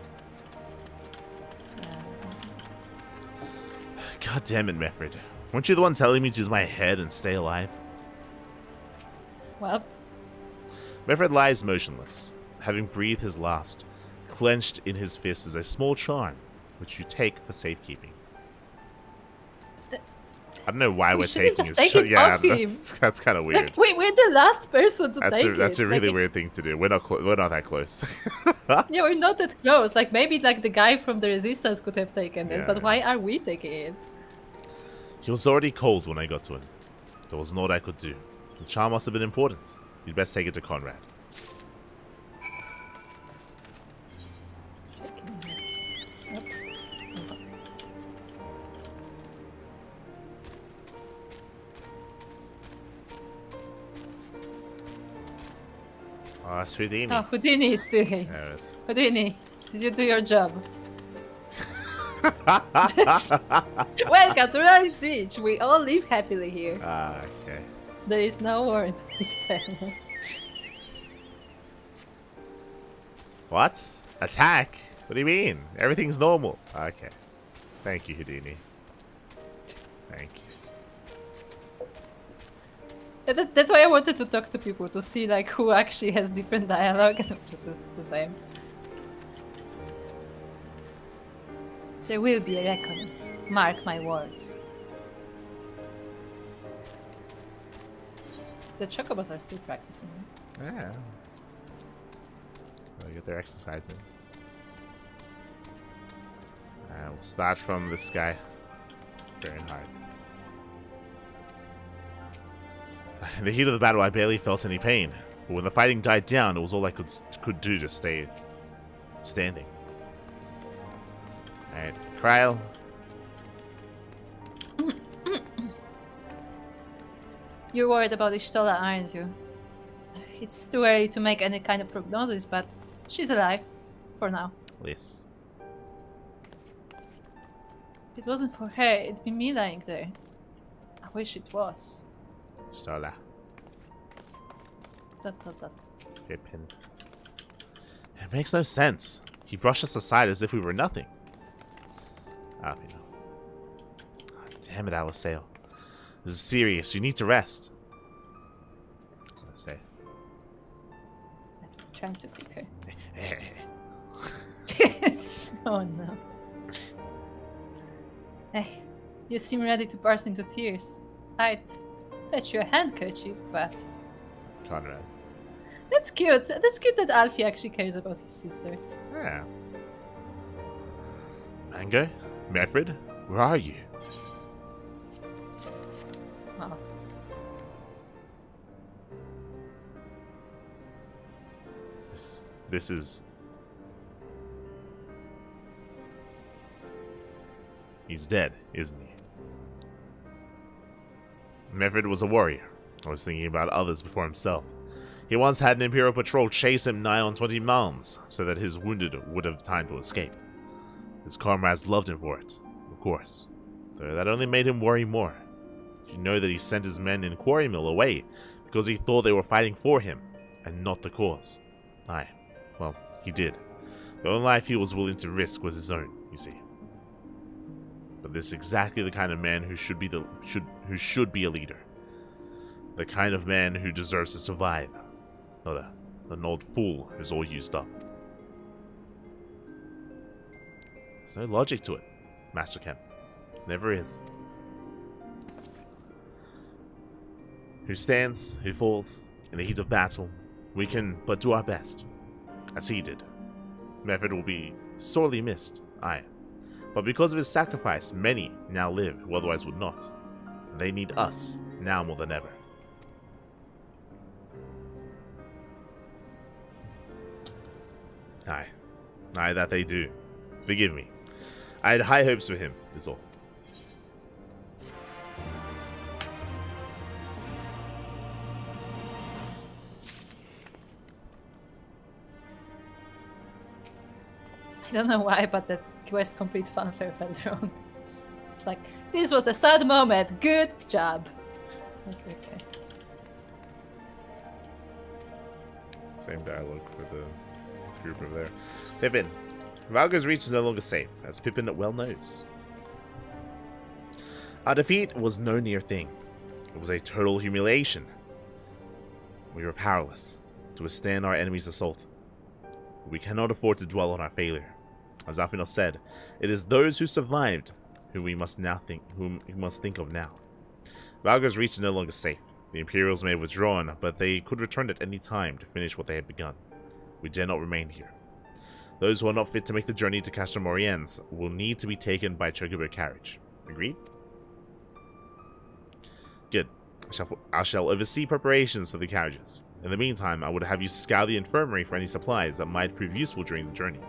S1: God damn it, Meffred. Weren't you the one telling me to use my head and stay alive?
S2: Well.
S1: Meffred lies motionless, having breathed his last. Clenched in his fist is a small charm, which you take for safekeeping. I don't know why we're taking
S2: just
S1: his
S2: take it off him.
S1: That's kind of weird.
S2: Like, wait, we're the last person to take it.
S1: That's a really
S2: like,
S1: weird thing to do. We're not that close.
S2: Yeah, we're not that close. Like maybe like the guy from the Resistance could have taken it, but
S1: Yeah.
S2: why are we taking it?
S1: He was already cold when I got to him. There was naught I could do. The charm must have been important. You'd best take it to Conrad. Oh, that's Houdini.
S2: Oh, Houdini is still here.
S1: There it is.
S2: Houdini, did you do your job? Welcome to Rally's Reach. We all live happily here.
S1: Ah, okay.
S2: There is no war in Sixth.
S1: What? Attack? What do you mean? Everything's normal. Okay. Thank you, Houdini. Thank you.
S2: That's why I wanted to talk to people to see like who actually has different dialogue and just is the same. There will be a reckoning. Mark my words. The chocobos are still practicing.
S1: Yeah. Gotta get their exercise in. We'll start from this guy. Very hard. In the heat of the battle, I barely felt any pain. But when the fighting died down, it was all I could do to stay standing. Alright, Kryl.
S2: You're worried about Ishtola, aren't you? It's too early to make any kind of prognosis, but she's alive. For now.
S1: Yes.
S2: If it wasn't for her, it'd be me lying there. I wish it was.
S1: Ishtola.
S2: Dot.
S1: Pippin. It makes no sense. He brushed us aside as if we were nothing. Ah, you know. Oh, damn it, Aliseo. This is serious. You need to rest. What I say?
S2: I'm trying to pick her. Oh no. Hey, you seem ready to burst into tears. I'd fetch you a handkerchief, but...
S1: Conrad.
S2: That's cute. That's cute that Alfie actually cares about his sister.
S1: Yeah. Mango? Medfred? Where are you?
S2: Wow.
S1: This is... He's dead, isn't he? Medfred was a warrior. I was thinking about others before himself. He once had an Imperial patrol chase him nigh on 20 miles, so that his wounded would have time to escape. His comrades loved him for it, of course. Though that only made him worry more. Did you know that he sent his men in Quarry Mill away because he thought they were fighting for him, and not the cause? Aye, well, he did. The only life he was willing to risk was his own, you see. But this is exactly the kind of man who should be a leader. The kind of man who deserves to survive. Not an old fool who's all used up. There's no logic to it, Master Ken. Never is. Who stands, who falls, in the heat of battle, we can but do our best, as he did. Medfred will be sorely missed, aye. But because of his sacrifice, many now live who otherwise would not. They need us, now more than ever. Aye. Aye, that they do. Forgive me. I had high hopes for him, is all.
S2: I don't know why, but that quest complete fanfare felt wrong. It's like, this was a sad moment, good job. Okay.
S1: Same dialogue for the group over there. Pippin. Valga's reach is no longer safe, as Pippin well knows. Our defeat was no near thing. It was a total humiliation. We were powerless to withstand our enemy's assault. We cannot afford to dwell on our failure. As Afinal said, it is those who survived whom we must think of now. Valga's reach is no longer safe. The Imperials may have withdrawn, but they could return at any time to finish what they had begun. We dare not remain here. Those who are not fit to make the journey to Castor Moriens will need to be taken by Chocobo carriage. Agreed? Good. I shall oversee preparations for the carriages. In the meantime, I would have you scour the infirmary for any supplies that might prove useful during the journey.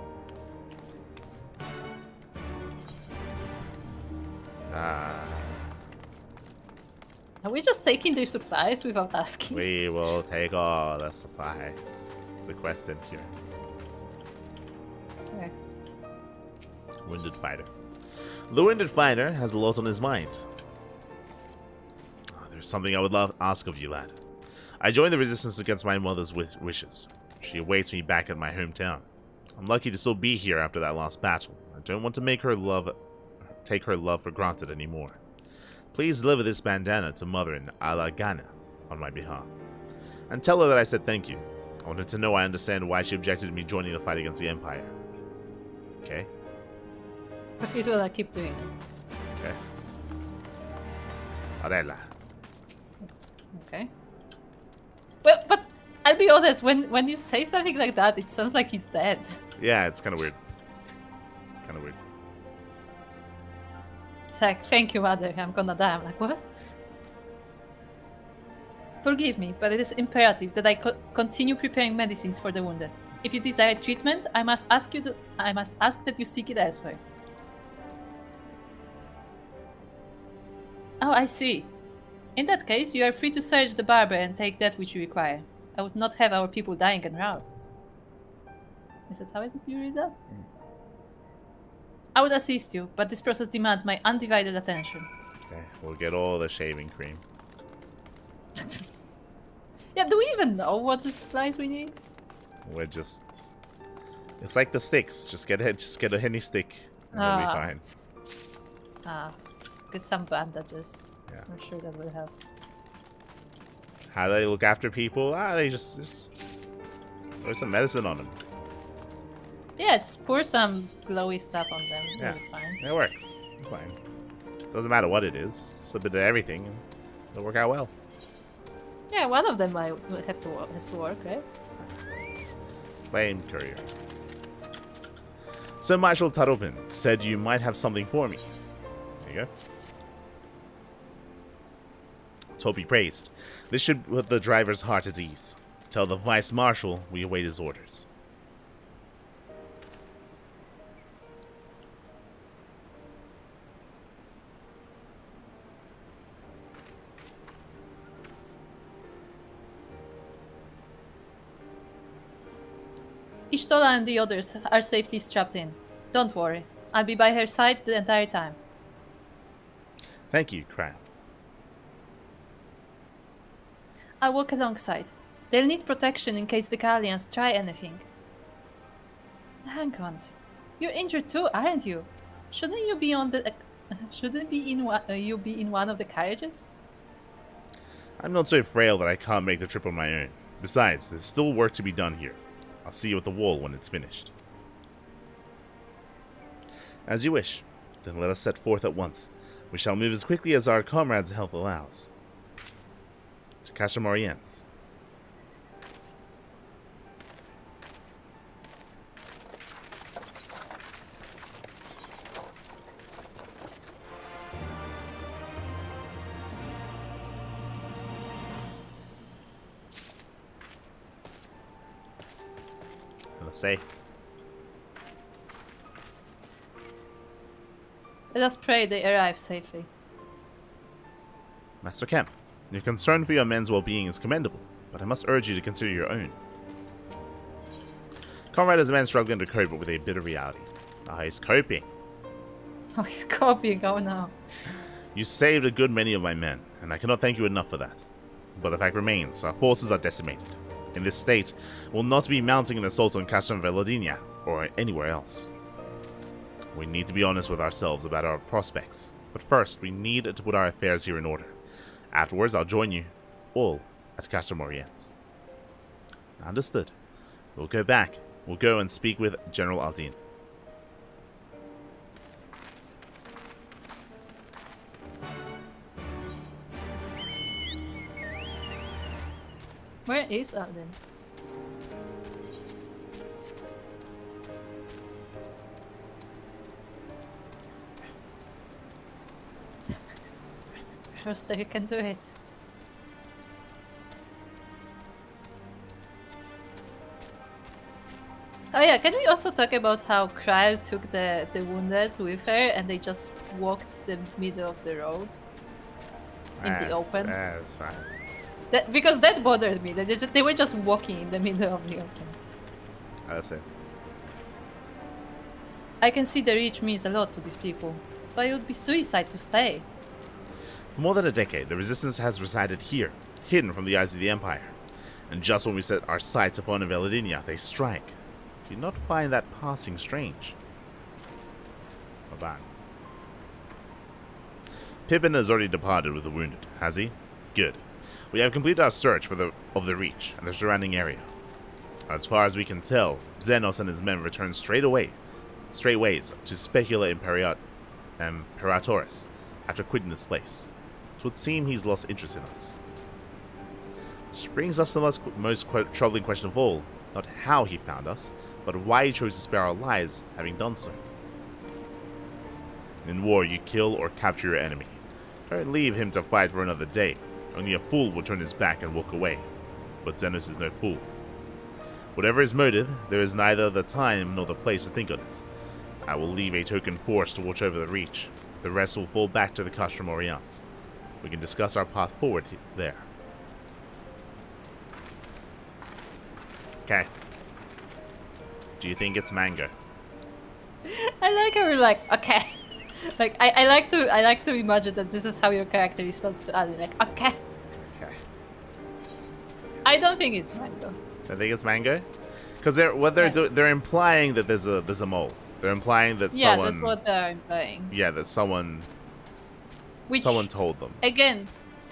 S2: Are we just taking their supplies without asking?
S1: We will take all the supplies. There's a quest in here.
S2: Okay.
S1: Wounded Fighter. The Wounded Fighter has a lot on his mind. There's something I would love to ask of you, lad. I joined the resistance against my mother's wishes. She awaits me back at my hometown. I'm lucky to still be here after that last battle. I don't want to take her love for granted anymore. Please deliver this bandana to Mother in Alagana on my behalf. And tell her that I said thank you. I wanted to know I understand why she objected to me joining the fight against the Empire. Okay?
S2: Here's what I keep doing.
S1: Okay. Arella.
S2: That's okay. Well, but I'll be honest, when you say something like that, it sounds like he's dead.
S1: Yeah, it's kind of weird. It's kind of weird.
S2: It's like, thank you, mother, I'm gonna die. I'm like, what? Forgive me, but it is imperative that I continue preparing medicines for the wounded. If you desire treatment, I must ask that you seek it elsewhere. Oh, I see. In that case, you are free to search the barber and take that which you require. I would not have our people dying en route. Is that how you read that? I would assist you, but this process demands my undivided attention.
S1: Okay, we'll get all the shaving cream.
S2: Yeah, do we even know what the supplies we need?
S1: We're just... It's like the sticks. Just get a henny stick and we'll be fine.
S2: Just get some bandages.
S1: Yeah.
S2: I'm sure that will help.
S1: How do they look after people? They just throw some medicine on them.
S2: Yeah, just pour some glowy stuff on them.
S1: Yeah,
S2: It'll be fine.
S1: it works. It's fine. Doesn't matter what it is. Just a bit of everything, and it'll work out well.
S2: Yeah, one of them might have to work, right?
S1: Flame courier. Sir Marshal Taropin said you might have something for me. There you go. To be praised. This should put the driver's heart at ease. Tell the Vice Marshal we await his orders.
S2: Ishtola and the others are safely strapped in. Don't worry. I'll be by her side the entire time.
S1: Thank you, Cran.
S2: I'll walk alongside. They'll need protection in case the Gallians try anything. Hang on. You're injured too, aren't you? Shouldn't you be on the... shouldn't be in you be in one of the carriages?
S1: I'm not so frail that I can't make the trip on my own. Besides, there's still work to be done here. I'll see you at the wall when it's finished. As you wish. Then let us set forth at once. We shall move as quickly as our comrades' health allows. To Castamorians. Let's say.
S2: Let us pray they arrive safely.
S1: Master Kemp, your concern for your men's well-being is commendable, but I must urge you to consider your own. Comrade is a man struggling to cope with a bitter reality. He's coping.
S2: Oh, he's copying, oh no.
S1: You saved a good many of my men, and I cannot thank you enough for that. But the fact remains, our forces are decimated. In this state, will not be mounting an assault on Castrum Velodinia, or anywhere else. We need to be honest with ourselves about our prospects, but first we need to put our affairs here in order. Afterwards, I'll join you, all, at Castamorians. Understood. We'll go back. We'll go and speak with General Aldin.
S2: Where is Alden? Roster, you can do it. Oh yeah, can we also talk about how Kryl took the wounded with her and they just walked the middle of the road in the open?
S1: That's fine.
S2: Because that bothered me. They were just walking in the middle of the open.
S1: That's it.
S2: I can see the reach means a lot to these people, but it would be suicide to stay.
S1: For more than a decade, the resistance has resided here, hidden from the eyes of the Empire. And just when we set our sights upon Velodinia, they strike. Do you not find that passing strange? Hold on. Pippin has already departed with the wounded, has he? Good. We have completed our search of the Reach and the surrounding area. As far as we can tell, Xenos and his men returned straightways to Specula Imperatoris after quitting this place. It would seem he's lost interest in us. Which brings us to the most troubling question of all, not how he found us, but why he chose to spare our lives having done so. In war, you kill or capture your enemy. Don't leave him to fight for another day. Only a fool would turn his back and walk away. But Xenos is no fool. Whatever his motive, there is neither the time nor the place to think on it. I will leave a token force to watch over the Reach. The rest will fall back to the Castrum Orients. We can discuss our path forward there. Okay. Do you think it's Mango?
S2: I like how you're like, okay. Like I like to imagine that this is how your character responds to Ali. Like, okay.
S1: Okay.
S2: I don't think it's Mango.
S1: I think it's Mango, because they're implying that there's a mole. They're implying that
S2: yeah,
S1: someone.
S2: that's what they're implying.
S1: Yeah, that someone told them.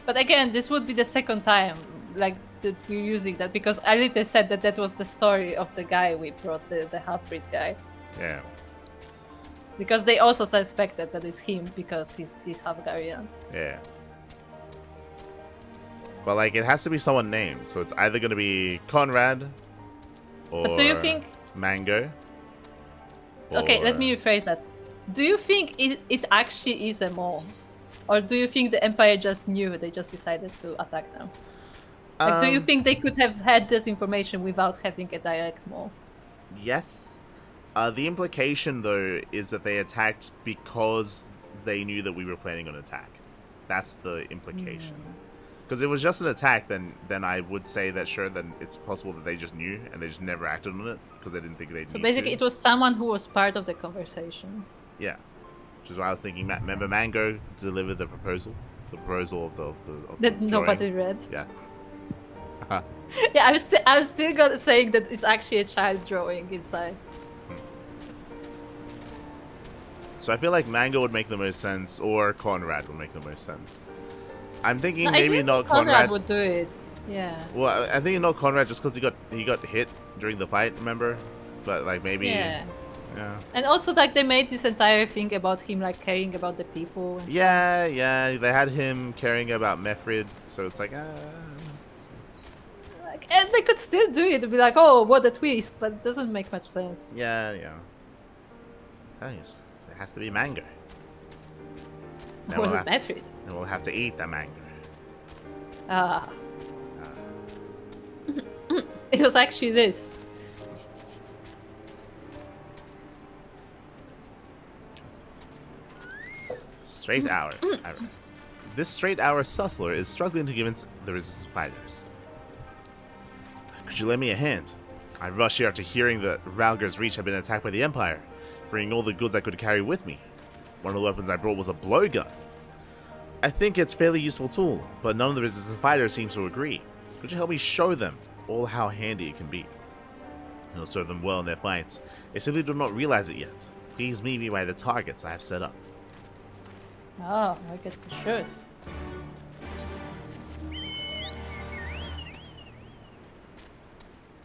S2: But again, this would be the second time like that we're using that, because Alite said that was the story of the guy we brought, the half-breed guy.
S1: Yeah.
S2: Because they also suspected that it's him because he's Hungarian.
S1: Yeah. But like, it has to be someone named, so it's either gonna be Conrad or
S2: But do you think
S1: Mango.
S2: Okay, let me rephrase that. Do you think it actually is a mole? Or do you think the Empire just knew, they just decided to attack them? Like, do you think they could have had this information without having a direct mole?
S1: Yes. The implication, though, is that they attacked because they knew that we were planning on attack. That's the implication. Because if it was just an attack, then I would say that sure, then it's possible that they just knew and they just never acted on it because they didn't think they'd.
S2: So basically, it was someone who was part of the conversation.
S1: Yeah, which is why I was thinking. Remember, Mango delivered the proposal of
S2: that
S1: the
S2: nobody
S1: drawing.
S2: read.
S1: Yeah.
S2: Yeah, I was still saying that it's actually a child drawing inside.
S1: So I feel like Mango would make the most sense, or Conrad would make the most sense. I'm thinking
S2: No,
S1: maybe not
S2: Conrad would do it. Yeah.
S1: Well, I think not Conrad just because he got hit during the fight. Remember, but like maybe.
S2: Yeah.
S1: Yeah.
S2: And also, like, they made this entire thing about him, like, caring about the people. And
S1: yeah, yeah. They had him caring about Mefrid, so it's like,
S2: like, and they could still do it. Be like, oh, what a twist, but it doesn't make much sense.
S1: Yeah, yeah. Telling you, it has to be Mango.
S2: Or was it Mefrid?
S1: And we'll have to eat the mango.
S2: Ah. It was actually this.
S1: Straight hour. This straight hour Sussler is struggling to convince the resistance fighters. Could you lend me a hand? I rushed here after hearing that Ralger's Reach had been attacked by the Empire, bringing all the goods I could carry with me. One of the weapons I brought was a blowgun. I think it's a fairly useful tool, but none of the resistance fighters seems to agree. Could you help me show them all how handy it can be? It'll serve them well in their fights. They simply do not realize it yet. Please meet me by the targets I have set up.
S2: Oh, I get to shoot.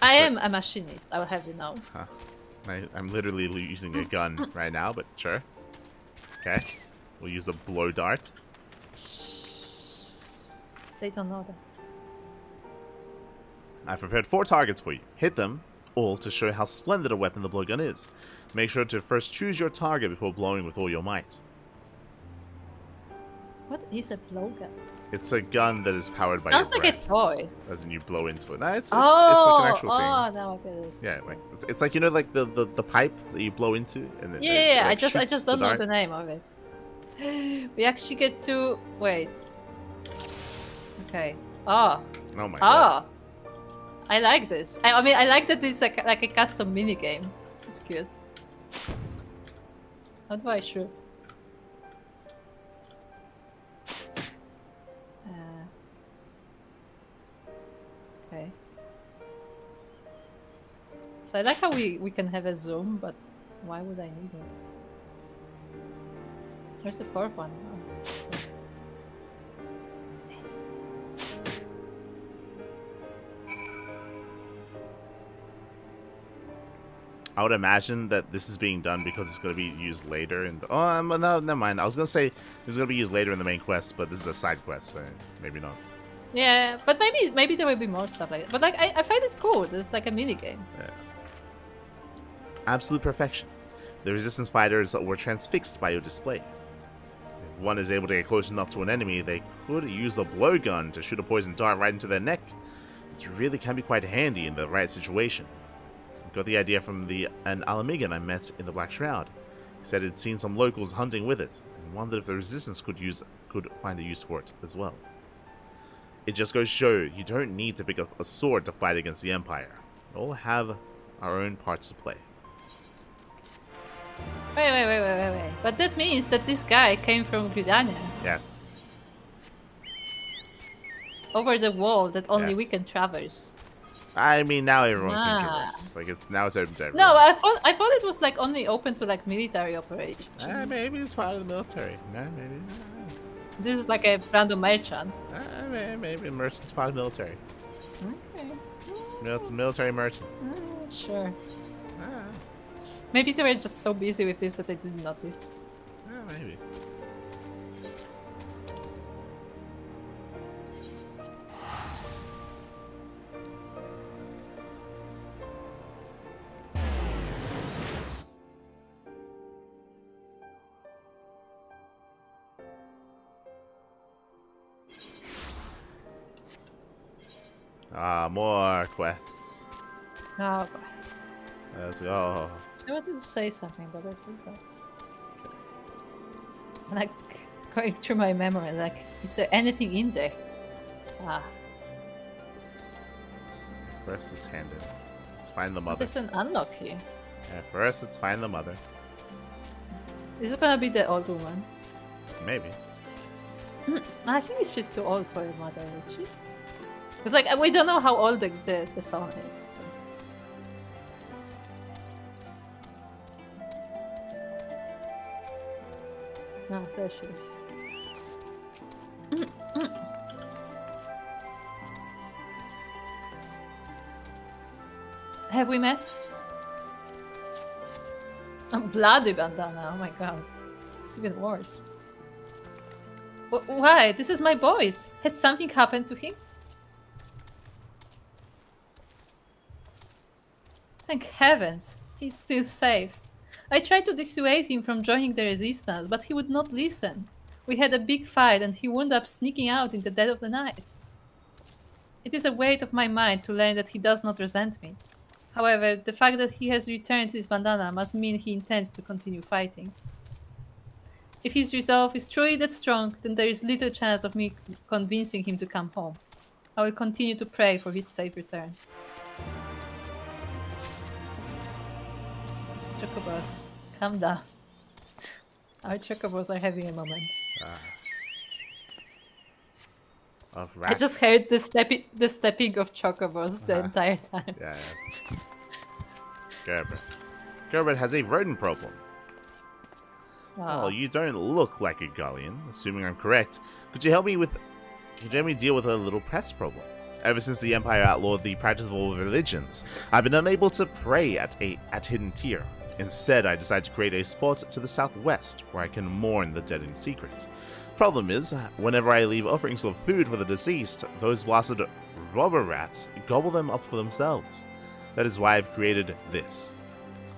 S2: I am a machinist, I will have you know.
S1: Huh. I'm literally using a gun right now, but sure. Okay. We'll use a blow dart.
S2: They don't know that.
S1: I've prepared 4 targets for you. Hit them all to show how splendid a weapon the blowgun is. Make sure to first choose your target before blowing with all your might.
S2: What is a blowgun?
S1: It's a gun that is powered by
S2: Sounds
S1: your
S2: like
S1: breath,
S2: a toy.
S1: as in you blow into it. Nah, it's like an actual thing.
S2: Oh, now I get it.
S1: Yeah, like it's like, you know, like the pipe that you blow into, and it,
S2: Yeah,
S1: like,
S2: I just don't know
S1: dart.
S2: the name of it. We actually get to wait. Okay. Oh.
S1: Oh my god.
S2: Oh. I like this. I mean, I like that it's like a custom mini game. It's cute. How do I shoot? Okay. So I like how we can have a zoom, but why would I need it? Where's the 4th one? Oh.
S1: I would imagine that this is being done because it's going to be used later in the... Oh, no, never mind. I was going to say this is going to be used later in the main quest, but this is a side quest, so maybe not.
S2: Yeah, but maybe there will be more stuff like that. But like, I find it's cool. It's like a mini game.
S1: Yeah. Absolute perfection. The resistance fighters were transfixed by your display. if one is able to get close enough to an enemy, they could use a blowgun to shoot a poison dart right into their neck, which really can be quite handy in the right situation. I got the idea from an Alamigan I met in the Black Shroud. He said he'd seen some locals hunting with it, and wondered if the Resistance could find a use for it as well. It just goes to show you don't need to pick up a sword to fight against the Empire. We all have our own parts to play.
S2: Wait. But that means that this guy came from Gridania.
S1: Yes.
S2: Over the wall that only we
S1: Yes.
S2: can traverse.
S1: I mean, now everyone can traverse. Like, now it's open to everyone.
S2: No, I thought it was like only open to like military operations.
S1: Maybe it's part of the military. No, maybe.
S2: This is like a random merchant.
S1: Maybe merchant's part of the military.
S2: Okay.
S1: Military merchants.
S2: Sure. Maybe they were just so busy with this that they didn't notice.
S1: Maybe. More quests.
S2: Oh,
S1: Let's go.
S2: I wanted to say something, but I forgot. I'm like going through my memory, like, is there anything in there?
S1: First, it's handed. Let's find the mother.
S2: There's an unlock here.
S1: Yeah, first, let's find the mother.
S2: Is it gonna be the old woman?
S1: Maybe.
S2: I think she's too old for a mother, is she? Because like we don't know how old the son is. So. No, there she is. Have we met? A bloody bandana, oh my god. It's even worse. Why? This is my boy's. Has something happened to him? Thank heavens, he's still safe. I tried to dissuade him from joining the resistance, but he would not listen. We had a big fight and he wound up sneaking out in the dead of the night. It is a weight of my mind to learn that he does not resent me. However, the fact that he has returned his bandana must mean he intends to continue fighting. If his resolve is truly that strong, then there is little chance of me convincing him to come home. I will continue to pray for his safe return. Chocobos, calm down. Our chocobos are having a moment.
S1: Of
S2: I
S1: rats.
S2: just heard the stepping of chocobos the entire time.
S1: Yeah. Gerbert has a rodent problem. Well, you don't look like a Gullion, assuming I'm correct. Could you help me deal with a little pest problem? Ever since the Empire outlawed the practice of all religions, I've been unable to pray at Hidden Tier. Instead, I decided to create a spot to the southwest where I can mourn the dead in secret. Problem is, whenever I leave offerings of food for the deceased, those blasted robber rats gobble them up for themselves. That is why I've created this.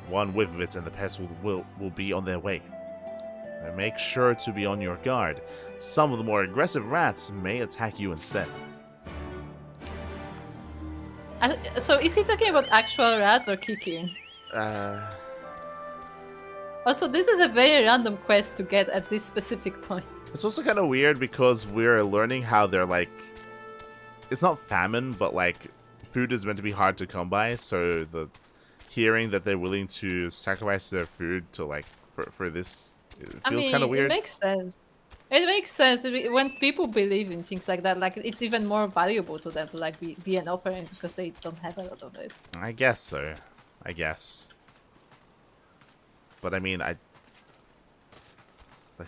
S1: One whiff of it and the pests will be on their way. Now make sure to be on your guard. Some of the more aggressive rats may attack you instead.
S2: So is he talking about actual rats or Kiki? Also, this is a very random quest to get at this specific point.
S1: It's also kind of weird because we're learning how they're like... It's not famine, but like food is meant to be hard to come by, so the hearing that they're willing to sacrifice their food to like for this, it feels kind of weird.
S2: It makes sense. It makes sense when people believe in things like that. Like it's even more valuable to them to like be an offering because they don't have a lot of it.
S1: I guess so. I guess. But I mean, like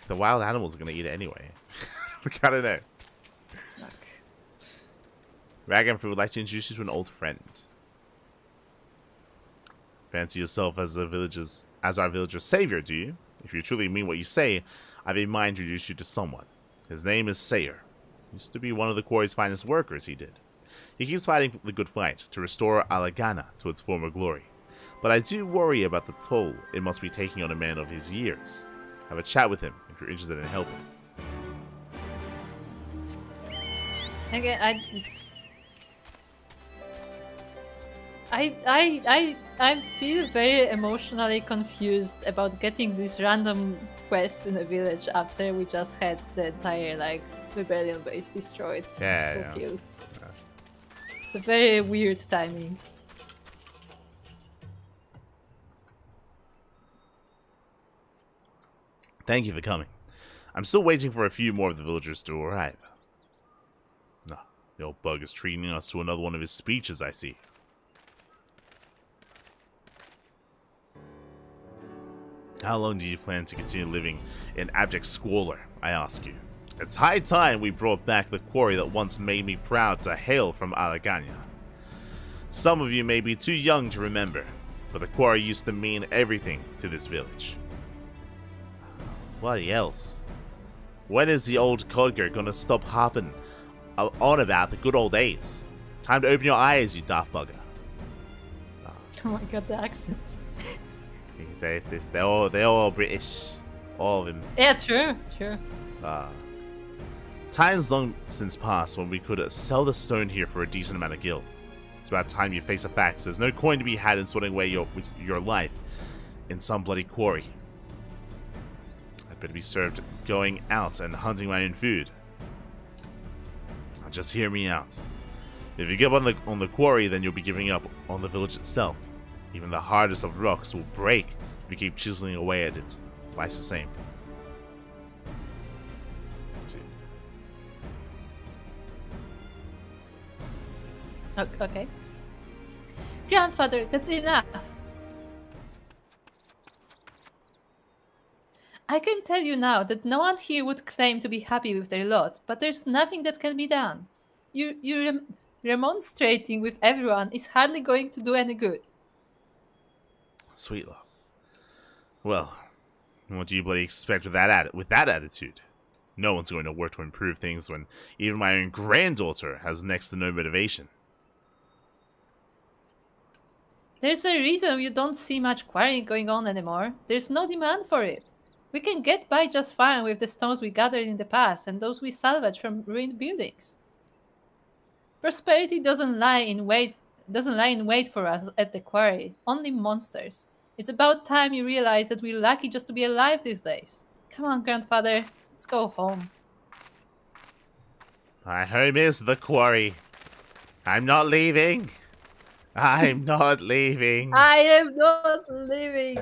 S1: the wild animals are gonna eat it anyway. Like, I don't know. Raganford would like to introduce you to an old friend. Fancy yourself as our village's savior, do you? If you truly mean what you say, I've in mind to introduce you to someone. His name is Sayer. Used to be one of the quarry's finest workers, he did. He keeps fighting the good fight to restore Alagana to its former glory. But I do worry about the toll it must be taking on a man of his years. Have a chat with him if you're interested in helping.
S2: Again, I feel very emotionally confused about getting these random quests in a village after we just had the entire like rebellion base destroyed.
S1: Yeah.
S2: Killed. It's a very weird timing.
S1: Thank you for coming. I'm still waiting for a few more of the villagers to arrive. No, the old bug is treating us to another one of his speeches, I see. How long do you plan to continue living in abject squalor, I ask you? It's high time we brought back the quarry that once made me proud to hail from Alagania. Some of you may be too young to remember, but the quarry used to mean everything to this village. What else? When is the old Codger gonna stop harping on about the good old days? Time to open your eyes, you daft bugger.
S2: Oh my god, the accent.
S1: They're all British. All of them.
S2: Yeah, true.
S1: Time's long since passed when we could sell the stone here for a decent amount of gil. It's about time you face the facts. There's no coin to be had in sweating away your life in some bloody quarry. I'd better be served going out and hunting my own food. Now just hear me out. If you give up on the quarry, then you'll be giving up on the village itself. Even the hardest of rocks will break if you keep chiseling away at it. Life's the same.
S2: Okay. Grandfather, that's enough. I can tell you now that no one here would claim to be happy with their lot, but there's nothing that can be done. You remonstrating with everyone is hardly going to do any good.
S1: Sweet love. Well, what do you bloody expect with that attitude? No one's going to work to improve things when even my own granddaughter has next to no motivation.
S2: There's a reason you don't see much quarrying going on anymore. There's no demand for it. We can get by just fine with the stones we gathered in the past and those we salvaged from ruined buildings. Prosperity doesn't lie in wait for us at the quarry. Only monsters. It's about time you realize that we're lucky just to be alive these days. Come on, grandfather. Let's go home.
S1: My home is the quarry. I'm not leaving. I'm not leaving.
S2: I am not leaving.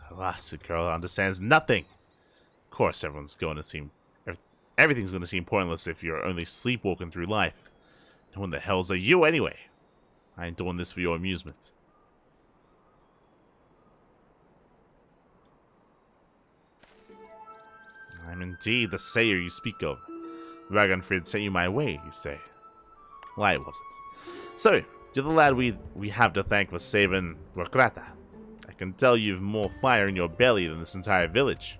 S1: Alas, the girl understands nothing. Of course, everything's going to seem pointless if you're only sleepwalking through life. And when the hell's are you anyway? I ain't doing this for your amusement. I'm indeed the sayer you speak of. Ragnfrid sent you my way, you say. Well, I wasn't. So, you're the lad we have to thank for saving Rokrata. I can tell you've more fire in your belly than this entire village.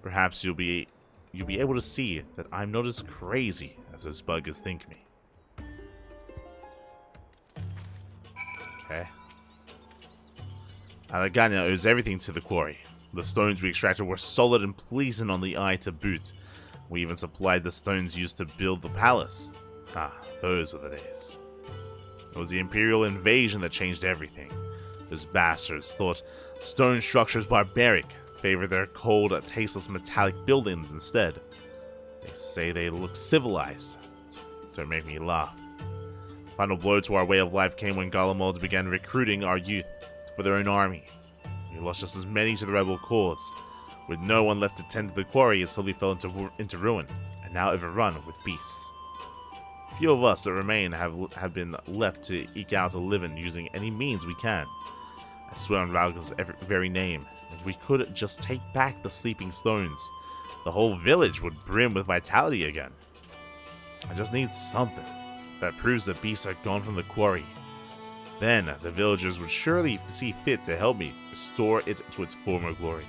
S1: Perhaps you'll be able to see that I'm not as crazy as those buggers think me. Okay. Alagania owes everything to the quarry. The stones we extracted were solid and pleasing on the eye to boot. We even supplied the stones used to build the palace. Ah, those were the days. It was the Imperial invasion that changed everything. Those bastards thought stone structures barbaric, favored their cold, tasteless metallic buildings instead. They say they look civilized. Don't make me laugh. Final blow to our way of life came when Garlemald began recruiting our youth for their own army. We lost just as many to the rebel cause. With no one left to tend to the quarry, it slowly fell into ruin, and now overrun with beasts. Few of us that remain have been left to eke out a living using any means we can. I swear on Ralga's very name, if we could just take back the sleeping stones, the whole village would brim with vitality again. I just need something that proves the beasts are gone from the quarry. Then the villagers would surely see fit to help me restore it to its former glory.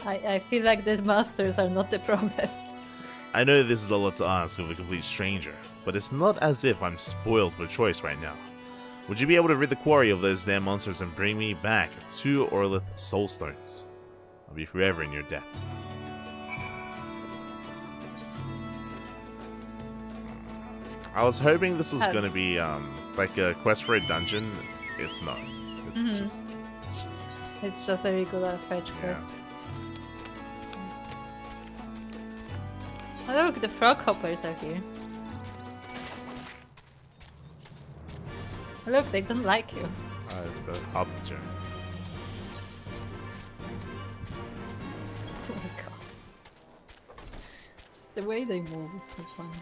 S2: I feel like the masters are not the problem.
S1: I know this is a lot to ask of a complete stranger, but it's not as if I'm spoiled for choice right now. Would you be able to rid the quarry of those damn monsters and bring me back 2 Orlith soul stones? I'll be forever in your debt. I was hoping this was gonna be like a quest for a dungeon. It's not. It's
S2: It's just a regular fetch quest. Oh look, the frog hoppers are here. Oh, look, they don't like you.
S1: It's the hopper.
S2: Oh my god. Just the way they move is so funny.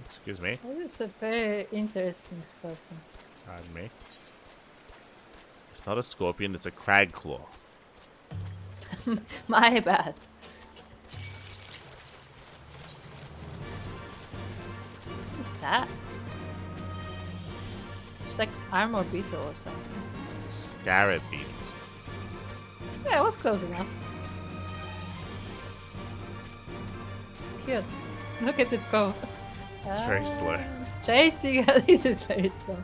S1: Excuse me.
S2: That is a very interesting scorpion.
S1: Pardon me. It's not a scorpion, it's a crag claw.
S2: My bad. What's that? It's like armor beetle or something.
S1: Scarab beetle.
S2: Yeah, it was close enough. It's cute. Look at it go.
S1: It's very slow.
S2: It's chasing us. It is very slow.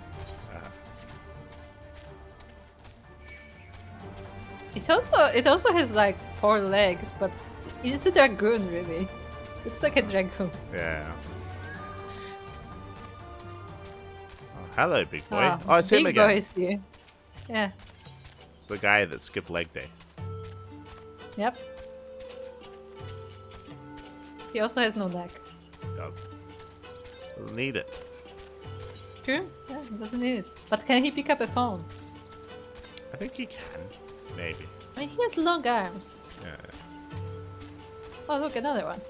S2: It also has like 4 legs, but it's a dragoon really. Looks like a dragoon.
S1: Yeah. Oh, hello, big boy. Oh, it's him
S2: Big
S1: again.
S2: boy is here. Yeah.
S1: It's the guy that skipped leg day.
S2: Yep. He also has no neck.
S1: Does. Doesn't need it.
S2: True? Yeah, he doesn't need it. But can he pick up a phone?
S1: I think he can. Maybe.
S2: I mean, he has long arms.
S1: Yeah.
S2: Oh, look, another one.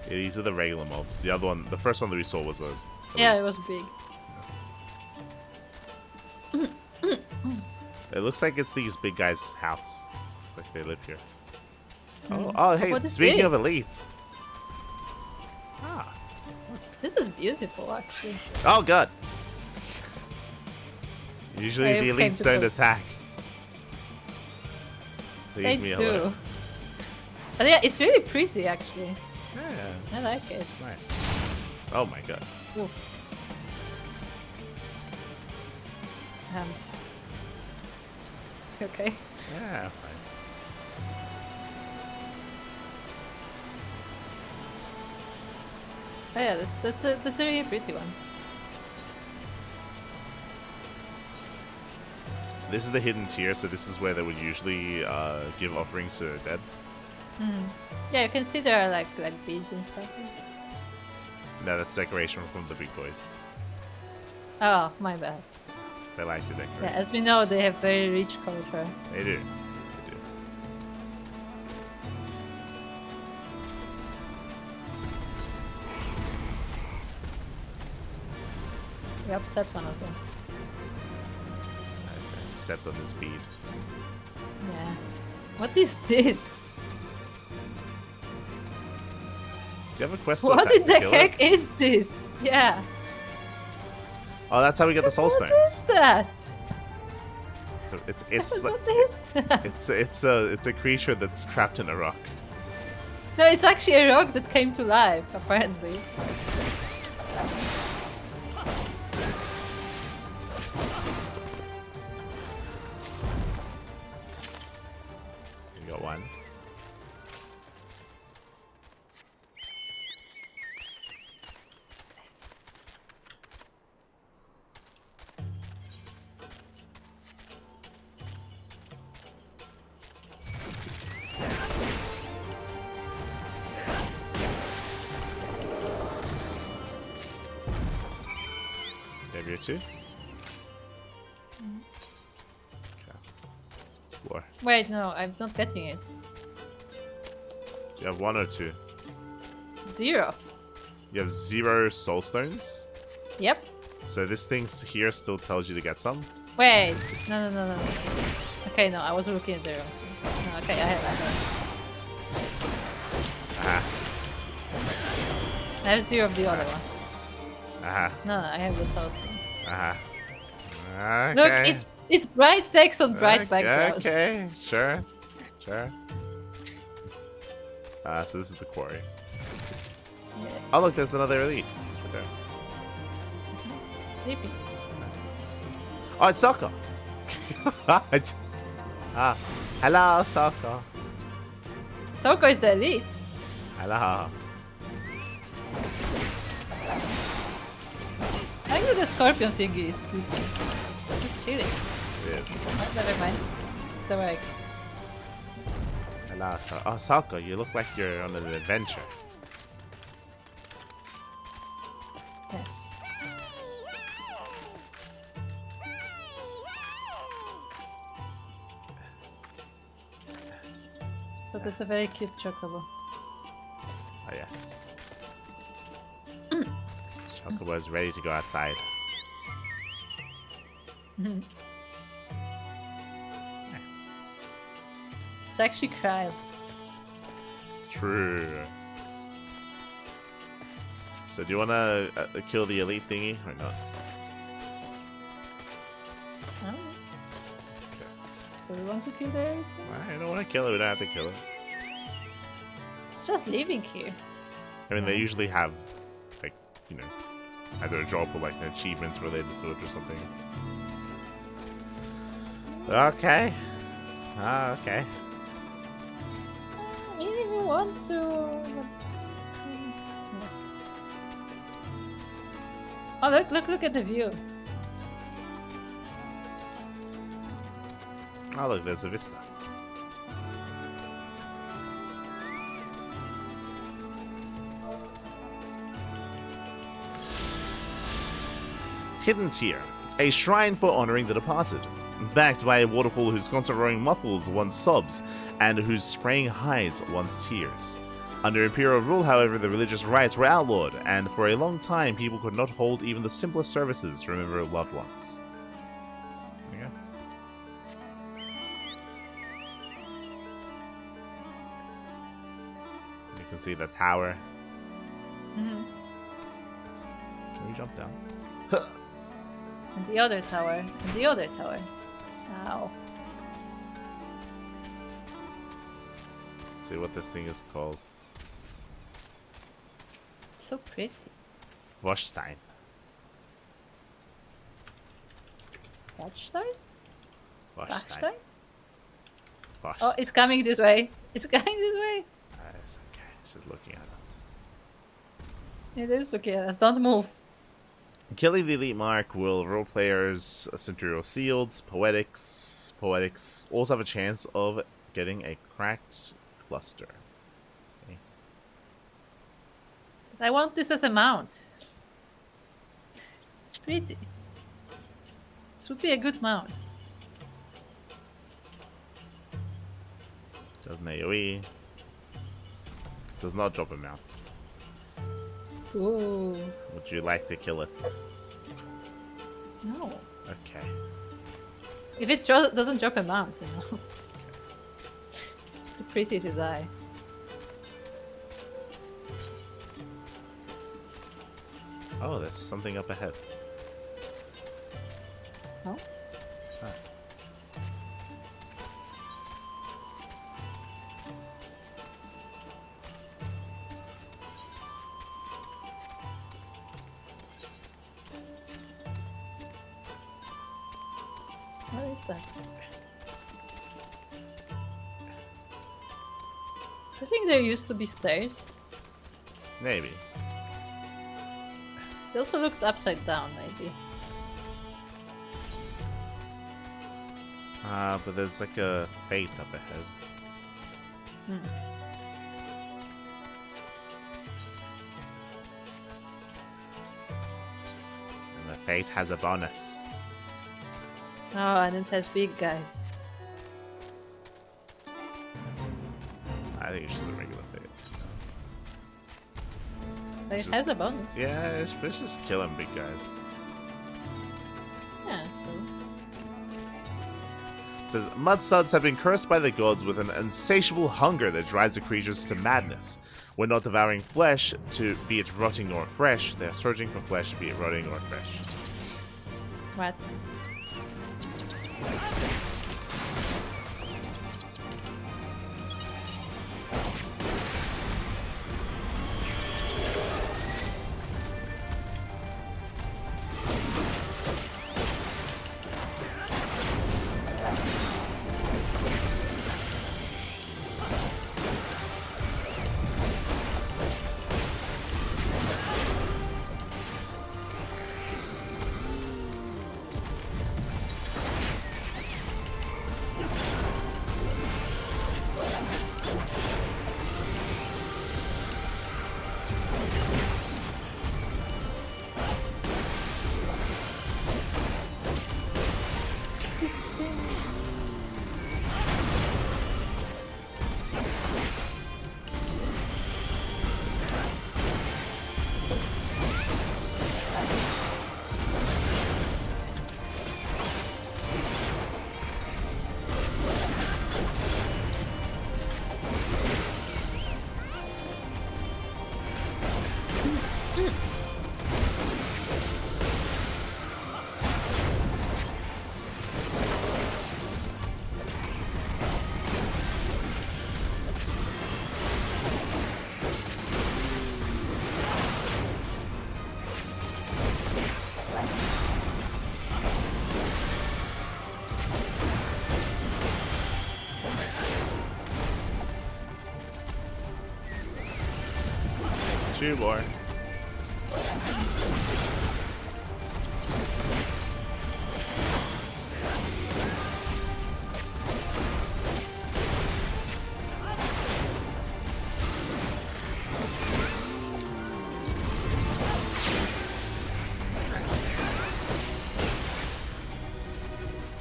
S1: Yeah, these are the regular mobs. The other one, the first one that we saw was a.
S2: Yeah, it was big.
S1: It looks like it's these big guys' house. It's like they live here. Oh, hey,
S2: What is
S1: speaking
S2: this?
S1: of elites. Ah.
S2: This is beautiful, actually.
S1: Oh, God. Usually
S2: I
S1: the
S2: came
S1: elites
S2: to
S1: don't
S2: close.
S1: attack.
S2: They
S1: Leave me alone.
S2: do. But yeah, it's really pretty, actually.
S1: Yeah,
S2: I like it.
S1: it's nice. Oh my God.
S2: Oof. Okay.
S1: Yeah, fine.
S2: Oh yeah, that's a really pretty one.
S1: This is the hidden tier, so this is where they would usually give offerings to the dead.
S2: Yeah, you can see there are like beads and stuff.
S1: No, that's decoration from the big boys.
S2: Oh, my bad.
S1: They like to decorate.
S2: Yeah, as we know, they have very rich culture.
S1: They do.
S2: We upset one of them.
S1: I stepped on this bead.
S2: Yeah. What is this?
S1: Do you have a quest? to
S2: What
S1: attack
S2: in
S1: to
S2: the
S1: kill
S2: heck
S1: it?
S2: is this? Yeah.
S1: Oh, that's how we get the soul stones.
S2: What is that?
S1: So it's like,
S2: What is that?
S1: it's a creature that's trapped in a rock.
S2: No, it's actually a rock that came to life, apparently.
S1: You got one. Have you two? Okay. Let's explore.
S2: Wait, no, I'm not getting it.
S1: Do you have one or two?
S2: 0.
S1: You have 0 soul stones?
S2: Yep.
S1: So this thing here still tells you to get some?
S2: Wait. No. Okay, no, I was looking at the wrong thing. No, okay, I have.
S1: Aha.
S2: I have 0 of the other one.
S1: Aha.
S2: No, I have the soul stones.
S1: Aha. Okay.
S2: Look, it's bright text on bright background.
S1: Okay, sure. Sure. So this is the quarry.
S2: Yeah.
S1: Oh look, there's another elite. Right there.
S2: Sleeping.
S1: Oh, it's Sokka. Hello, Sokka.
S2: Soko is the elite.
S1: Hello.
S2: I think the scorpion thingy is sleeping. Just chilling.
S1: It is.
S2: Oh, never mind. It's alright.
S1: Hello, Oh, Sokka, you look like you're on an adventure.
S2: Yes. So that's a very cute chocobo.
S1: Oh, yes. Chocobo is ready to go outside. Nice.
S2: It's actually Kryle.
S1: True. So do you want to kill the elite thingy or not?
S2: I don't know. Do we want to kill the elite?
S1: I don't want to kill it. We don't have to kill it.
S2: It's just living here.
S1: I mean, they usually have, like, you know, either a job or like an achievement related to it or something. Okay. Okay.
S2: If you want to. Oh, look at the view.
S1: Oh, look, there's a vista. Hidden Tier, a shrine for honoring the departed. Backed by a waterfall whose constant roaring muffles one's sobs, and whose spraying hides one's tears. Under Imperial rule, however, the religious rites were outlawed, and for a long time people could not hold even the simplest services to remember loved ones. There you go. You can see the tower.
S2: Mm-hmm.
S1: Can we jump down?
S2: And the other tower. And the other tower. Ow.
S1: Let's see what this thing is called.
S2: So pretty.
S1: Washstein.
S2: Watchstein?
S1: Washstein.
S2: Bachstein?
S1: Wash.
S2: Oh, it's coming this way. It's coming this way.
S1: It's okay. It's just looking at us.
S2: It is looking at us. Don't move.
S1: Killing the elite mark will role players, Centurial Seals, Poetics also have a chance of getting a cracked cluster. Okay.
S2: But I want this as a mount. It's pretty. This would be a good mount.
S1: Does an AoE. Does not drop a mount.
S2: Ooh.
S1: Would you like to kill it?
S2: No.
S1: Okay.
S2: If it doesn't drop a mount, you know. It's too pretty to die.
S1: Oh, there's something up ahead.
S2: No?
S1: Ah.
S2: What is that? I think there used to be stairs.
S1: Maybe.
S2: It also looks upside down, maybe.
S1: But there's like a fate up ahead.
S2: Hmm.
S1: And the fate has a bonus.
S2: Oh, and it has big guys.
S1: I think it's just a regular fate.
S2: But
S1: It's
S2: it
S1: just-
S2: has a bonus.
S1: Yeah, it's just killing big guys.
S2: Yeah, so.
S1: It says, Mudsuds have been cursed by the gods with an insatiable hunger that drives the creatures to madness. When not devouring flesh, be it rotting or fresh, they are searching for flesh, be it rotting or fresh.
S2: What? this spin.
S1: Two more.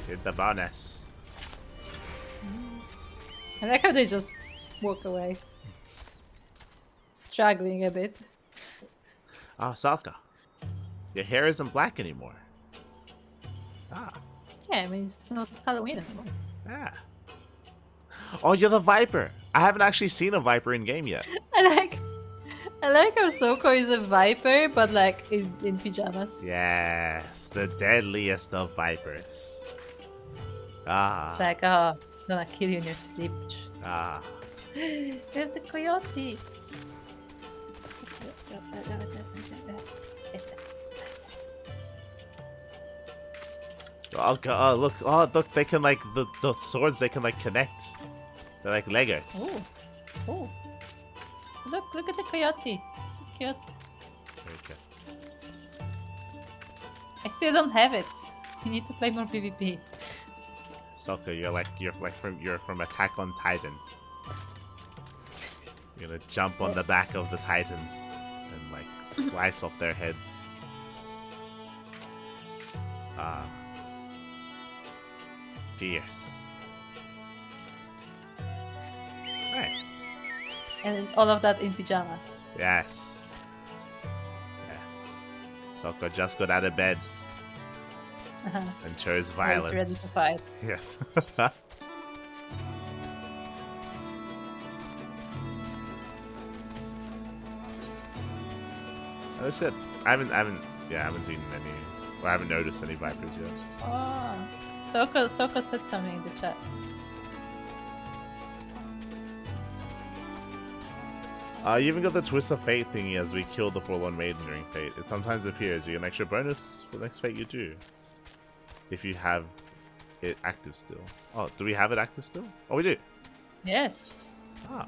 S1: Get the bonus.
S2: I like how they just walk away. Struggling a bit.
S1: Ah, Salka. Your hair isn't black anymore. Ah.
S2: Yeah, I mean, it's not Halloween anymore.
S1: Ah. Oh, you're the Viper. I haven't actually seen a Viper in game yet.
S2: I like how Soko is a Viper, but like in pajamas.
S1: Yes, the deadliest of Vipers. Ah.
S2: It's like, oh, I'm gonna kill you in your sleep.
S1: Ah.
S2: We have the coyote.
S1: Oh god! Look! Oh, look! They can like the swords. They can like connect. They're like Legos.
S2: Oh, oh! Look at the coyote. So cute.
S1: Very good.
S2: I still don't have it. You need to play more PvP.
S1: Sokka, you're from Attack on Titan. You're gonna jump on the back of the Titans and like slice off their heads. Ah. Fierce. Nice.
S2: And all of that in pajamas.
S1: Yes. Yes. Sokka just got out of bed and chose violence.
S2: He's ready to fight.
S1: Yes. That's it. I haven't seen any. Well, I haven't noticed any Vipers yet.
S2: Oh, Soko said something in the chat.
S1: You even got the Twist of Fate thingy as we killed the Forlorn Maiden during Fate. It sometimes appears. You get an extra bonus for the next Fate you do. If you have it active still. Oh, do we have it active still? Oh, we do.
S2: Yes.
S1: Ah.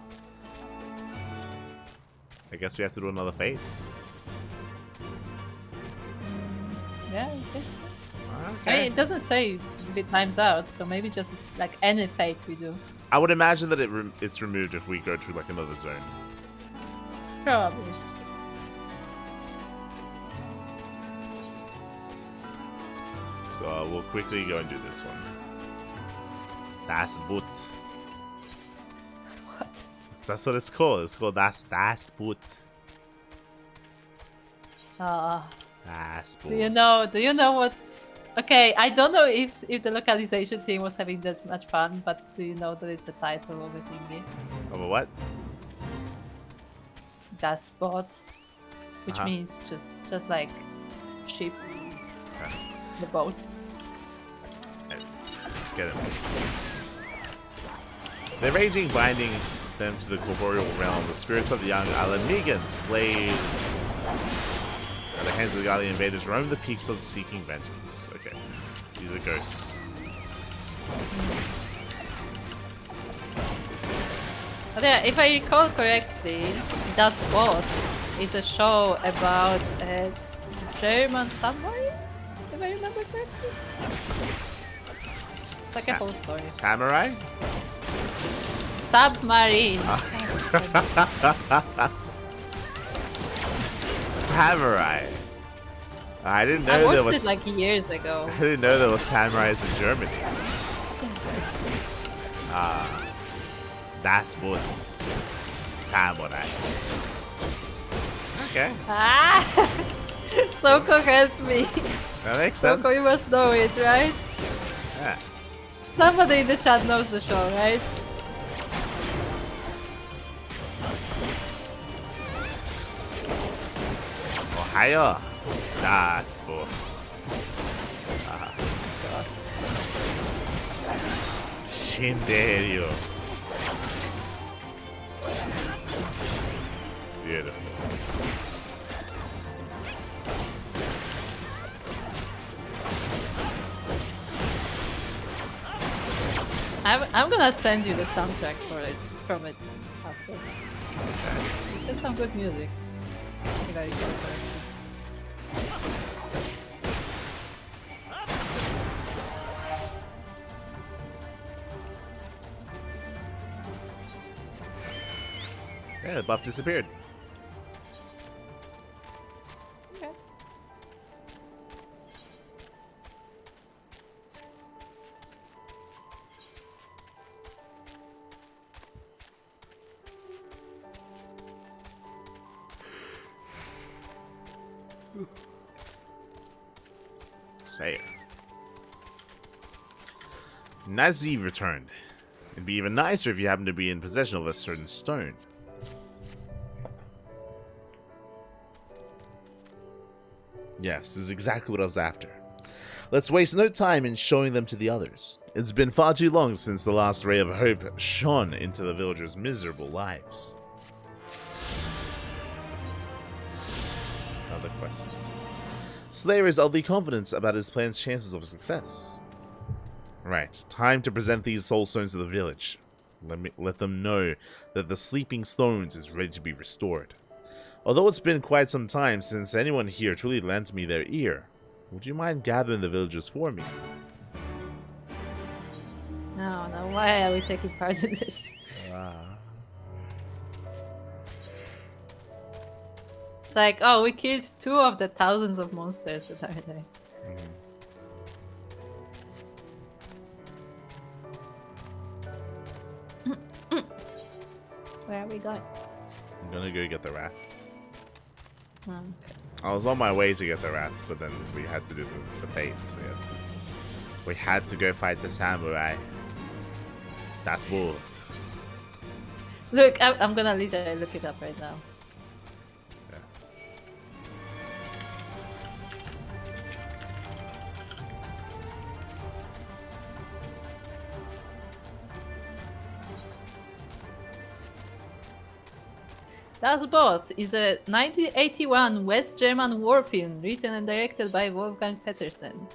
S1: I guess we have to do another Fate.
S2: Yeah, I guess so.
S1: Okay.
S2: I mean, it doesn't say if it times out, so maybe just it's like any fate we do.
S1: I would imagine that it's removed if we go to like another zone.
S2: Probably.
S1: So we'll quickly go and do this one. Das Boot.
S2: What?
S1: That's what it's called. It's called Das Boot. Das Boot.
S2: Do you know what? Okay, I don't know if the localization team was having this much fun, but do you know that it's a title of a thingy?
S1: Of a what?
S2: Das Boot, which means just like ship, the boat.
S1: Let's get it. The raging binding them to the corporeal realm. The spirits of the young Alamegans, slave at the hands of the godly invaders, roam the peaks of seeking vengeance. Okay, these are ghosts.
S2: But yeah, if I recall correctly, Das Boot is a show about a German samurai, if I remember correctly. It's like a whole story.
S1: Samurai?
S2: Submarine.
S1: Samurai. I didn't know
S2: I watched
S1: there was.
S2: it like years ago.
S1: I didn't know there was samurais in Germany. Das Boot. Samurai. Okay.
S2: Ah! Soko helped me.
S1: That makes sense.
S2: Soko, you must know it, right?
S1: Yeah.
S2: Somebody in the chat knows the show, right?
S1: Ohio. Das Boot. Shinderio. Beautiful.
S2: I'm gonna send you the soundtrack for it from it after. It's some good music. Very good character.
S1: Yeah, the buff disappeared.
S2: Okay.
S1: Say it. Nazi returned. It'd be even nicer if you happen to be in possession of a certain stone. Yes, this is exactly what I was after. Let's waste no time in showing them to the others. It's been far too long since the last ray of hope shone into the villagers' miserable lives. Another quest. Slayer is oddly confident about his plan's chances of success. Right, time to present these soul stones to the village. Let them know that the sleeping stones is ready to be restored. Although it's been quite some time since anyone here truly lent me their ear, would you mind gathering the villagers for me?
S2: No, why are we taking part in this? It's like, oh, we killed 2 of the thousands of monsters that are there. Where are we going?
S1: I'm gonna go get the rats.
S2: Okay.
S1: I was on my way to get the rats, but then we had to do the fate, so we had to go fight the samurai. That's bold.
S2: Look, I'm gonna literally look it up right now.
S1: Yes.
S2: Das Boot is a 1981 West German war film written and directed by Wolfgang Petersen.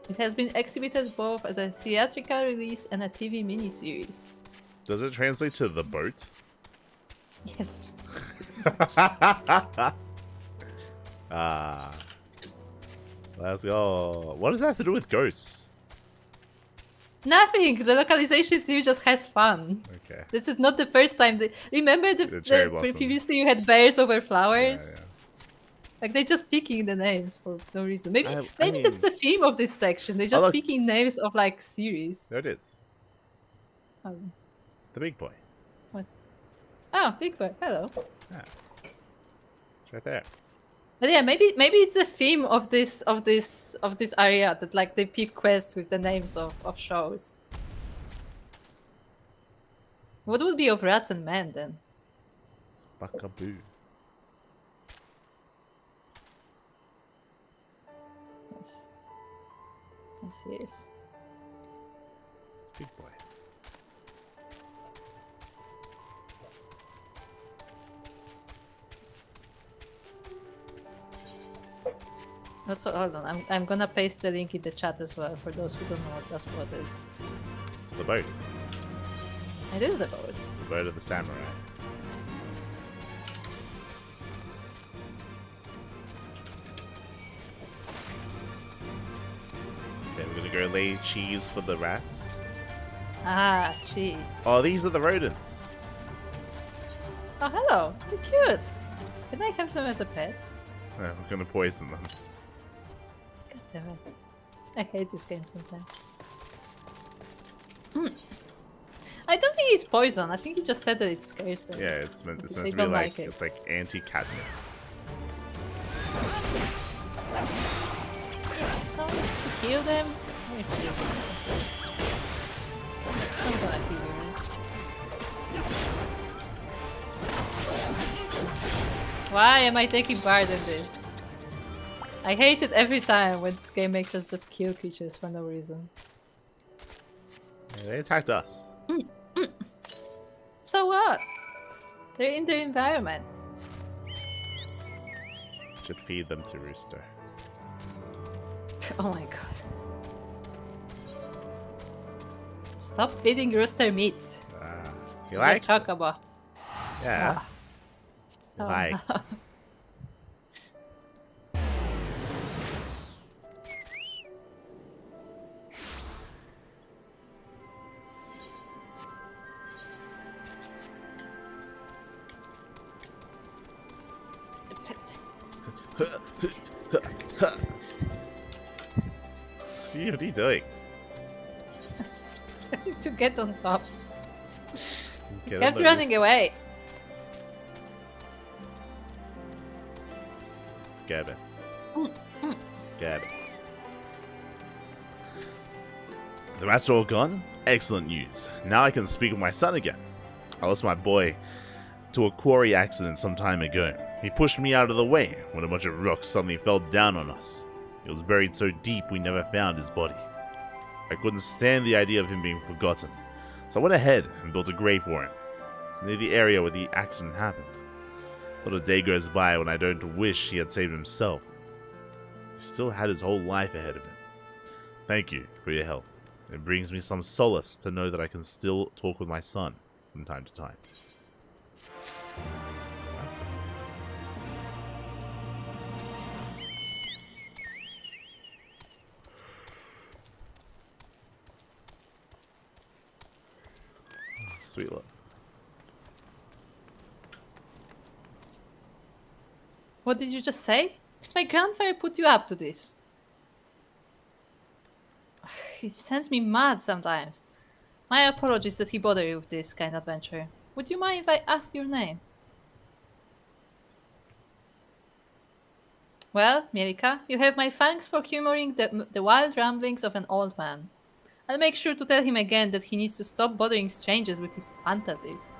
S2: It has been exhibited both as a theatrical release and a TV miniseries.
S1: Does it translate to the boat?
S2: Yes.
S1: Let's go. What does that have to do with ghosts?
S2: Nothing. The localization team just has fun.
S1: Okay.
S2: This is not the first time. Remember the previously you had bears over flowers?
S1: Yeah.
S2: Like they're just picking the names for no reason. Maybe
S1: I mean,
S2: that's the theme of this section. They're just picking names of like series.
S1: There it is.
S2: Oh.
S1: It's the big boy.
S2: What? Oh, big boy. Hello.
S1: Yeah. It's right there.
S2: But yeah, maybe it's a theme of this area that like they pick quests with the names of shows. What would be of rats and men then?
S1: Spakaboo.
S2: Yes. Yes.
S1: Big boy.
S2: Also, hold on. I'm gonna paste the link in the chat as well for those who don't know what that spot is.
S1: It's the boat.
S2: It is the boat.
S1: It's the boat of the samurai. Okay, we're gonna go lay cheese for the rats.
S2: Ah, cheese.
S1: Oh, these are the rodents.
S2: Oh, hello. They're cute. Can I have them as a pet?
S1: We're gonna poison them.
S2: God damn it. I hate this game sometimes. I don't think it's poison. I think he just said that it scares them.
S1: Yeah, it's meant
S2: Because
S1: to
S2: they
S1: be
S2: don't
S1: like
S2: like it.
S1: it's like anti-catnip.
S2: Kill them? Let me kill them. I'm gonna kill you. Why am I taking part in this? I hate it every time when this game makes us just kill creatures for no reason.
S1: Yeah, they attacked us.
S2: So what? They're in their environment.
S1: Should feed them to Rooster.
S2: Oh my god. Stop feeding Rooster meat.
S1: He likes it.
S2: Chocobo.
S1: Yeah.
S2: Ah.
S1: He
S2: Oh,
S1: likes
S2: no.
S1: it. See, what are you doing?
S2: To get on top.
S1: Get
S2: Kept
S1: on the
S2: running away.
S1: Scabbits. Scabbits. The rats are all gone? Excellent news. Now I can speak with my son again. I lost my boy to a quarry accident some time ago. He pushed me out of the way when a bunch of rocks suddenly fell down on us. He was buried so deep we never found his body. I couldn't stand the idea of him being forgotten, so I went ahead and built a grave for him. It's near the area where the accident happened. Not a day goes by when I don't wish he had saved himself. He still had his whole life ahead of him. Thank you for your help. It brings me some solace to know that I can still talk with my son from time to time. Sweet love.
S2: What did you just say? It's my grandfather put you up to this. He sends me mad sometimes. My apologies that he bothered you with this kind of adventure. Would you mind if I ask your name? Well, Mirika, you have my thanks for humoring the wild ramblings of an old man. I'll make sure to tell him again that he needs to stop bothering strangers with his fantasies.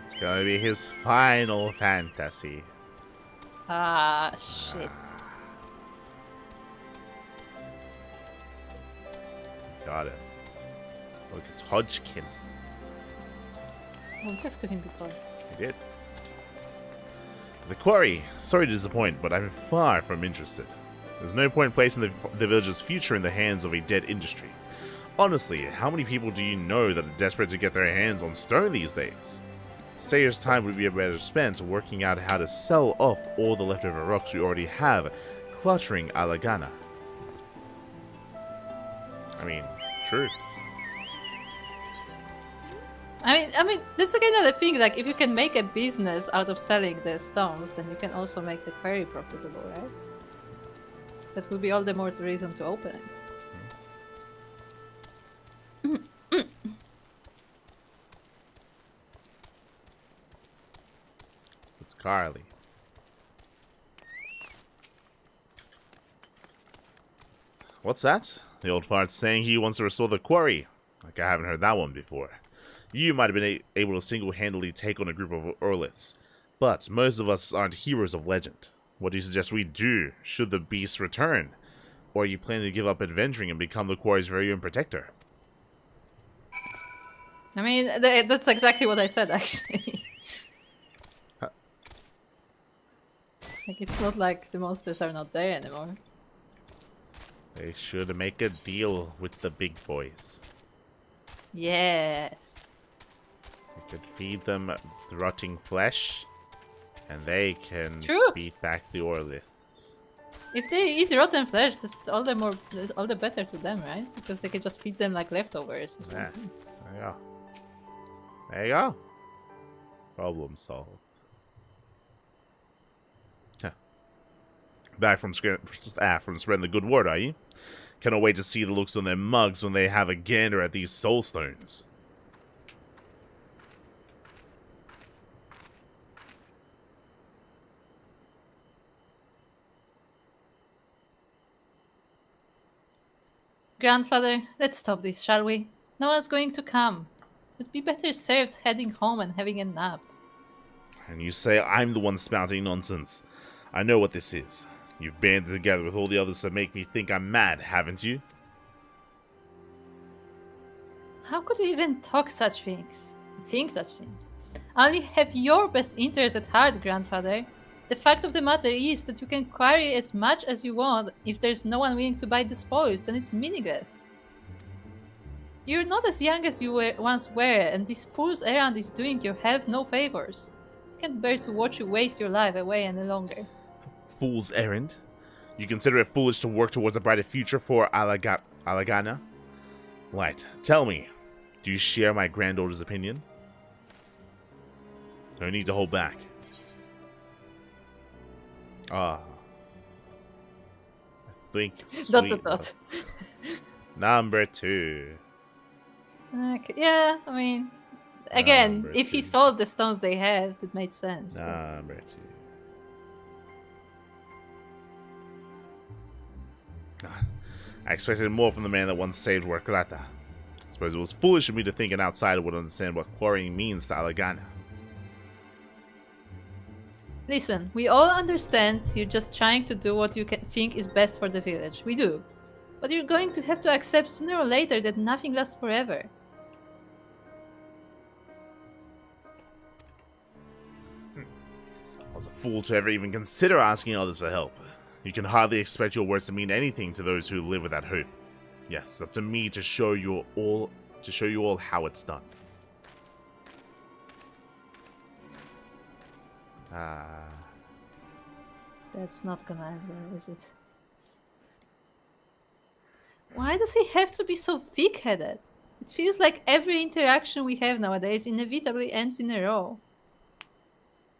S1: It's gonna be his final fantasy.
S2: Ah, shit.
S1: Got it. Look, it's Hodgkin.
S2: We'll talk to him before.
S1: He did. The quarry. Sorry to disappoint, but I'm far from interested. There's no point placing the village's future in the hands of a dead industry. Honestly, how many people do you know that are desperate to get their hands on stone these days? Sayer's time would be better spent working out how to sell off all the leftover rocks we already have cluttering Alagana. I mean, true.
S2: I mean, that's the kind of the thing. Like, if you can make a business out of selling the stones, then you can also make the quarry profitable, right? That would be all the more the reason to open it.
S1: It's Carly. What's that? The old fart's saying he wants to restore the quarry. Like, I haven't heard that one before. You might have been able to single-handedly take on a group of Orliths, but most of us aren't heroes of legend. What do you suggest we do, should the beast return? Or are you planning to give up adventuring and become the quarry's very own protector?
S2: I mean, that's exactly what I said, actually.
S1: Huh.
S2: Like, it's not like the monsters are not there anymore.
S1: They should make a deal with the big boys.
S2: Yes.
S1: We could feed them rotting flesh, and they can
S2: True.
S1: beat back the Orliths.
S2: If they eat rotten flesh, that's all the better to them, right? Because they can just feed them like leftovers or
S1: Yeah,
S2: something.
S1: there you go. There you go. Problem solved. Back from spreading the good word, are you? Cannot wait to see the looks on their mugs when they have a gander at these soul stones.
S2: Grandfather, let's stop this, shall we? No one's going to come. It'd be better served heading home and having a nap.
S1: And you say I'm the one spouting nonsense. I know what this is. You've banded together with all the others to make me think I'm mad, haven't you?
S2: How could you even talk such things? Think such things? I only have your best interest at heart, Grandfather. The fact of the matter is that you can quarry as much as you want. If there's no one willing to buy the spoils, then it's meaningless. You're not as young as you once were, and this fool's errand is doing your health no favors. I can't bear to watch you waste your life away any longer.
S1: Fool's errand? You consider it foolish to work towards a brighter future for Alagana? Light, tell me, do you share my granddaughter's opinion? No need to hold back. Ah. I think sweet. Number 2.
S2: Okay, yeah, I mean, again,
S1: Number
S2: if he
S1: 2.
S2: sold the stones they have, it made sense.
S1: Number 2. I expected more from the man that once saved Warklata. I suppose it was foolish of me to think an outsider would understand what quarrying means to Alagana.
S2: Listen, we all understand you're just trying to do what you think is best for the village. We do. But you're going to have to accept sooner or later that nothing lasts forever.
S1: I was a fool to ever even consider asking others for help. You can hardly expect your words to mean anything to those who live without hope. Yes, it's up to me to show you all how it's done.
S2: That's not gonna end well, is it? Why does he have to be so thick-headed? It feels like every interaction we have nowadays inevitably ends in a row.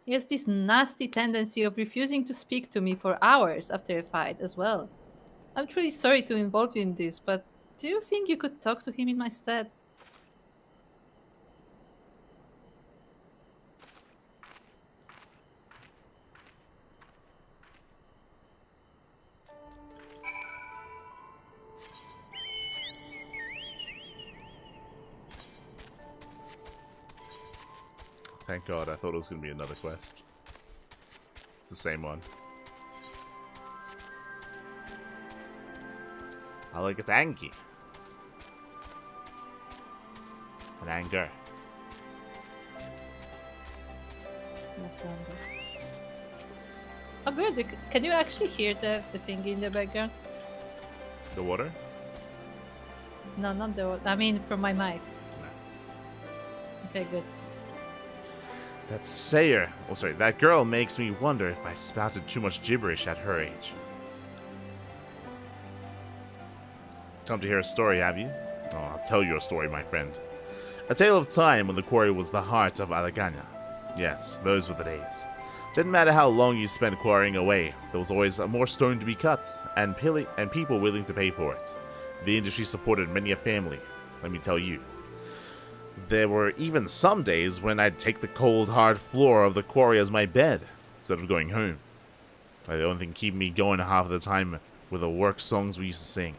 S2: He has this nasty tendency of refusing to speak to me for hours after a fight as well. I'm truly sorry to involve you in this, but do you think you could talk to him in my stead?
S1: Thank God, I thought it was going to be another quest. It's the same one. I like it's Anki. And anger.
S2: Oh good, can you actually hear the thingy in the background?
S1: The water?
S2: No, not the water. I mean from my mic.
S1: No.
S2: Okay, good.
S1: That Sayer, oh sorry, that girl makes me wonder if I spouted too much gibberish at her age. Come to hear a story, have you? Oh, I'll tell you a story, my friend. A tale of time when the quarry was the heart of Alagana. Yes, those were the days. Didn't matter how long you spent quarrying away, there was always more stone to be cut, and people willing to pay for it. The industry supported many a family, let me tell you. There were even some days when I'd take the cold, hard floor of the quarry as my bed, instead of going home. The only thing keeping me going half of the time were the work songs we used to sing.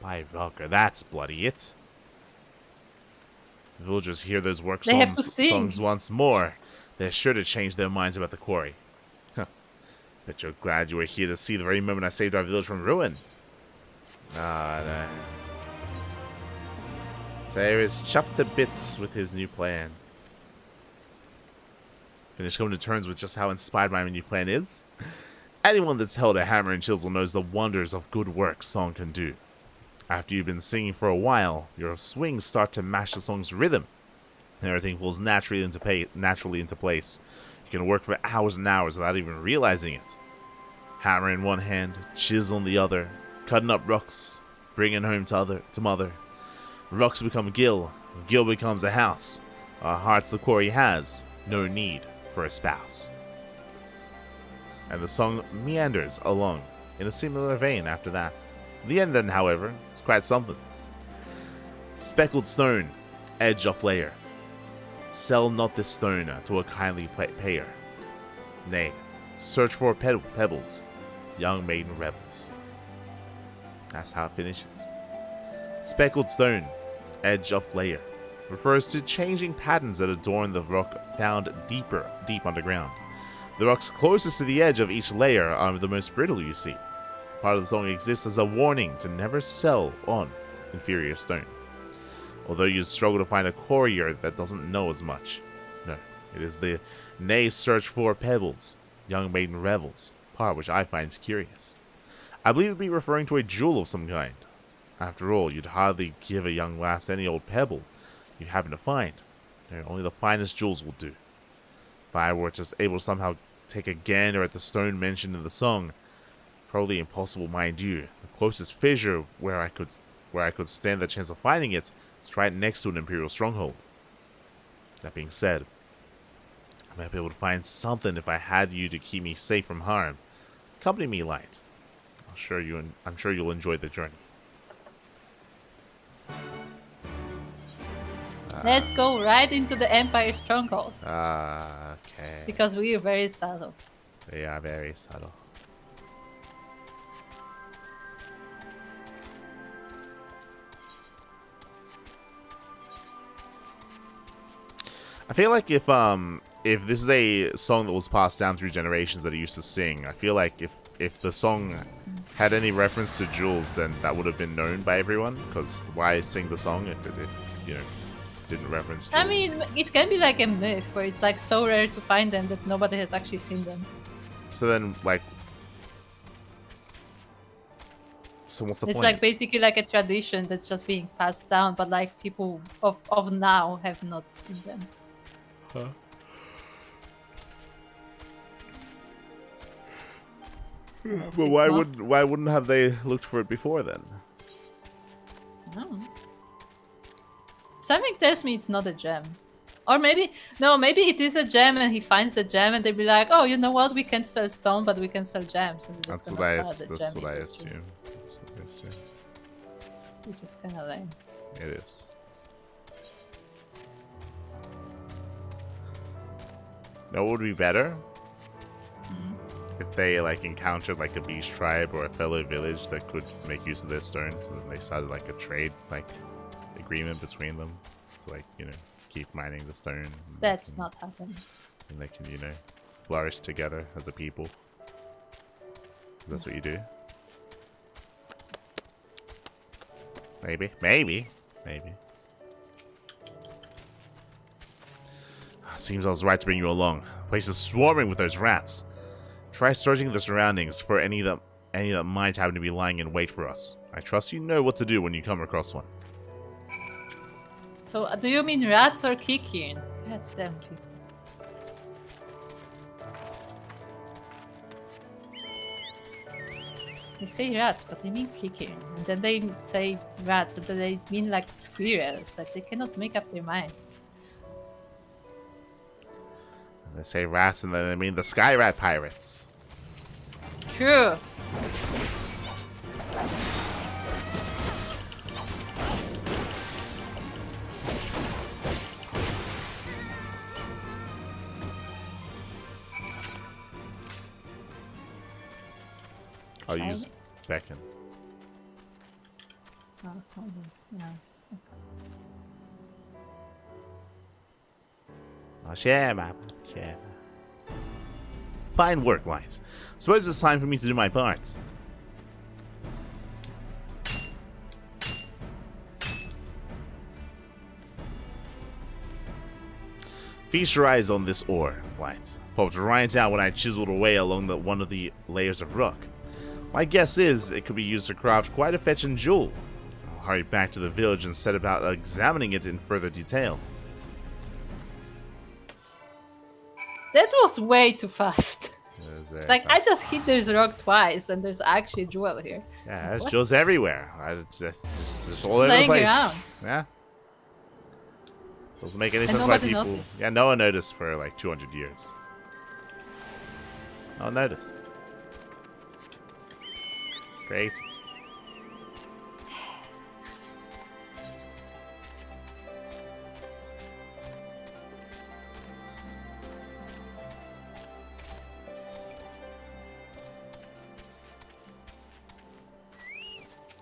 S1: By Valker, that's bloody it. The villagers hear those work songs once more. They're sure to change their minds about the quarry. Huh. Bet you're glad you were here to see the very moment I saved our village from ruin. Ah, no. Sayer is chuffed to bits with his new plan. Finished coming to terms with just how inspired my new plan is? Anyone that's held a hammer and chisel knows the wonders of good work song can do. After you've been singing for a while, your swings start to match the song's rhythm, and everything falls naturally into place. You can work for hours and hours without even realizing it. Hammer in one hand, chisel in the other, cutting up rocks, bringing home to mother. Rocks become Gil becomes a house. Our hearts the quarry has, no need for a spouse. and the song meanders along in a similar vein after that. The end then, however, is quite something. Speckled stone, edge of layer. Sell not this stone to a kindly payer. Nay, search for pebbles, young maiden rebels. That's how it finishes. Speckled stone, edge of layer, refers to changing patterns that adorn the rock found deep underground. The rocks closest to the edge of each layer are the most brittle you see. Part of the song exists as a warning to never sell on inferior stone. Although you struggle to find a courier that doesn't know as much. No, it is the nay search for pebbles, young maiden revels, part which I find curious. I believe it would be referring to a jewel of some kind. After all, you'd hardly give a young lass any old pebble you happen to find. No, only the finest jewels will do. If I were just able to somehow take a gander at the stone mentioned in the song, probably impossible, mind you. The closest fissure where I could stand the chance of finding it is right next to an Imperial stronghold. That being said, I might be able to find something if I had you to keep me safe from harm. Accompany me, Light. I'm sure you'll enjoy the journey.
S2: Let's go right into the Empire stronghold.
S1: Okay.
S2: Because we are very subtle.
S1: We are very subtle. I feel like if this is a song that was passed down through generations that he used to sing, I feel like if the song had any reference to jewels, then that would have been known by everyone. Because why sing the song if you know, didn't reference jewels?
S2: I mean, it can be like a myth where it's like so rare to find them that nobody has actually seen them.
S1: So then, like, so what's the point?
S2: It's like basically like a tradition that's just being passed down, but like people of now have not seen them.
S1: Huh? But why wouldn't have they looked for it before then?
S2: No. Something tells me it's not a gem. Or maybe maybe it is a gem and he finds the gem and they'll be like, oh, you know what, we can sell stone but we can sell gems, and
S1: That's what I assume.
S2: Which is kinda lame.
S1: It is. No, it would be better if they like encountered like a beast tribe or a fellow village that could make use of their stones, and then they started like a trade like agreement between them to, like, you know, keep mining the stone.
S2: That's not happening.
S1: And they can, you know, flourish together as a people. That's what you do. Maybe. Seems I was right to bring you along. The place is swarming with those rats. Try searching the surroundings for any that might happen to be lying in wait for us. I trust you know what to do when you come across one.
S2: So, do you mean rats or Kikin? God damn people. They say rats, but they mean Kikin. And then they say rats, and then they mean like squirrels. Like they cannot make up their mind.
S1: They say rats, and then they mean the Sky Rat Pirates.
S2: True.
S1: I'll use beckon.
S2: Oh, hold on. Yeah.
S1: Oh, share map. Share. Fine work, Light. Suppose it's time for me to do my part. Feast your eyes on this ore, Light. Popped right out when I chiseled away along one of the layers of rock. My guess is it could be used to craft quite a fetching jewel. I'll hurry back to the village and set about examining it in further detail.
S2: That was way too fast. It's like I just hit this rock twice and there's actually a jewel here.
S1: Yeah, there's jewels everywhere. It's just all over the place.
S2: Around.
S1: Yeah. Doesn't make any sense why people...
S2: Noticed.
S1: Yeah, no one noticed for like 200 years. No one noticed. Crazy.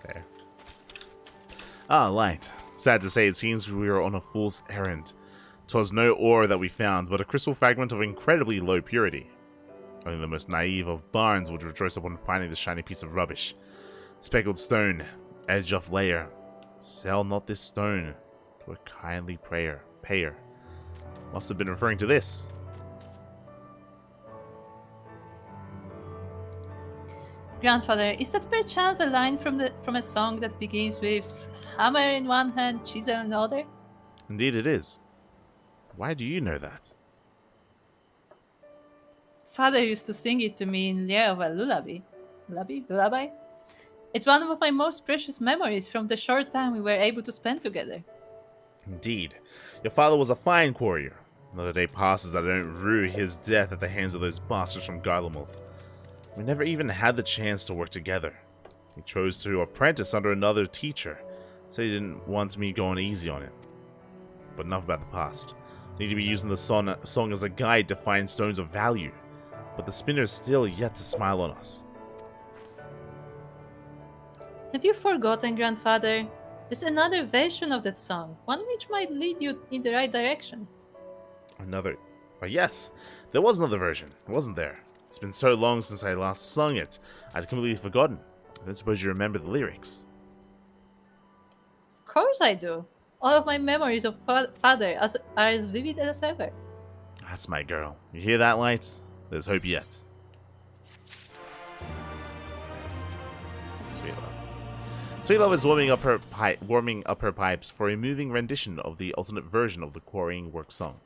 S1: There. Ah, light. Sad to say, it seems we were on a fool's errand. 'Twas no ore that we found, but a crystal fragment of incredibly low purity. Only the most naive of barns would rejoice upon finding this shiny piece of rubbish. Speckled stone, edge of layer. Sell not this stone to a kindly payer. Must have been referring to this.
S2: Grandfather, is that perchance a line from a song that begins with hammer in one hand, chisel in the other?
S1: Indeed it is. Why do you know that?
S2: Father used to sing it to me in lieu of a lullaby. Lullaby? It's one of my most precious memories from the short time we were able to spend together.
S1: Indeed. Your father was a fine warrior. Not a day passes that I don't rue his death at the hands of those bastards from Garlemald. We never even had the chance to work together. He chose to apprentice under another teacher, so he didn't want me going easy on him. But enough about the past. I need to be using the song as a guide to find stones of value, but the spinner's still yet to smile on us.
S2: Have you forgotten, Grandfather? There's another version of that song, one which might lead you in the right direction.
S1: Another? Oh, yes, there was another version, wasn't there? It's been so long since I last sung it, I'd completely forgotten. I don't suppose you remember the lyrics.
S2: Of course I do. All of my memories of Father are as vivid as ever.
S1: That's my girl. You hear that, Light? There's hope yet. Sweet Love is warming up her pipes for a moving rendition of the alternate version of the quarrying work song.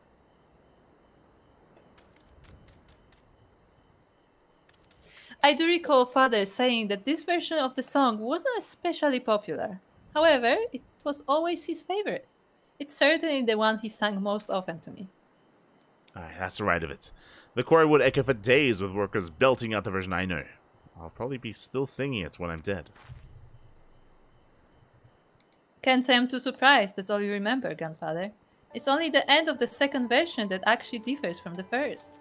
S2: I do recall Father saying that this version of the song wasn't especially popular. However, it was always his favorite. It's certainly the one he sang most often to me.
S1: Aye, that's the right of it. The quarry would echo for days with workers belting out the version I know. I'll probably be still singing it when I'm dead.
S2: Can't say I'm too surprised that's all you remember, Grandfather. It's only the end of the second version that actually differs from the first.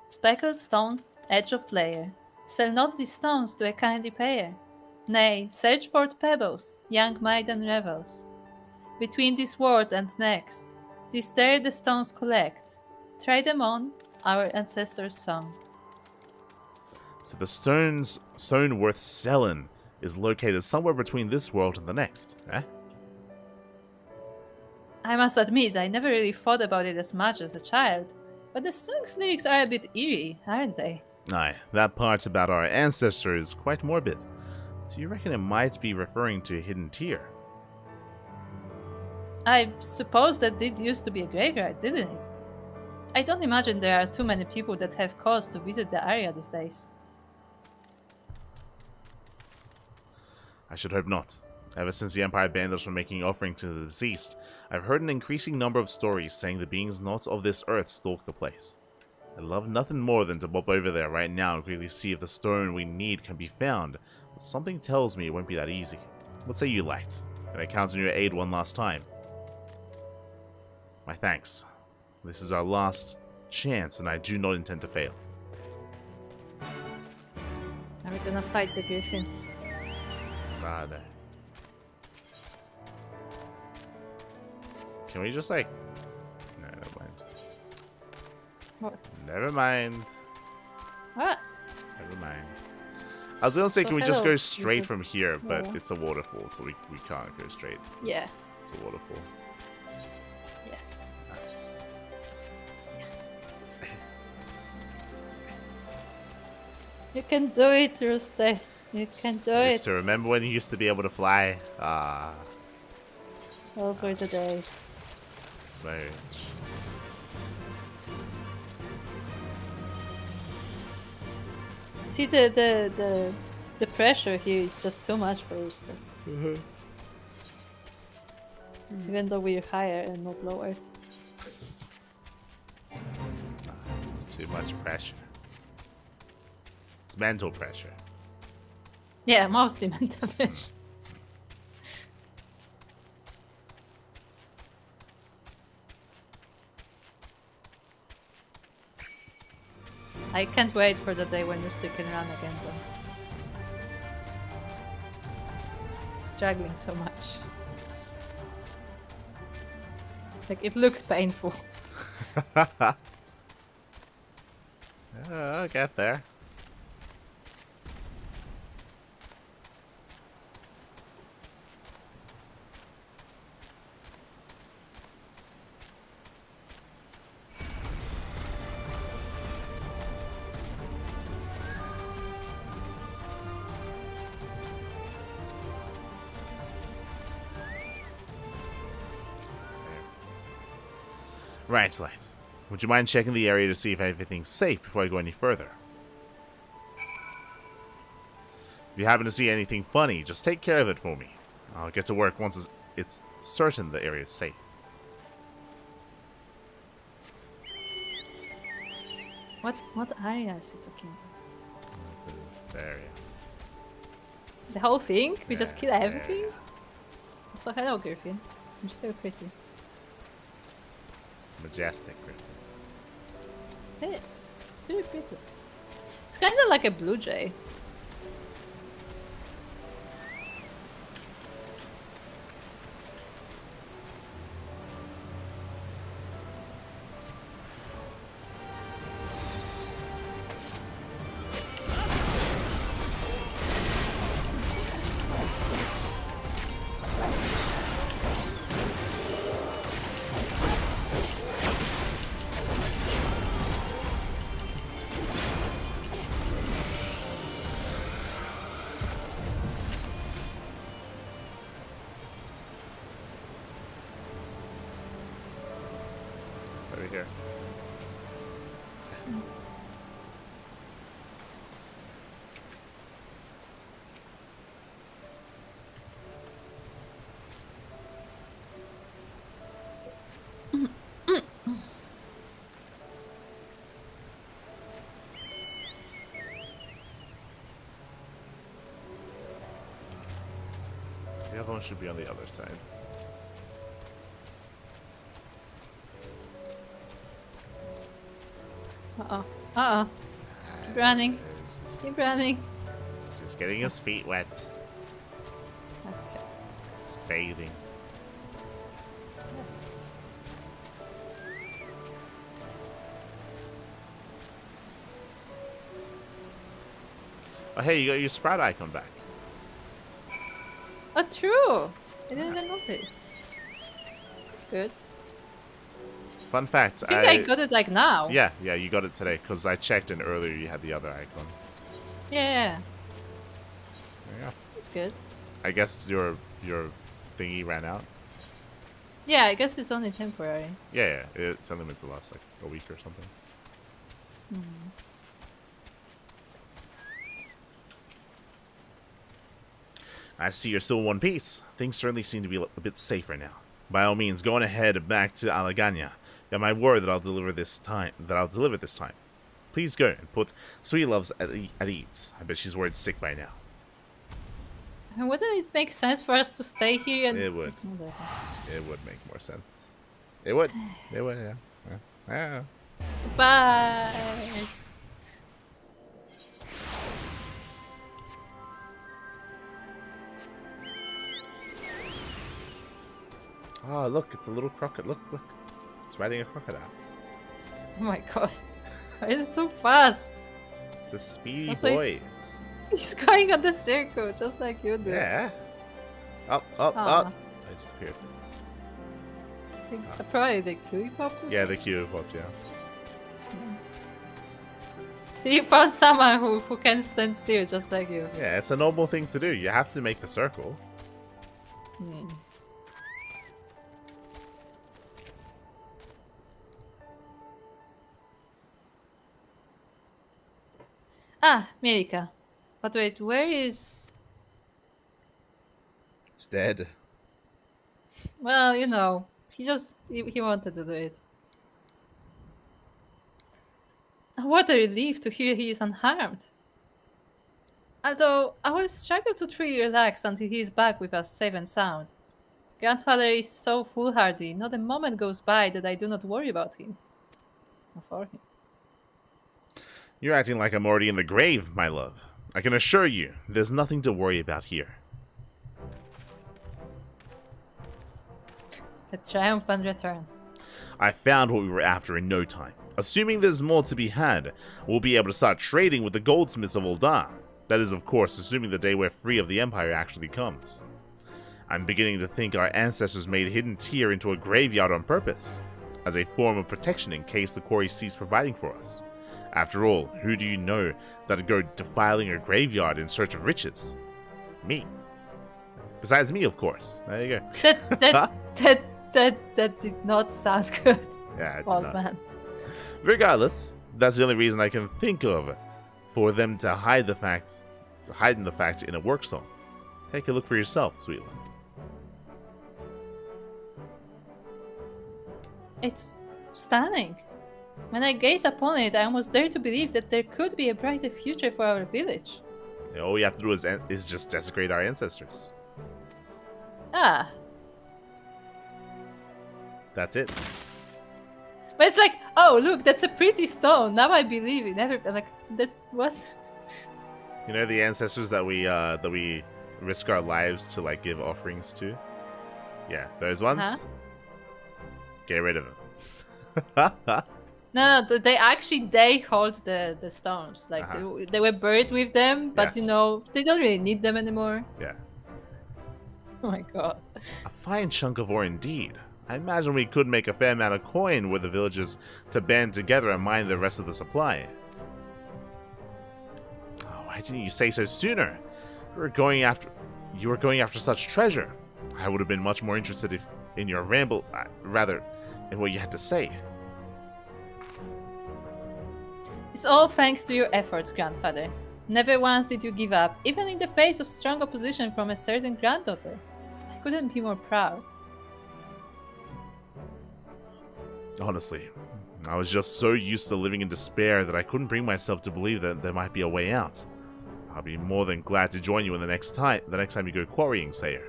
S2: Speckled stone, edge of layer. Sell not these stones to a kindly payer. Nay, search for pebbles, young maiden revels. Between this world and next, these there the stones collect. Try them on, our ancestors' song.
S1: So the stone worth selling is located somewhere between this world and the next, eh?
S2: I must admit, I never really thought about it as much as a child, but the song's lyrics are a bit eerie, aren't they?
S1: Aye, that part about our ancestors is quite morbid. Do you reckon it might be referring to a hidden tier?
S2: I suppose that did used to be a graveyard, didn't it? I don't imagine there are too many people that have cause to visit the area these days.
S1: I should hope not. Ever since the Empire banned us from making offerings to the deceased, I've heard an increasing number of stories saying the beings not of this earth stalk the place. I'd love nothing more than to pop over there right now and quickly see if the stone we need can be found, but something tells me it won't be that easy. What say you, Light? Can I count on your aid one last time? My thanks. This is our last chance, and I do not intend to fail.
S2: Are we gonna fight the Griffin?
S1: Ah, no. Can we just, like... No, never mind.
S2: What?
S1: Never mind.
S2: What?
S1: Never mind. I was gonna say,
S2: So
S1: can we just
S2: hello,
S1: go straight from here, but
S2: Yeah.
S1: it's a waterfall, so we can't go straight.
S2: Yeah.
S1: It's a waterfall.
S2: Yeah. You can do it, Rooster. You can do it.
S1: So remember when you used to be able to fly? Ah,
S2: Those were the days.
S1: smooch.
S2: See, the pressure here is just too much for Rooster. Even though we're higher and not lower.
S1: It's too much pressure. It's mental pressure.
S2: Yeah, mostly mental fish. I can't wait for the day when you still can run again, though. Struggling so much. Like, it looks painful.
S1: I'll get there. Right, Slides. Would you mind checking the area to see if everything's safe before I go any further? If you happen to see anything funny, just take care of it for me. I'll get to work once it's certain the area is safe.
S2: What area is he talking about?
S1: The area.
S2: The whole thing? We
S1: Yeah,
S2: just kill everything?
S1: yeah.
S2: So hello, Griffin. You're still pretty.
S1: It's majestic, Griffin.
S2: Yes, it's really pretty. It's kind of like a blue jay.
S1: It's over here. The other one should be on the other side.
S2: Uh-oh. Uh-oh. Keep running. Keep running.
S1: Just getting his feet wet.
S2: Okay.
S1: Just bathing.
S2: Yes.
S1: Oh, hey, you got your sprout icon back.
S2: Oh, true! I didn't even notice. That's good.
S1: Fun fact,
S2: I think I got it like now.
S1: Yeah, you got it today because I checked and earlier you had the other icon.
S2: Yeah.
S1: There you go.
S2: That's good.
S1: I guess your thingy ran out.
S2: Yeah, I guess it's only temporary.
S1: Yeah, it's only meant to last like a week or something.
S2: Hmm.
S1: I see you're still in one piece. Things certainly seem to be a bit safer now. By all means, go on ahead back to Alagania. Got my word that I'll deliver this time. Please go and put Sweet Loves at ease. I bet she's worried sick by now.
S2: And wouldn't it make sense for us to stay here? And
S1: It would. It would make more sense. It would. It would. Yeah.
S2: Bye.
S1: Oh, look! It's a little crocodile. Look! It's riding a crocodile.
S2: Oh my god. Why is it so fast?
S1: It's a speedy
S2: Also,
S1: boy.
S2: He's going on the circle, just like you do.
S1: Yeah. Up.
S2: Aw.
S1: I disappeared.
S2: I think probably the QE popped or
S1: Yeah,
S2: something?
S1: the cue popped, yeah.
S2: See, you found someone who can stand still, just like you.
S1: Yeah, it's a noble thing to do. You have to make the circle.
S2: Hmm. Ah, Mirika. But wait, where is...
S1: It's dead.
S2: Well, you know, he wanted to do it. What a relief to hear he is unharmed. Although I will struggle to truly relax until he is back with us safe and sound. Grandfather is so foolhardy, not a moment goes by that I do not worry about him. Or for him.
S1: You're acting like I'm already in the grave, my love. I can assure you, there's nothing to worry about here.
S2: The triumphant return.
S1: I found what we were after in no time. Assuming there's more to be had, we'll be able to start trading with the goldsmiths of Ul'dah. That is, of course, assuming the day we're free of the Empire actually comes. I'm beginning to think our ancestors made Hidden Tier into a graveyard on purpose, as a form of protection in case the quarry ceased providing for us. After all, who do you know that'd go defiling a graveyard in search of riches? Me. Besides me, of course. There you go.
S2: That did not sound good.
S1: Yeah, it did
S2: old
S1: not.
S2: man.
S1: Regardless, that's the only reason I can think of for them to hide the fact in a work zone. Take a look for yourself, sweet love.
S2: It's stunning. When I gaze upon it, I almost dare to believe that there could be a brighter future for our village.
S1: Yeah, all we have to do is just desecrate our ancestors.
S2: Ah.
S1: That's it.
S2: But it's like, oh, look, that's a pretty stone. Now I believe in everything. Like, that, what?
S1: You know the ancestors that we risk our lives to like give offerings to? Yeah, those ones.
S2: Huh?
S1: Get rid of them.
S2: No, they hold the stones. Like, they were buried with them, but you
S1: Yes.
S2: know, they don't really need them anymore.
S1: Yeah.
S2: Oh my god.
S1: A fine chunk of ore indeed. I imagine we could make a fair amount of coin were the villagers to band together and mine the rest of the supply. Oh, why didn't you say so sooner? You were going after such treasure. I would have been much more interested in your ramble, rather, in what you had to say.
S2: It's all thanks to your efforts, grandfather. Never once did you give up, even in the face of strong opposition from a certain granddaughter. I couldn't be more proud.
S1: Honestly, I was just so used to living in despair that I couldn't bring myself to believe that there might be a way out. I'll be more than glad to join you in the next time you go quarrying, Sayer.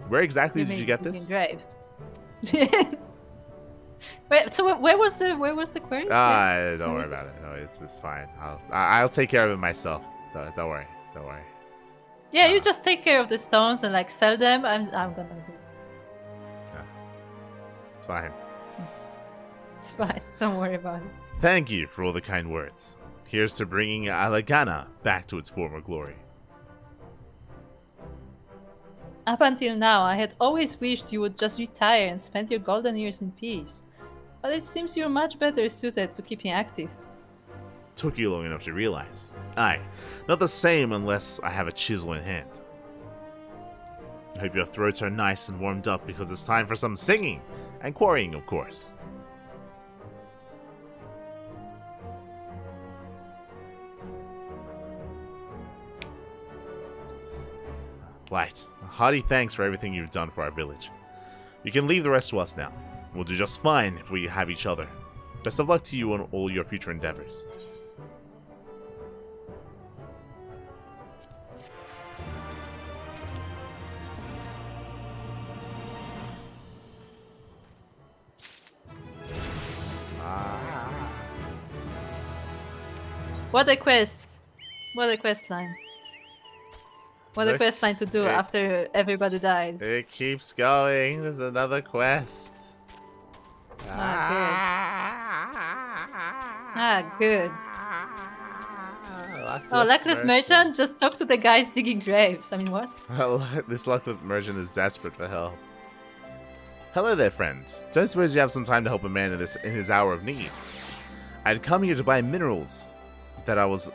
S1: Where exactly did you get this?
S2: Graves. Wait, so where was the quarry?
S1: Don't worry about it. No, it's fine. I'll take care of it myself. Don't worry.
S2: Yeah, you just take care of the stones and like sell them. I'm gonna do it.
S1: Yeah. It's fine.
S2: It's fine. Don't worry about it.
S1: Thank you for all the kind words. Here's to bringing Alagana back to its former glory.
S2: Up until now, I had always wished you would just retire and spend your golden years in peace. But it seems you're much better suited to keeping active.
S1: Took you long enough to realize. Aye, not the same unless I have a chisel in hand. I hope your throats are nice and warmed up because it's time for some singing and quarrying, of course. Light, a hearty thanks for everything you've done for our village. You can leave the rest to us now. We'll do just fine if we have each other. Best of luck to you on all your future endeavors.
S2: What a quest! What a quest line. What a quest line to do after everybody died.
S1: It keeps going. There's another quest.
S2: Good. Luckless Merchant just talked to the guys digging graves. I mean, what?
S1: This luckless merchant is desperate for help. Hello there, friend. Don't suppose you have some time to help a man in his hour of need? I'd come here to buy minerals that I was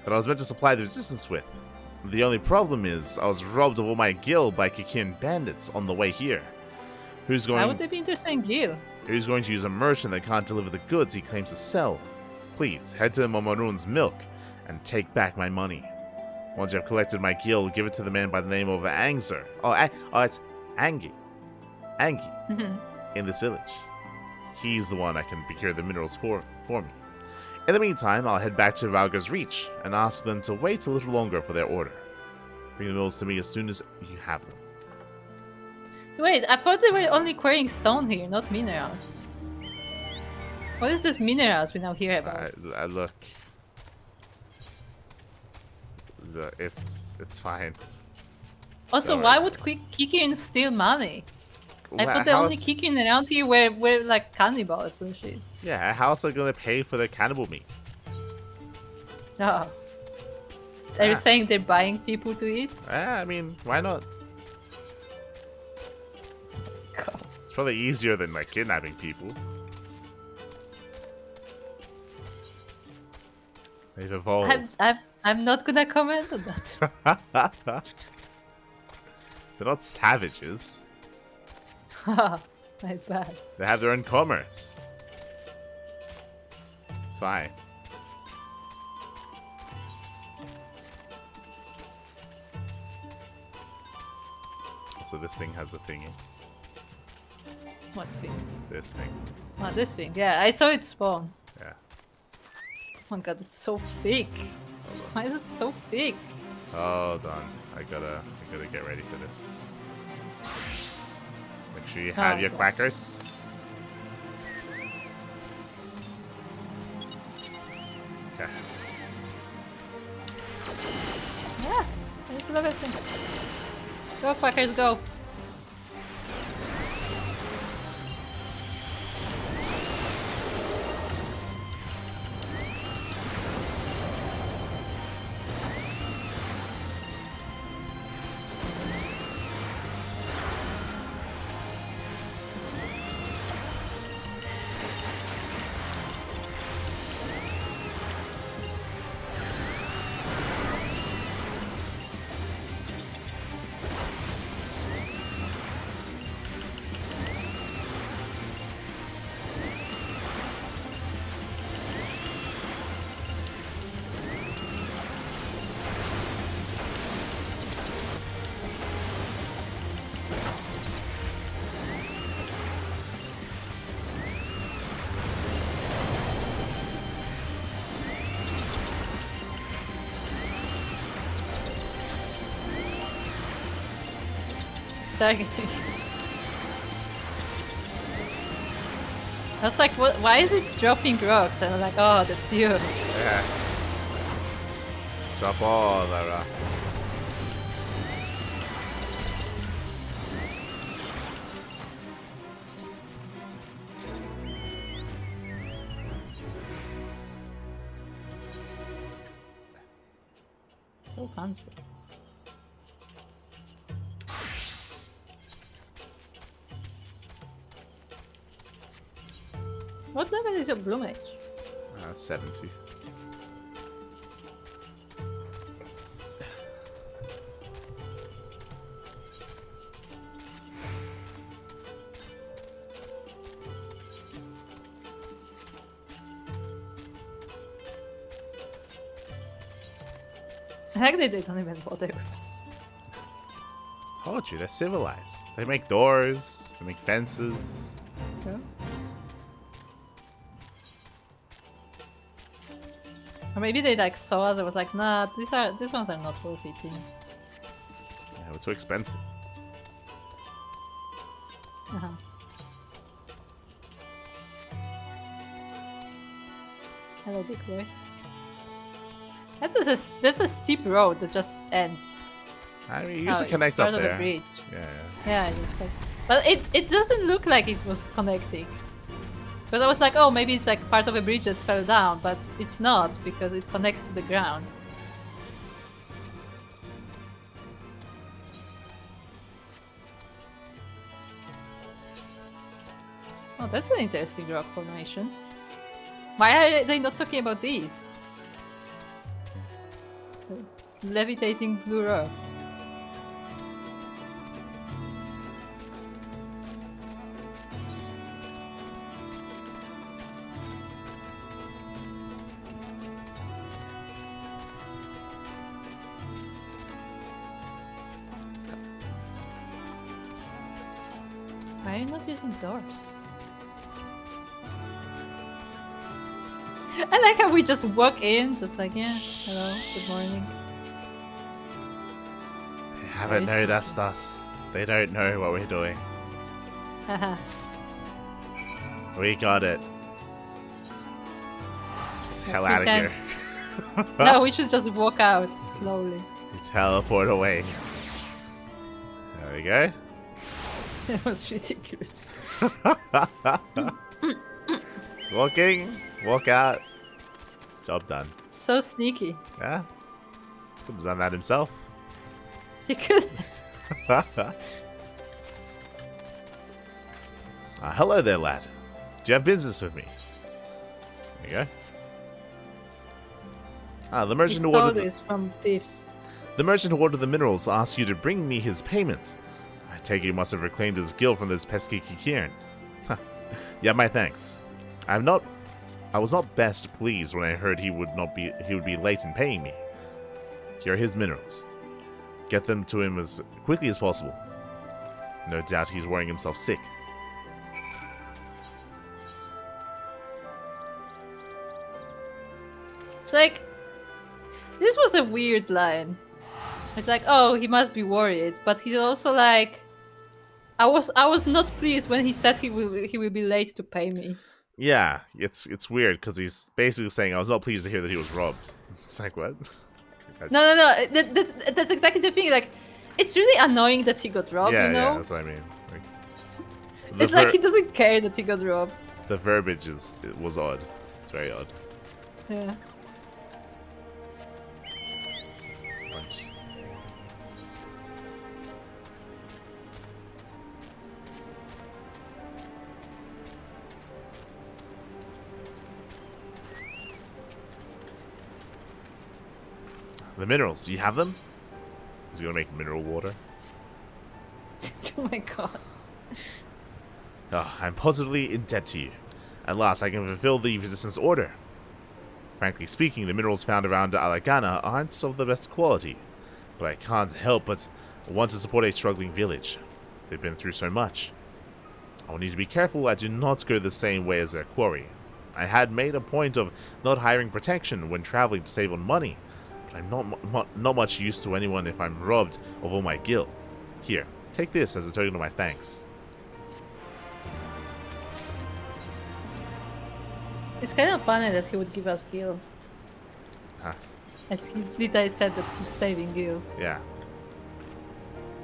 S1: meant to supply the resistance with. The only problem is, I was robbed of all my gil by Kikian bandits on the way here.
S2: Why would they be interested in gil?
S1: Who's going to use a merchant that can't deliver the goods he claims to sell? Please, head to Momorune's milk and take back my money. Once you have collected my gil, give it to the man by the name of Angzer. It's Angie. In this village. He's the one I can procure the minerals for me. In the meantime, I'll head back to Valga's Reach and ask them to wait a little longer for their order. Bring the mills to me as soon as you have them.
S2: Wait, I thought they were only quarrying stone here, not minerals. What is this minerals we now hear about?
S1: Look. It's fine.
S2: Also, why would Kikirin steal money? I thought the only Kikirin around here were like cannibals and shit.
S1: Yeah, how else are they gonna pay for their cannibal meat?
S2: Oh. Are you saying they're buying people to eat?
S1: I mean, why not?
S2: God.
S1: It's probably easier than like kidnapping people. They've evolved.
S2: I'm not gonna comment on that.
S1: They're not savages.
S2: My bad.
S1: They have their own commerce. It's fine. So this thing has a thingy.
S2: What thing?
S1: This thing.
S2: Oh, this thing. Yeah, I saw it spawn.
S1: Yeah.
S2: Oh my god, it's so thick. Why is it so thick?
S1: Hold on. I gotta get ready for this. Make sure you have your quackers. Okay.
S2: Yeah, I need to love this thing. Go, quackers, go. Targeting. I was like, what? Why is it dropping rocks? And I'm like, oh, that's you.
S1: Yeah. Drop all the rocks.
S2: So fancy. What level is your Blue Mage?
S1: 70.
S2: I like that they don't even bother with us.
S1: Told you, they're civilized. They make doors, they make fences.
S2: Yeah. Or maybe they like saw us and was like, nah, these ones are not worth eating.
S1: Yeah, they're too expensive.
S2: Uh-huh. Hello, big boy. That's a steep road that just ends.
S1: I mean, you used to connect up there.
S2: A bridge.
S1: Yeah.
S2: Yeah, it was like, but it doesn't look like it was connecting. Because I was like, oh, maybe it's like part of a bridge that fell down, but it's not because it connects to the ground. Oh, that's an interesting rock formation. Why are they not talking about these? Levitating blue rocks. Why are you not using doors? I like how we just walk in, just like, yeah, hello, good morning.
S1: They haven't noticed us. They don't know what we're doing.
S2: Haha.
S1: We got it. Let's get the hell out of here.
S2: No, we should just walk out slowly.
S1: We teleport away. There we go.
S2: That was ridiculous.
S1: Walking, walk out. Job done.
S2: So sneaky.
S1: Yeah. Could have done that himself.
S2: He could.
S1: Hello there, lad. Do you have business with me? There you go. The merchant who ordered
S2: this from thieves.
S1: The merchant who ordered the minerals asked you to bring me his payments. I take it you must have reclaimed his guild from this pesky Kikiran. Yeah, my thanks. I was not best pleased when I heard he would be late in paying me. Here are his minerals. Get them to him as quickly as possible. No doubt he's worrying himself sick.
S2: It's like, this was a weird line. It's like, oh, he must be worried, but he's also like, I was not pleased when he said he will be late to pay me.
S1: Yeah, it's weird because he's basically saying I was not pleased to hear that he was robbed. It's like, what?
S2: No. That's exactly the thing. Like, it's really annoying that he got robbed.
S1: Yeah,
S2: you know?
S1: yeah, that's what I mean. Like,
S2: it's like he doesn't care that he got robbed.
S1: The verbiage was odd. It's very odd.
S2: Yeah.
S1: Punch. The minerals, do you have them? Is he gonna make mineral water?
S2: Oh my god.
S1: Oh, I'm positively in debt to you. At last, I can fulfill the resistance order. Frankly speaking, the minerals found around Alagana aren't of the best quality, but I can't help but want to support a struggling village. They've been through so much. I will need to be careful I do not go the same way as their quarry. I had made a point of not hiring protection when traveling to save on money, but I'm not much use to anyone if I'm robbed of all my gil. Here, take this as a token of my thanks.
S2: It's kind of funny that he would give us gil.
S1: Huh.
S2: As he literally said that he's saving gil.
S1: Yeah.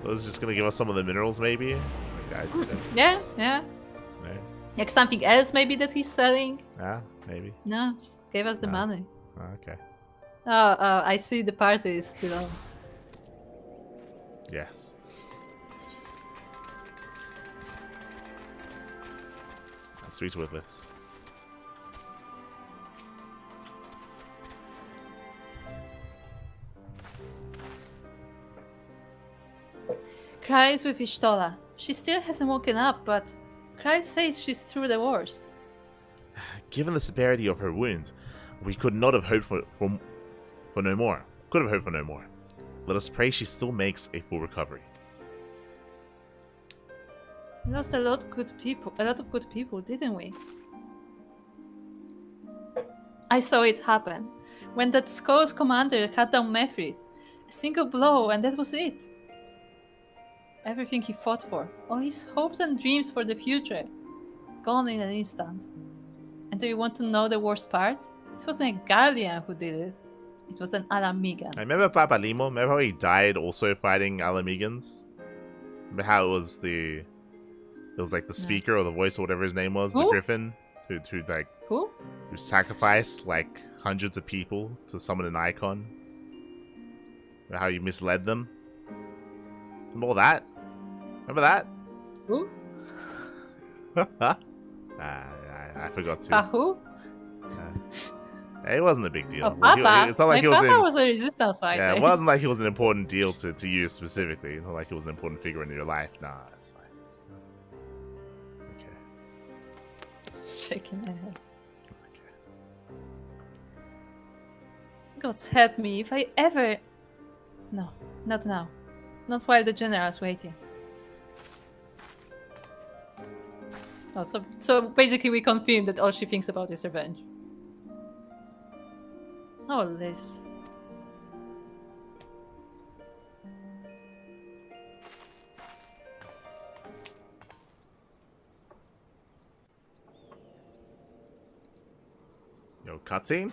S1: Was just gonna give us some of the minerals, maybe?
S2: Yeah.
S1: No?
S2: Like something else maybe that he's selling?
S1: Yeah, maybe.
S2: No, just gave us the money.
S1: Okay.
S2: Oh, I see the party is still on.
S1: Yes. Sweet Witless.
S2: Cries with Ishtola. She still hasn't woken up, but Cry says she's through the worst.
S1: Given the severity of her wound, we could not have hoped for no more. Could have hoped for no more. Let us pray she still makes a full recovery.
S2: We lost a lot of good people, didn't we? I saw it happen. When that Skull's commander cut down Mefrit. A single blow and that was it. Everything he fought for, all his hopes and dreams for the future, gone in an instant. And do you want to know the worst part? It wasn't a Guardian who did it. It was an Alamigan.
S1: I remember Papa Limo. Remember how he died also fighting Alamigans? Remember how it was like the speaker or the voice or whatever his name was,
S2: Who?
S1: the Griffin, who sacrificed like hundreds of people to summon an icon. Remember how you misled them? Remember all that? Remember that?
S2: Who?
S1: I forgot to.
S2: Who?
S1: It wasn't a big deal.
S2: Oh, Papa.
S1: It's not like
S2: Papa was a resistance fighter.
S1: Yeah, it wasn't like he was an important deal to you specifically. It's not like he was an important figure in your life. Nah, that's fine. Okay.
S2: Shaking my head. God's help me if I ever... No, not now. Not while the general's waiting. Oh, so basically we confirm that all she thinks about is revenge. Oh, Liz.
S1: Yo, cutscene?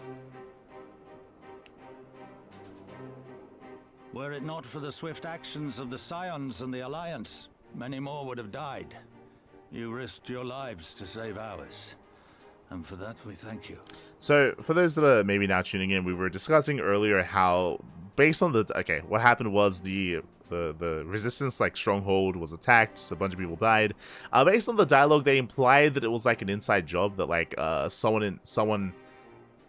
S11: Were it not for the swift actions of the Scions and the Alliance, many more would have died. You risked your lives to save ours. And for that, we thank you.
S1: So, for those that are maybe now tuning in, we were discussing earlier how, based on the... Okay, what happened was the resistance, like, stronghold was attacked, a bunch of people died. Based on the dialogue, they implied that it was, like, an inside job, that, like, someone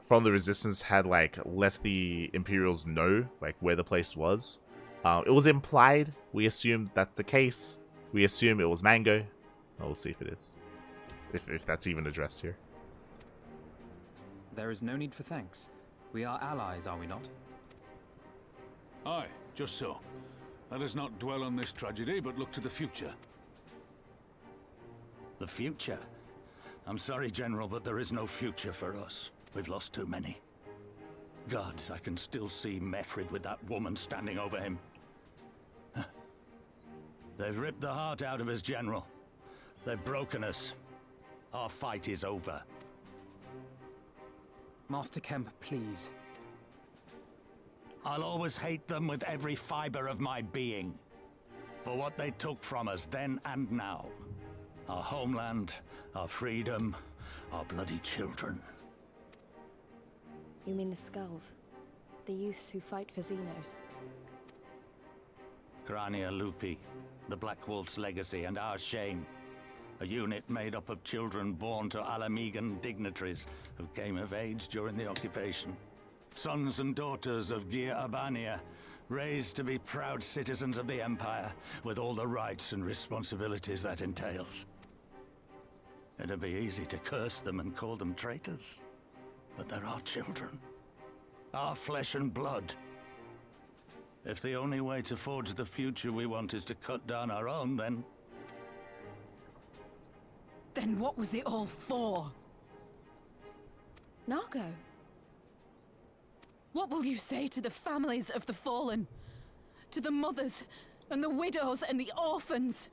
S1: from the resistance had, like, let the Imperials know, like, where the place was. It was implied. We assumed that's the case. We assume it was Mango. We'll see if it is. If that's even addressed here.
S7: There is no need for thanks. We are allies, are we not?
S9: Aye, just so. Let us not dwell on this tragedy, but look to the future.
S11: The future? I'm sorry, General, but there is no future for us. We've lost too many. Gods, I can still see Mefrid with that woman standing over him. They've ripped the heart out of us, General. They've broken us. Our fight is over.
S7: Master Kemp, please.
S11: I'll always hate them with every fiber of my being. For what they took from us then and now. Our homeland, our freedom, our bloody children.
S12: You mean the Skulls? The youths who fight for Xenos?
S11: Grania Lupi, the Black Wolf's legacy and our shame. A unit made up of children born to Alamegan dignitaries who came of age during the occupation. Sons and daughters of Gir Abania, raised to be proud citizens of the Empire, with all the rights and responsibilities that entails. It'd be easy to curse them and call them traitors, but they're our children. Our flesh and blood. If the only way to forge the future we want is to cut down our own, then...
S6: Then what was it all for?
S12: Nargo.
S6: What will you say to the families of the fallen? To the mothers, and the widows, and the orphans?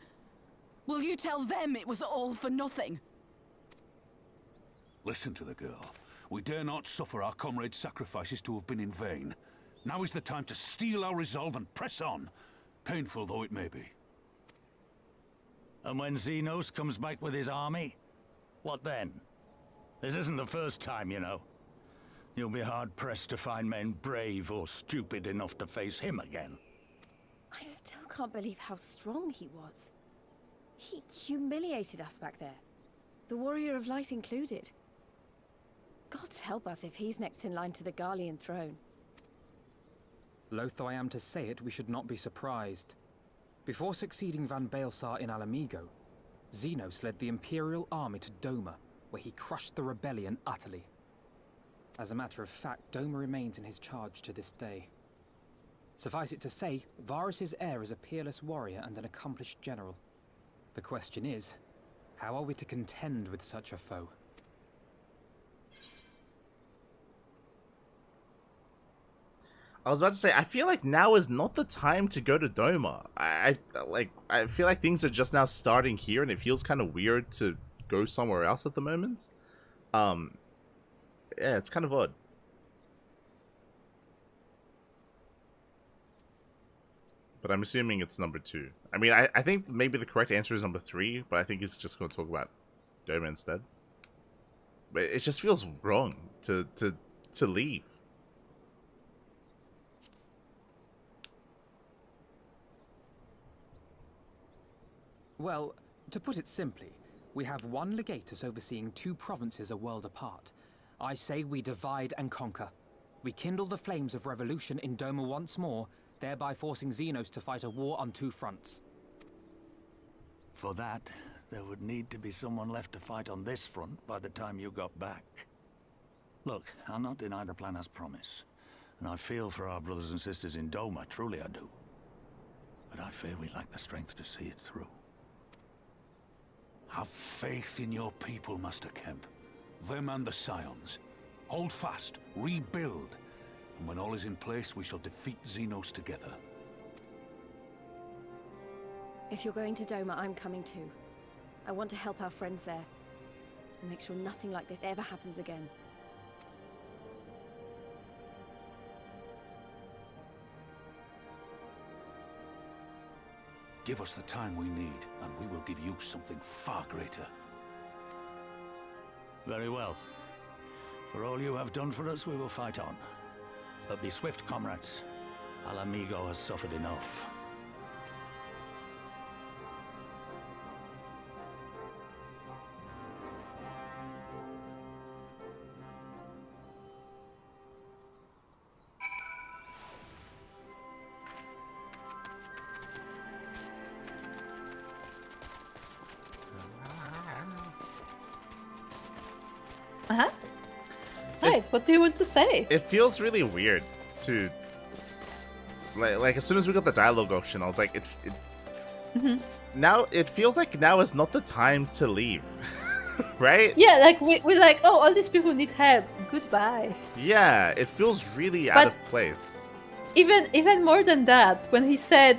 S6: Will you tell them it was all for nothing?
S9: Listen to the girl. We dare not suffer our comrades' sacrifices to have been in vain. Now is the time to steel our resolve and press on, painful though it may be.
S11: And when Xenos comes back with his army, what then? This isn't the first time, you know. You'll be hard-pressed to find men brave or stupid enough to face him again.
S12: I still can't believe how strong he was. He humiliated us back there. The Warrior of Light included. Gods help us if he's next in line to the Garlean throne.
S7: Loath though I am to say it, we should not be surprised. Before succeeding Van Baelsar in Alamigo, Xenos led the Imperial army to Doma, where he crushed the rebellion utterly. As a matter of fact, Doma remains in his charge to this day. Suffice it to say, Varus's heir is a peerless warrior and an accomplished general. The question is, how are we to contend with such a foe?
S1: I was about to say, I feel like now is not the time to go to Doma. I feel like things are just now starting here, and it feels kind of weird to go somewhere else at the moment. Yeah, it's kind of odd. But I'm assuming it's number 2. I mean, I think maybe the correct answer is number 3, but I think he's just going to talk about Doma instead. But it just feels wrong to leave.
S7: Well, to put it simply, we have one legatus overseeing 2 provinces a world apart. I say we divide and conquer. We kindle the flames of revolution in Doma once more, thereby forcing Xenos to fight a war on 2 fronts.
S11: For that, there would need to be someone left to fight on this front by the time you got back. Look, I'll not deny the plan as promised, and I feel for our brothers and sisters in Doma, truly I do. But I fear we lack the strength to see it through.
S9: Have faith in your people, Master Kemp. Them and the Scions. Hold fast, rebuild, And when all is in place, we shall defeat Xenos together.
S12: If you're going to Doma, I'm coming too. I want to help our friends there. And make sure nothing like this ever happens again.
S9: Give us the time we need, and we will give you something far greater.
S11: Very well. For all you have done for us, we will fight on. But be swift, comrades. Alamigo has suffered enough.
S2: Uh-huh. Right, what do you want to say?
S1: It feels really weird to like as soon as we got the dialogue option, I was like, now it feels like now is not the time to leave, right?
S2: Yeah, like we're like, oh, all these people need help. Goodbye.
S1: Yeah, it feels really out of place.
S2: Even more than that, when he said,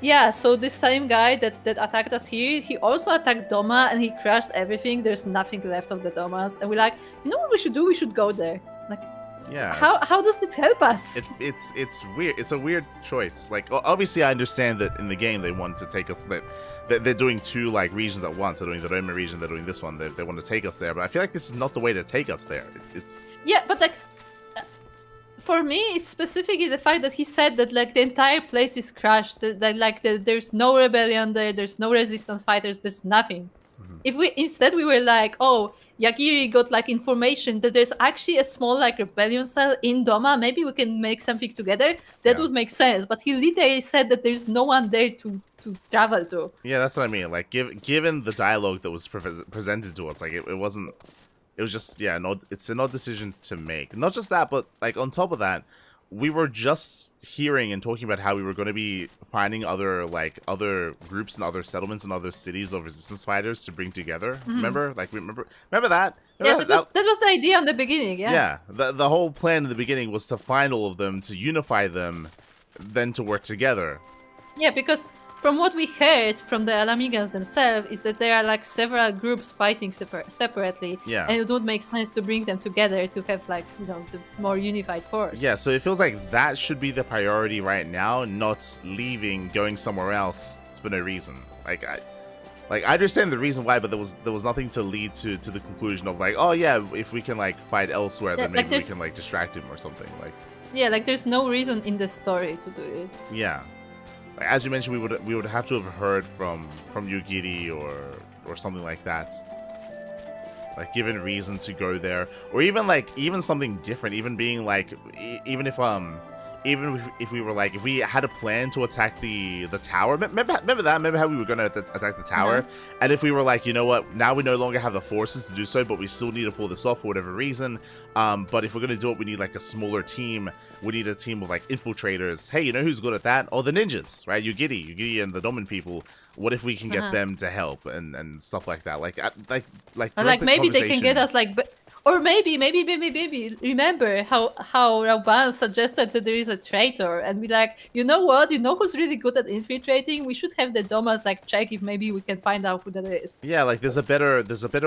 S2: yeah, so this same guy that attacked us here, he also attacked Doma and he crashed everything. There's nothing left of the Domas, and we're like, you know what we should do? We should go there. Like,
S1: yeah.
S2: How does it help us?
S1: It's weird. It's a weird choice. Like, obviously, I understand that in the game they want to take us. That they're doing two like regions at once. They're doing the Roma region. They're doing this one. They want to take us there. But I feel like this is not the way to take us there. It's
S2: yeah, but like. For me, it's specifically the fact that he said that like the entire place is crushed. There's no rebellion there. There's no resistance fighters. There's nothing. If we instead we were like, oh, Yagiri got like information that there's actually a small like rebellion cell in Doma. Maybe we can make something together. That would make sense. But he literally said that there's no one there to travel to.
S1: Yeah, that's what I mean. Like, given the dialogue that was presented to us, like it wasn't. It was just, yeah, no, it's an odd decision to make. Not just that, but like on top of that, we were just hearing and talking about how we were going to be finding other groups and other settlements and other cities of resistance fighters to bring together. Remember? Like, remember that?
S2: Yeah, that was the idea in the beginning. Yeah.
S1: Yeah, the whole plan in the beginning was to find all of them, to unify them, then to work together.
S2: Yeah, because from what we heard from the Alamigans themselves is that there are like several groups fighting separately,
S1: yeah,
S2: and it would make sense to bring them together to have like, you know, the more unified force.
S1: Yeah, so it feels like that should be the priority right now, not leaving, going somewhere else for no reason. Like I understand the reason why, but there was nothing to lead to the conclusion of like, oh yeah, if we can like fight elsewhere, then maybe we can like distract him or something. Like,
S2: yeah, like there's no reason in the story to do it.
S1: Yeah. Like, as you mentioned, we would have to have heard from Yugiri or something like that, like given reason to go there, or even something different, even being like even if we were like, if we had a plan to attack the tower, remember how we were going to attack the tower, and if we were like, you know what, now we no longer have the forces to do so, but we still need to pull this off for whatever reason, but if we're going to do it, we need like a smaller team. We need a team of like infiltrators. Hey, you know who's good at that? Oh, the ninjas, right? Yugiri and the Domin people. What if we can get them to help and stuff like that? Like
S2: maybe they can get us like. Or maybe, remember how Rauban suggested that there is a traitor, and be like, you know what? You know who's really good at infiltrating? We should have the Domas like check if maybe we can find out who that is.
S1: Yeah, like there's a better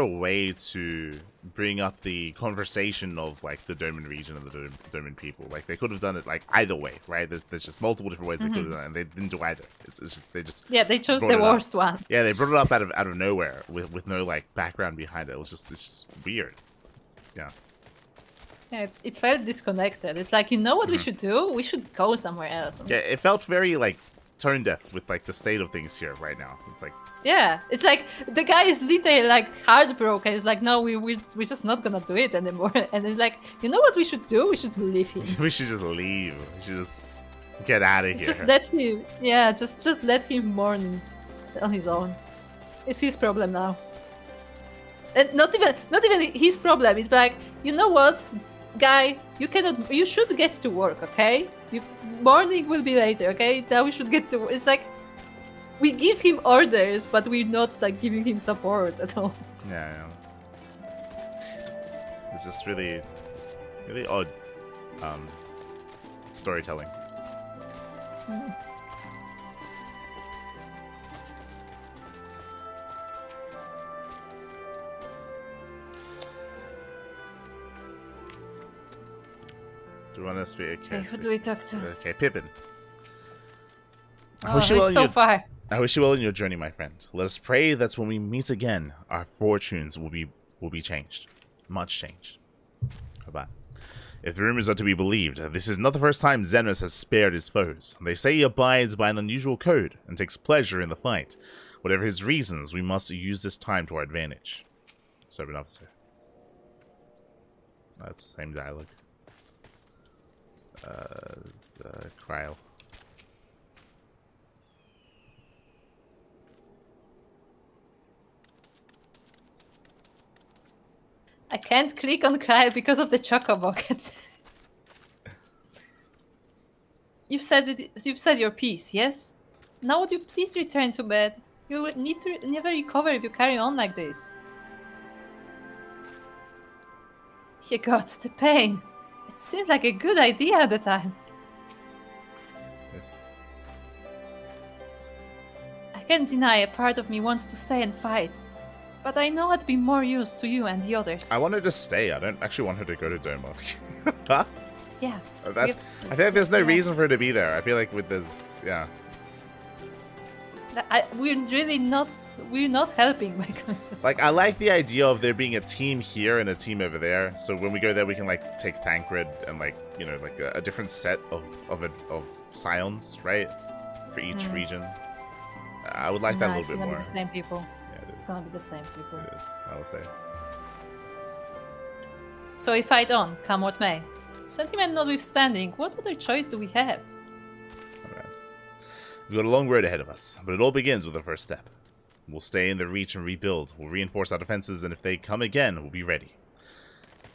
S1: way to bring up the conversation of like the Domin region and the Domin people. Like they could have done it like either way, right? There's just multiple different ways they could have done it, and they didn't do either. It's just
S2: they chose the worst one.
S1: Yeah, they brought it up out of nowhere with no like background behind it. It's just weird.
S2: Yeah, it felt disconnected. It's like, you know what we should do? We should go somewhere else.
S1: Yeah, it felt very like tone deaf with like the state of things here right now. It's like,
S2: yeah, it's like the guy is literally like heartbroken. It's like, no, we're just not gonna do it anymore. And it's like, you know what we should do? We should leave him.
S1: We should just leave. We should just get out of here.
S2: Just let him. Yeah, just let him mourn on his own. It's his problem now. And not even his problem. It's like, you know what, guy, you should get to work, okay? Morning will be later, okay? Now we should get to work. It's like, we give him orders, but we're not like giving him support at all.
S1: Yeah. It's just really, really odd. storytelling. Do you want to speak?
S2: Okay, who do we talk to?
S1: Okay, Pippin.
S2: Oh, he's so far.
S1: I wish you well in your journey, my friend. Let us pray that when we meet again, our fortunes will be changed. Much changed. Bye-bye. If the rumors are to be believed, this is not the first time Xenos has spared his foes. They say he abides by an unusual code and takes pleasure in the fight. Whatever his reasons, we must use this time to our advantage. Servant officer. That's the same dialogue. Kryl.
S2: I can't click on Kryl because of the Choco Bucket. You've said your piece, yes? Now would you please return to bed? You will need to never recover if you carry on like this. You got the pain. It seemed like a good idea at the time.
S1: Yes.
S2: I can't deny a part of me wants to stay and fight. But I know I'd be more use to you and the others.
S1: I want her to stay. I don't actually want her to go to Doma.
S2: Yeah.
S1: I feel like there's no reason for her to be there. I feel like with this, yeah.
S2: We're not helping.
S1: Like, I like the idea of there being a team here and a team over there. So when we go there, we can like take Tancred and like, you know, like a different set of scions, right? For each region. I would like that a little bit more.
S2: It's gonna be the same people.
S1: It's
S2: gonna be the same people.
S1: It is, I will say.
S2: So we fight on, come what may. Sentiment notwithstanding, what other choice do we have?
S1: Alright. We've got a long road ahead of us, but it all begins with the first step. We'll stay in the Reach and rebuild. We'll reinforce our defenses, and if they come again, we'll be ready.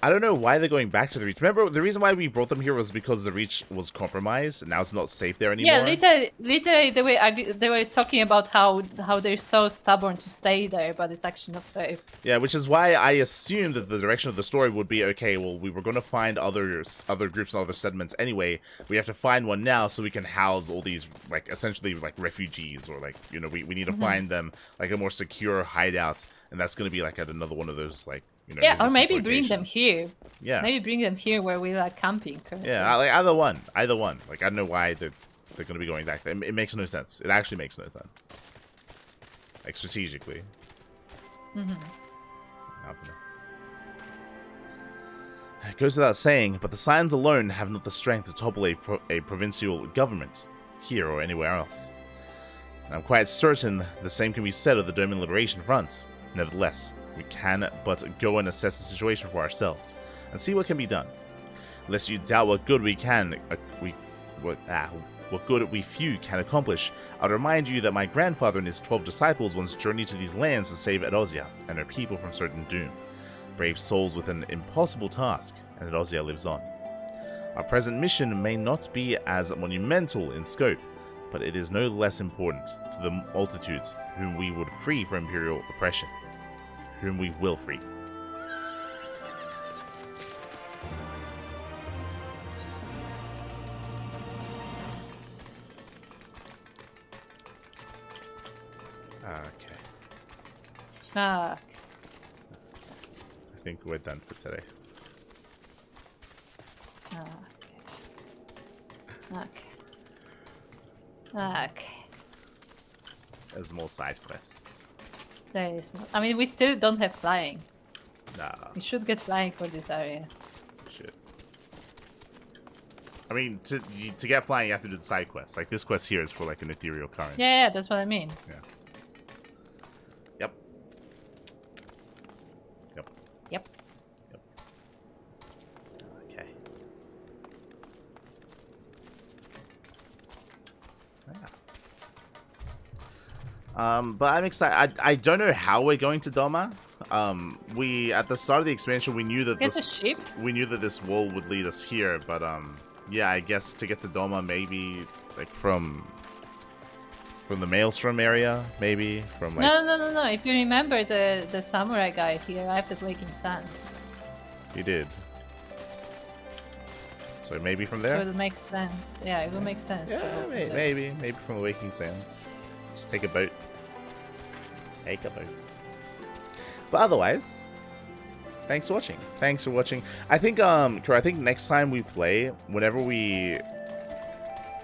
S1: I don't know why they're going back to the Reach. Remember, the reason why we brought them here was because the Reach was compromised, and now it's not safe there anymore.
S2: Yeah, literally they were talking about how they're so stubborn to stay there, but it's actually not safe.
S1: Yeah, which is why I assumed that the direction of the story would be, okay, well, we were going to find other groups and other settlements anyway. We have to find one now so we can house all these, like, essentially, like, refugees, or, like, you know, we need to find them, like, a more secure hideout, and that's going to be, like, at another one of those, like, you know,
S2: yeah, or maybe bring them here.
S1: Yeah.
S2: Maybe bring them here where we're like camping. Currently.
S1: Yeah, like either one. Like I don't know why they're going to be going back there. It makes no sense. It actually makes no sense. Like strategically. It goes without saying, but the Scions alone have not the strength to topple a provincial government here or anywhere else. And I'm quite certain the same can be said of the Doman Liberation Front. Nevertheless, we can but go and assess the situation for ourselves, and see what can be done. Lest you doubt what good we few can accomplish, I'll remind you that my grandfather and his 12 disciples once journeyed to these lands to save Edosia and her people from certain doom. Brave souls with an impossible task, and Edosia lives on. Our present mission may not be as monumental in scope, but it is no less important to the multitudes whom we would free from imperial oppression. Whom we will free. Okay.
S2: Ah.
S1: I think we're done for today.
S2: Okay.
S1: There's more side quests.
S2: There is more. I mean, we still don't have flying.
S1: Nah.
S2: We should get flying for this area.
S1: Shit. I mean, to get flying, you have to do the side quests. Like, this quest here is for, like, an ethereal current.
S2: Yeah, that's what I mean.
S1: Yeah. Yep. Okay. But I'm excited. I don't know how we're going to Doma. We at the start of the expansion we knew that this wall would lead us here, but yeah, I guess to get to Doma maybe like from the Maelstrom area, maybe from like
S2: No. If you remember the samurai guy here, I have to make him stand.
S1: He did. So maybe from
S2: So
S1: there?
S2: it makes sense. Yeah, it will make sense. to
S1: Yeah,
S2: go from there.
S1: maybe from the Waking Sands. Just take a boat. Take a boat. But otherwise, thanks for watching. Thanks for watching. I think I think next time we play, whenever we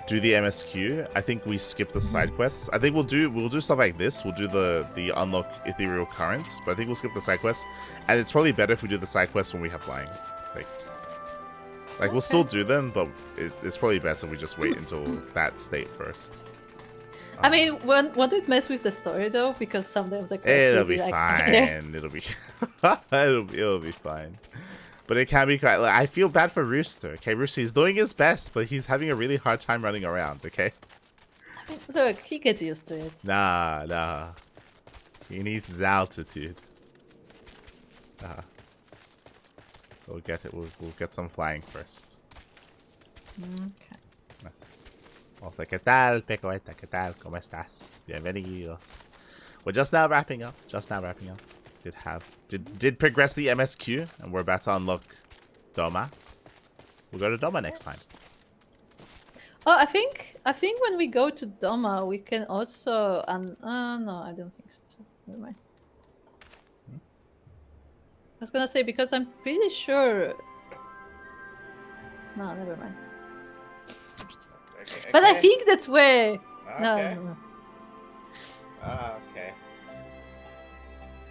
S1: do the MSQ, I think we skip the side quests. I think we'll do stuff like this. We'll do the unlock ethereal currents, but I think we'll skip the side quests. And it's probably better if we do the side quests when we have flying. Like we'll still do them, but it's probably best if we just wait until that state first.
S2: I mean, won't it mess with the story though? Because some of the quests
S1: It'll
S2: will
S1: be
S2: like,
S1: fine. It'll be it'll be fine. But it can be quite. Like, I feel bad for Rooster. Okay, Rooster, he's doing his best, but he's having a really hard time running around. Okay.
S2: I mean, look, he gets used to it.
S1: Nah. He needs his altitude. So we'll get it. We'll get some flying first.
S2: Okay.
S1: Yes. Also, ¿qué tal, Pecoeta? ¿Qué tal? ¿Cómo estás? Bienvenidos. We're just now wrapping up. Did progress the MSQ, and we're about to unlock Doma. We'll go to Doma next time.
S2: Oh, I think when we go to Doma, we can also no, I don't think so. Never mind. I was gonna say because I'm pretty sure. No, never mind.
S1: Okay.
S2: But I think that's where.
S1: Okay.
S2: No.
S1: Okay.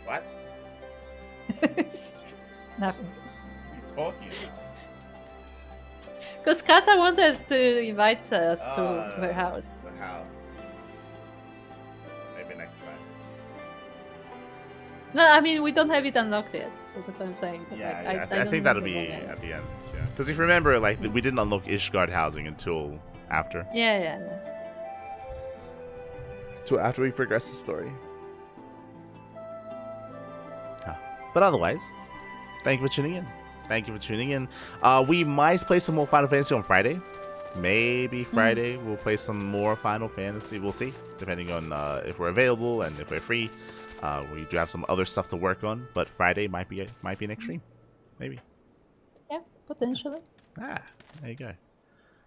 S1: What?
S2: Nothing.
S1: What are you talking about?
S2: Because Kata wanted to invite us to her house.
S1: The house. Maybe next time.
S2: No, I mean we don't have it unlocked yet, so that's what I'm saying. But
S1: Yeah,
S2: like,
S1: I
S2: don't
S1: think that'll
S2: remember
S1: be
S2: when.
S1: at the end. Yeah. Because if you remember, like we didn't unlock Ishgard housing until after.
S2: Yeah.
S1: So after we progress the story. But otherwise, thank you for tuning in. We might play some more Final Fantasy on Friday. Maybe Friday we'll play some more Final Fantasy. We'll see, depending on if we're available and if we're free. We do have some other stuff to work on, but Friday might be an extreme. Maybe.
S2: Yeah, potentially.
S1: There you go.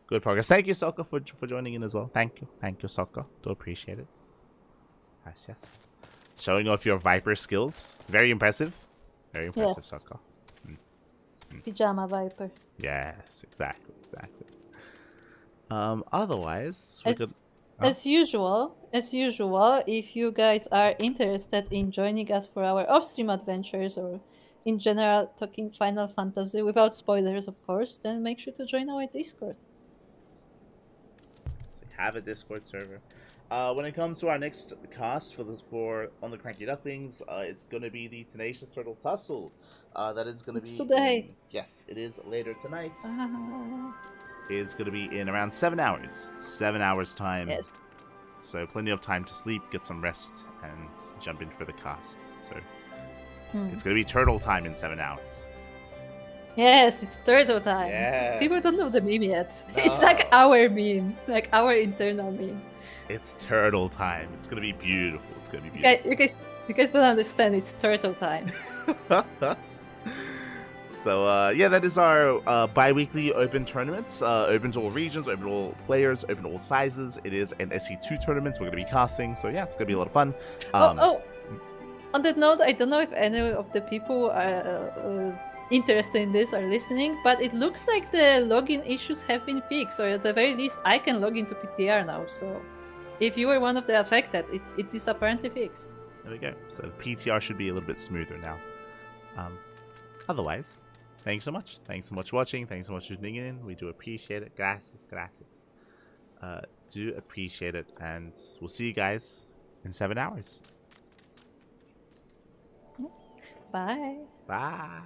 S1: Good progress. Thank you, Sokka, for joining in as well. Thank you, Sokka. Do appreciate it. Yes. Showing off your Viper skills. Very impressive. Very impressive,
S2: Yes.
S1: Sokka.
S2: Pajama Viper.
S1: Yes, exactly. Otherwise, we could...
S2: As usual, if you guys are interested in joining us for our off-stream adventures or in general talking Final Fantasy without spoilers, of course, then make sure to join our Discord.
S1: So we have a Discord server. When it comes to our next cast for on the Cranky Ducklings, it's going to be the Tenacious Turtle Tussle. That is going to be
S2: today.
S1: Yes, it is later tonight. It's going to be in around 7 hours. 7 hours time.
S2: Yes.
S1: So plenty of time to sleep, get some rest, and jump in for the cast. So it's going to be turtle time in 7 hours.
S2: Yes, it's turtle time.
S1: Yes.
S2: People don't know the meme yet.
S1: No.
S2: It's like our meme, like our internal meme.
S1: It's turtle time. It's going to be beautiful. It's going to be beautiful.
S2: You guys don't understand. It's turtle time.
S1: So, yeah, that is our bi-weekly open tournaments. Open to all regions, open to all players, open to all sizes. It is an SC2 tournament. We're going to be casting. So, yeah, it's going to be a lot of fun.
S2: On that note, I don't know if any of the people are interested in this are listening, but it looks like the login issues have been fixed, or at the very least, I can log into PTR now. So, if you were one of the affected, it is apparently fixed.
S1: There we go. So, the PTR should be a little bit smoother now. Otherwise, thanks so much. Thanks so much for watching. Thanks so much for tuning in. We do appreciate it. Gracias. Do appreciate it. And we'll see you guys in 7 hours.
S2: Bye.
S1: Bye.